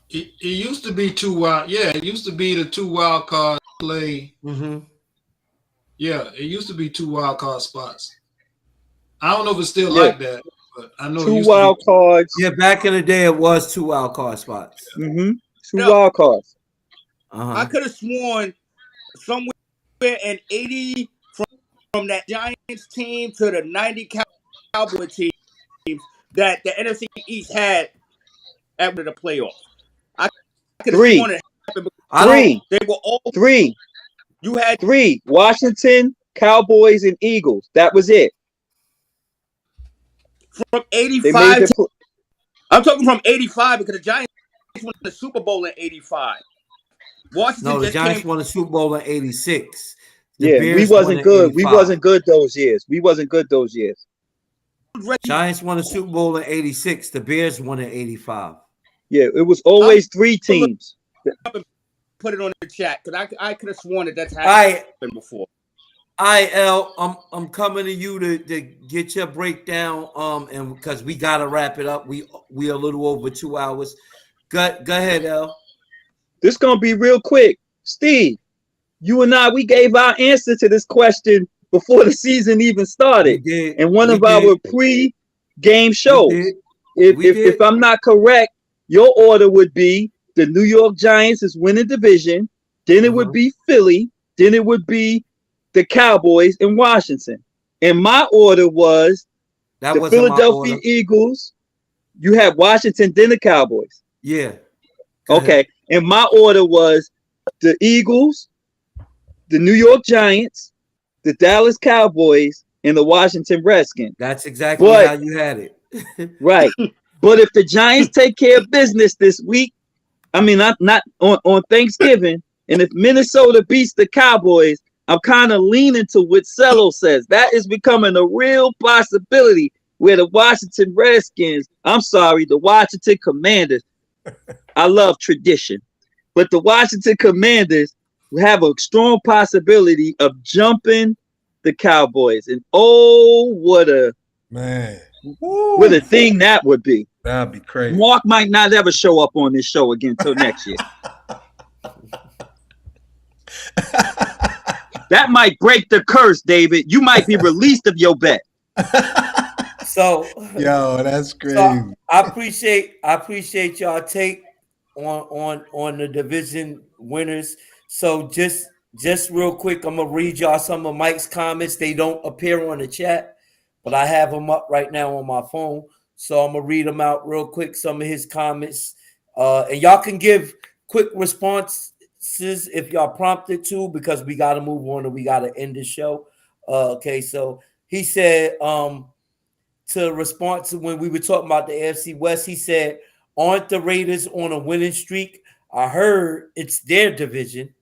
It used to be 2 wild. Yeah, it used to be the 2 wild card play. Yeah, it used to be 2 wild card spots. I don't know if it's still like that, but I know 2 wild cards. Yeah, back in the day, it was 2 wild card spots. 2 wild cards. I could have sworn somewhere in 80 from that Giants team to the 90 Cowboy teams that the NFC East had after the playoffs. I could have sworn it I don't. Three, They were all three, you had three. Washington, Cowboys, and Eagles. That was it. from They made 85 the. to I'm talking from 85 because the Giants won the Super Bowl in 85. Washington No, the just came Giants won the Super Bowl in '86. The Yeah, we Bears won wasn't in good. We '85. wasn't good those years. We wasn't good those years. ready. Giants won the Super Bowl in '86. The Bears won in '85. Yeah, it was I'm always three gonna look teams. up and put it on the chat because I could have sworn that that's All right, happened before. all right, L. I'm coming to you to get your breakdown. And because we gotta wrap it up. We a little over 2 hours. Go ahead, L. This gonna be real quick. Steve, you and I, we gave our answer to this question before the season even We started did. in one We of our did. pre-game We shows. did. If, We if did. if I'm not correct, your order would be the New York Giants is winning division, then it would be Philly, then it would be the Cowboys in Washington. And my order was That the wasn't my Philadelphia order. Eagles. You had Washington, then the Cowboys. Yeah. Go Okay. ahead. And my order was the Eagles, the New York Giants, the Dallas Cowboys, and the Washington Redskins. That's exactly But how you had it. right. But if the Giants take care of business this week, I mean not on Thanksgiving, and if Minnesota beats the Cowboys, I'm kind of leaning to what Cello says. That is becoming a real possibility where the Washington Redskins, I'm sorry, the Washington Commanders, I love tradition, but the Washington Commanders have a strong possibility of jumping the Cowboys. And oh, Man, what a thing that would be. that'd be crazy. Mark might not ever show up on this show again until next year. That might break the curse, David. You might be released of your bet. So, Yo, that's crazy. so I appreciate y'all take on the division winners. So just real quick, I'm gonna read y'all some of Mike's comments. They don't appear on the chat, but I have them up right now on my phone. So I'm gonna read them out real quick. Some of his comments, and y'all can give quick responses if y'all prompted to, because we got to move on and we got to end the show. Okay, so he said, to respond to when we were talking about the AFC West, he said, aren't the Raiders on a winning streak? I heard it's their division.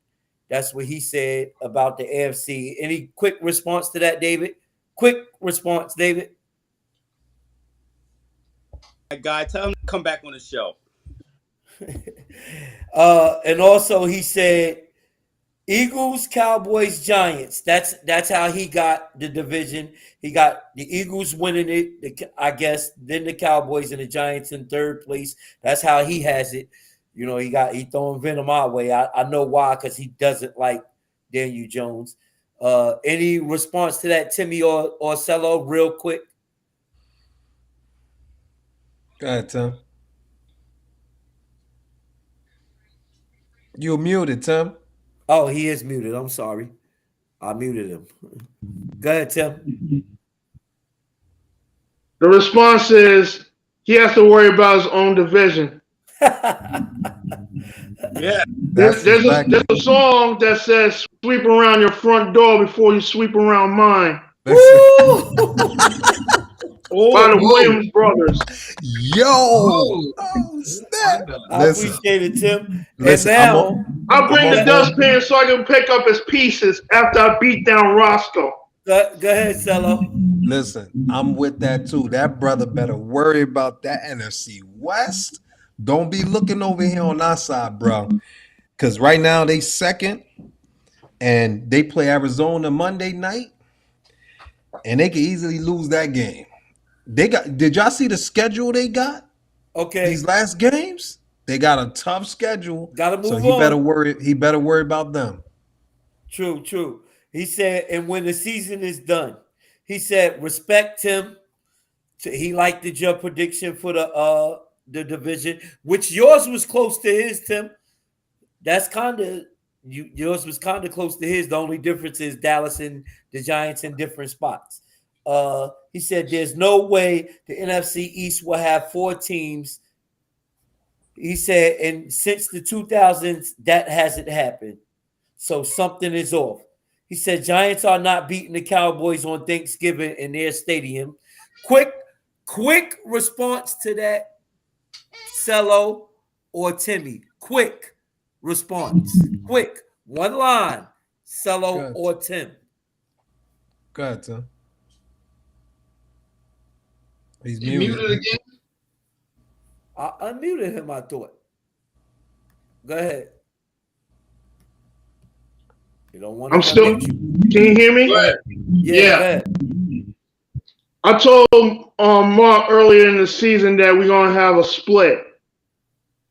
That's what he said about the AFC. Any quick response to that, David? Quick response, David. That guy, tell him to come back on the show. And also he said Eagles, Cowboys, Giants. That's how he got the division. He got the Eagles winning it, I guess, then the Cowboys and the Giants in third place. That's how he has it. You know, he throwing venom our way. I know why, because he doesn't like Daniel Jones. Any response to that, Timmy or Cello, real quick? Go ahead, Tim. You're muted, Tim. Oh, he is muted. I'm sorry. I muted him. Go ahead, Tim. The response is he has to worry about his own division. Yeah. That's There's exactly. a song that says sweep around your front door before you sweep around mine by the Williams brothers. Yo, oh, snap. I appreciate it, Tim. Listen, And now, I'll bring I'm the on dustpan so I can pick up his pieces after I beat down Roscoe. go ahead, Cello. Listen, I'm with that too. That brother better worry about that NFC West. Don't be looking over here on our side, bro. Because right now they second, and they play Arizona Monday night, and they can easily lose that game. They got. Did y'all see the schedule they got? Okay, These last games, they got a tough schedule. got to So move he better on. worry. He better worry about them. True. He said, and when the season is done, he said, respect him. He liked your prediction for the division, which yours was close to his, Tim. That's kind of yours was kind of close to his. The only difference is Dallas and the Giants in different spots. He said there's no way the NFC East will have four teams. He said, and since the 2000s, that hasn't happened. So something is off. He said, Giants are not beating the Cowboys on Thanksgiving in their stadium. Quick response to that, Cello or Timmy. Quick response. Quick. One line, Cello Good. or Tim. Go ahead, Tim. He's You muted. muted again? I unmuted him, I thought. Go ahead. You don't want to I'm still. unmute you. Can you hear me? Go ahead. Yeah. Go ahead. I told Mark earlier in the season that we're gonna have a split.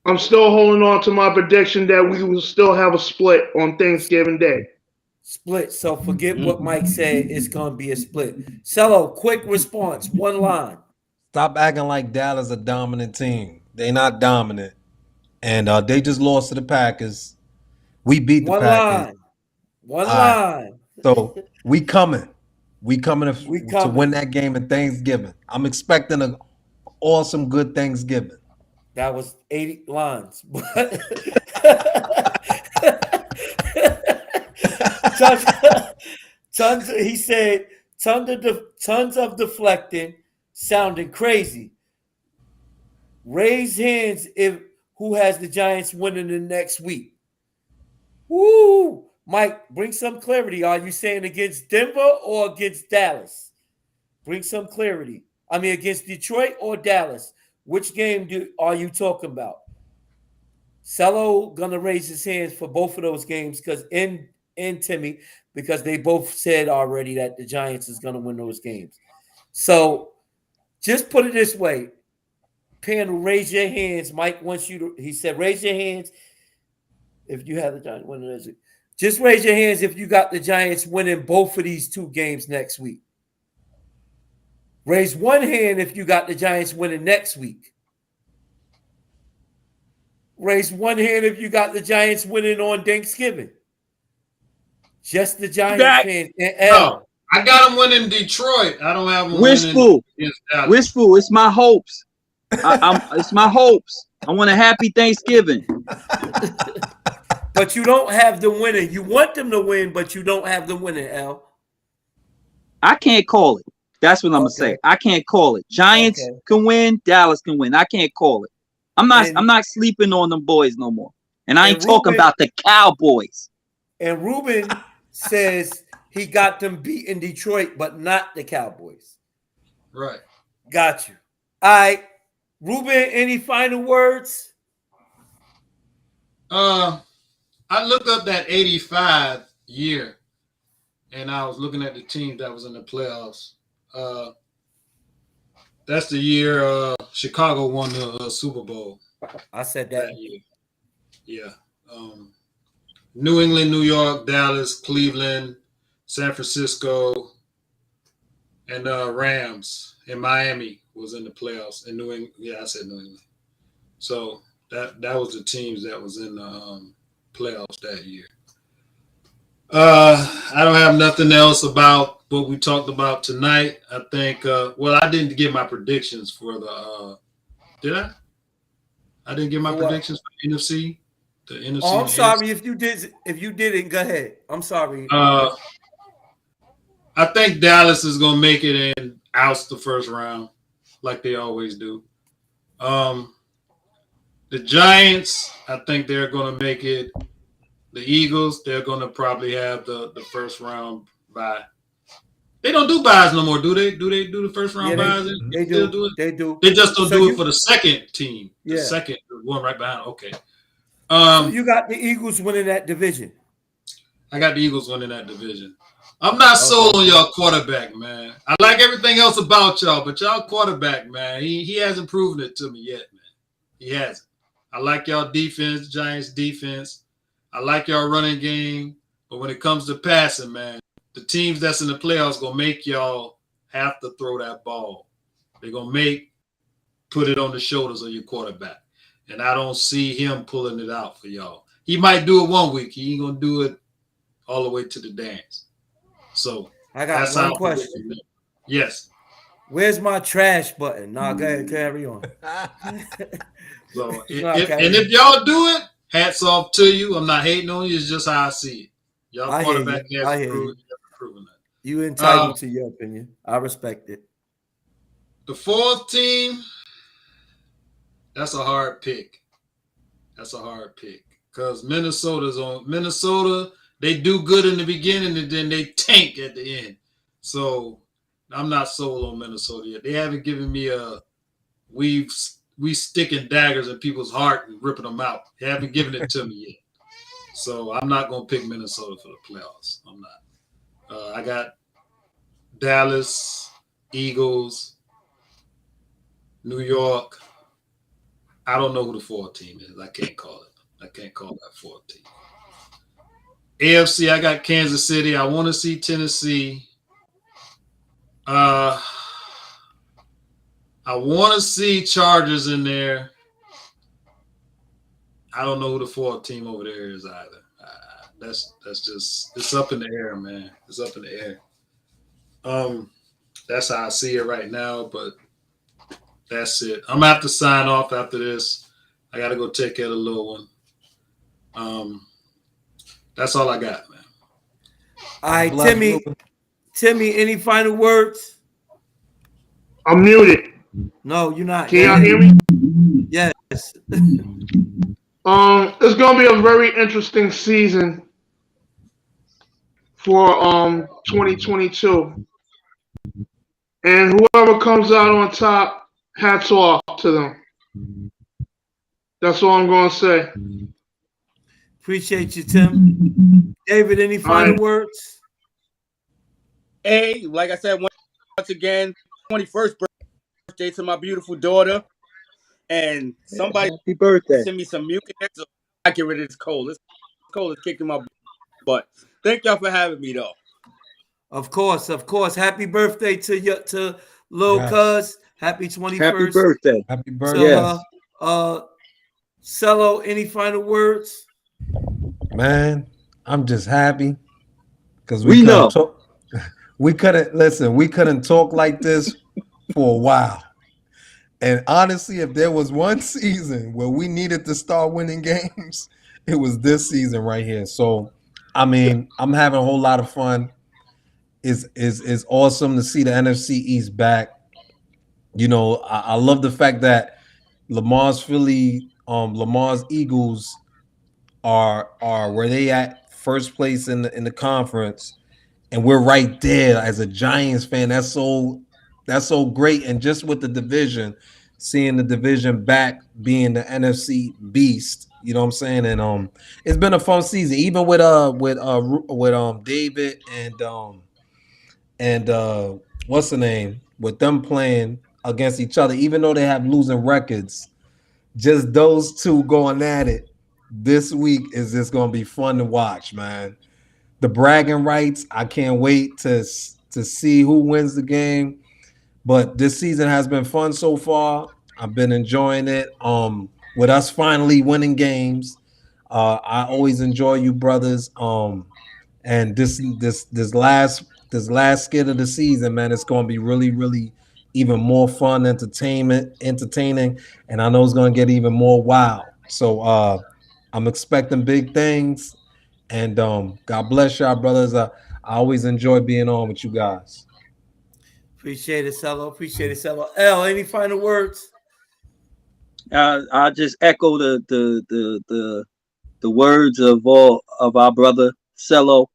I'm still holding on to my prediction that we will still have a split on Thanksgiving Day. Split. So forget what Mike said. It's going to be a split. Cello, quick response. One line. Stop acting like Dallas a dominant team. They not dominant. And they just lost to the Packers. We beat the One Packers. line. One All right. line. So we coming. We coming We to coming. win that game in Thanksgiving. I'm expecting an awesome, good Thanksgiving. That was 80 lines. But he said, tons of deflecting, sounding crazy. Raise hands if who has the Giants winning the next week. Woo! Mike, bring some clarity. Are you saying against Denver or against Dallas? Bring some clarity. I mean, against Detroit or Dallas? Which game are you talking about? Cello gonna raise his hands for both of those games because in Timmy, because they both said already that the Giants is gonna win those games. So just put it this way. Panel, raise your hands. Mike wants you to, he said, raise your hands if you have the Giants winning. Just raise your hands if you got the Giants winning both of these two games next week. Raise one hand if you got the Giants winning next week. Raise one hand if you got the Giants winning on Thanksgiving. Just the Giants fans. No, I got them winning Detroit. I don't have them Wishful. winning against Dallas. Wishful. It's my hopes. It's my hopes. I want a happy Thanksgiving. But you don't have them winning. You want them to win, but you don't have them winning, Al. I can't call it. That's what I'm gonna say. I can't call it. Giants can win. Dallas can win. I can't call it. I'm not sleeping on them boys no more. And I ain't talking about the Cowboys. And Ruben says he got them beat in Detroit, but not the Cowboys. Right. Got you. All right. Ruben, any final words? I looked up that 85 year, and I was looking at the team that was in the playoffs. That's the year Chicago won the Super Bowl. I said that year. Yeah. New England, New York, Dallas, Cleveland, San Francisco, and Rams and Miami was in the playoffs. In New England, yeah, I said New England. So that was the teams that was in the playoffs that year. I don't have nothing else about what we talked about tonight. I think. I didn't give my predictions for the. Did I? I didn't give my predictions for the NFC. The NFC. Oh, I'm sorry if you did. If you didn't, go ahead. I'm sorry. I think Dallas is gonna make it and oust the first round, like they always do. The Giants, I think they're gonna make it. The Eagles, they're gonna probably have the first round bye. They don't do buys no more, do they? Do they do the first round buys? They do it. They do. They just don't do it for the second team. The Yeah. second one right behind. Okay. So you got the Eagles winning that division. I got the Eagles winning that division. I'm not sold on y'all quarterback, man. I like everything else about y'all, but y'all quarterback, man, he hasn't proven it to me yet, man. He hasn't. I like y'all defense, Giants defense. I like y'all running game, but when it comes to passing, man, the teams that's in the playoffs gonna make y'all have to throw that ball. They're gonna put it on the shoulders of your quarterback, and I don't see him pulling it out for y'all. He might do it one week. He ain't gonna do it all the way to the dance. So I got one question. Yes. Where's my trash button? Nah, go ahead, carry on. So Nah, if y'all do it, hats off to you. I'm not hating on you. It's just how I see it. Y'all I hear quarterback you. has I hear you. proven that. You entitled to your opinion. I respect it. The fourth team, that's a hard pick. That's a hard pick because Minnesota. They do good in the beginning and then they tank at the end. So I'm not sold on Minnesota yet. They haven't given me a we sticking daggers in people's heart and ripping them out. They haven't given it to me yet. So I'm not gonna pick Minnesota for the playoffs. I'm not. I got Dallas, Eagles, New York. I don't know who the fourth team is. I can't call it. I can't call that fourth team. AFC, I got Kansas City. I want to see Tennessee. I want to see Chargers in there. I don't know who the fourth team over there is either. That's just it's up in the air, man. It's up in the air. That's how I see it right now, but that's it. I'm gonna have to sign off after this. I gotta go take care of the little one. That's all I got, man. All right, Timmy, any final words? I'm muted. No, you're not. Can y'all hear me? Yes. It's gonna be a very interesting season for 2022, and whoever comes out on top, hats off to them. That's all I'm gonna say. Appreciate you, Tim. David, any final words? Hey, like I said, once again, 21st birthday to my beautiful daughter. And somebody Happy birthday. send me some mucus so I get rid of this cold. This cold is kicking my butt. Thank y'all for having me, though. Of course. Happy birthday to Lil Cuz. Happy 21st. Happy birthday. Happy birthday. Yes. Cello, any final words? Man, I'm just happy because We know. We couldn't talk like this for a while. And honestly, if there was one season where we needed to start winning games, it was this season right here. So, I mean, I'm having a whole lot of fun. It's awesome to see the NFC East back. You know, I love the fact that Lamar's Eagles are where they at first place in the conference, and we're right there as a Giants fan. That's so great. And just with the division, seeing the division back being the NFC beast, you know what I'm saying? And it's been a fun season, even with David and what's the name, with them playing against each other, even though they have losing records. Just those two going at it this week is just gonna be fun to watch, man. The bragging rights, I can't wait to see who wins the game. But this season has been fun so far. I've been enjoying it. With us finally winning games. I always enjoy you brothers. And this last skit of the season, man, it's gonna be really, really even more fun, entertaining, and I know it's gonna get even more wild. So I'm expecting big things, and God bless y'all, brothers. I always enjoy being on with you guys. Appreciate it, Cello. L, any final words? I'll just echo the words of our brother Cello.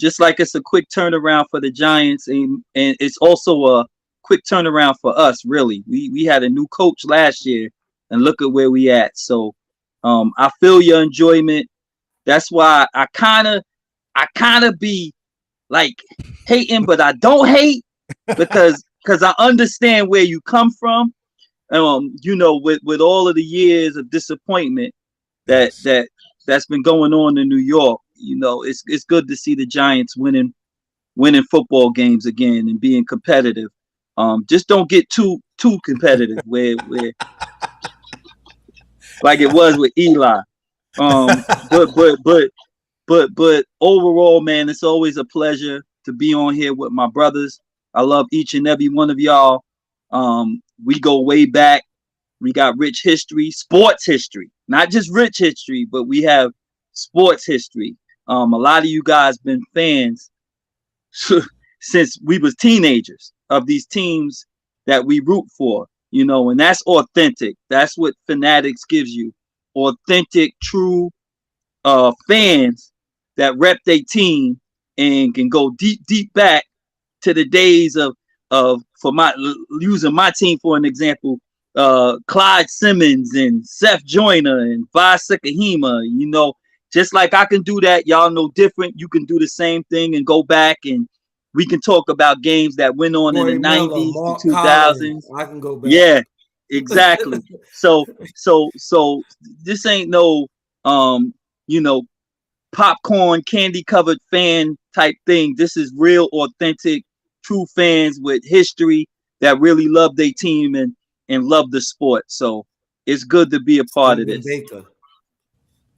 Just like it's a quick turnaround for the Giants, and it's also a quick turnaround for us. Really, we had a new coach last year, and look at where we at. So, I feel your enjoyment. That's why I kind of be like hating, but I don't hate because I understand where you come from. You know, with all of the years of disappointment that's been going on in New York, you know, it's good to see the Giants winning football games again and being competitive. Just don't get too competitive where like it was with Eli. But overall, man, it's always a pleasure to be on here with my brothers. I love each and every one of y'all. We go way back. We got rich history, sports history, not just rich history, but we have sports history. A lot of you guys been fans since we was teenagers of these teams that we root for, and that's authentic. That's what Fanatics gives you. Authentic, true fans that rep their team and can go deep back to the days of for my using my team for an example, Clyde Simmons and Seth Joyner and Vi Sekahima, just like I can do that, y'all know different. You can do the same thing and go back and we can talk about games that went on in the Corey Miller, 90s, the Mark Collins. 2000s. I can go back. Yeah, exactly. So this ain't no you know popcorn candy covered fan type thing. This is real authentic true fans with history that really love their team and love the sport. So it's good to be a part of Stephen this. Baker,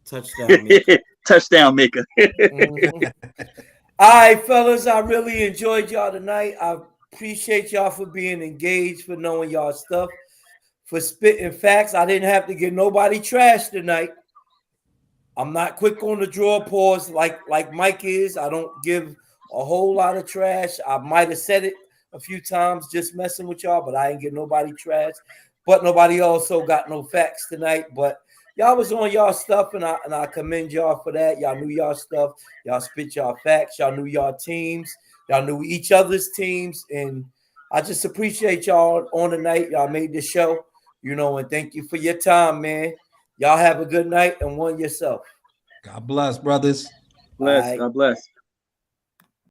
touchdown maker. Touchdown maker. Mhm. All right, fellas, I really enjoyed y'all tonight. I appreciate y'all for being engaged, for knowing y'all stuff, for spitting facts. I didn't have to get nobody trash tonight. I'm not quick on the draw pause like Mike is. I don't give a whole lot of trash. I might have said it a few times just messing with y'all, but I ain't get nobody trash. But nobody also got no facts tonight. But y'all was on y'all stuff, and I commend y'all for that. Y'all knew y'all stuff. Y'all spit y'all facts. Y'all knew y'all teams. Y'all knew each other's teams. And I just appreciate y'all on the night. Y'all made the show, and thank you for your time, man. Y'all have a good night and one yourself. God bless, brothers. Bless. All right. God bless.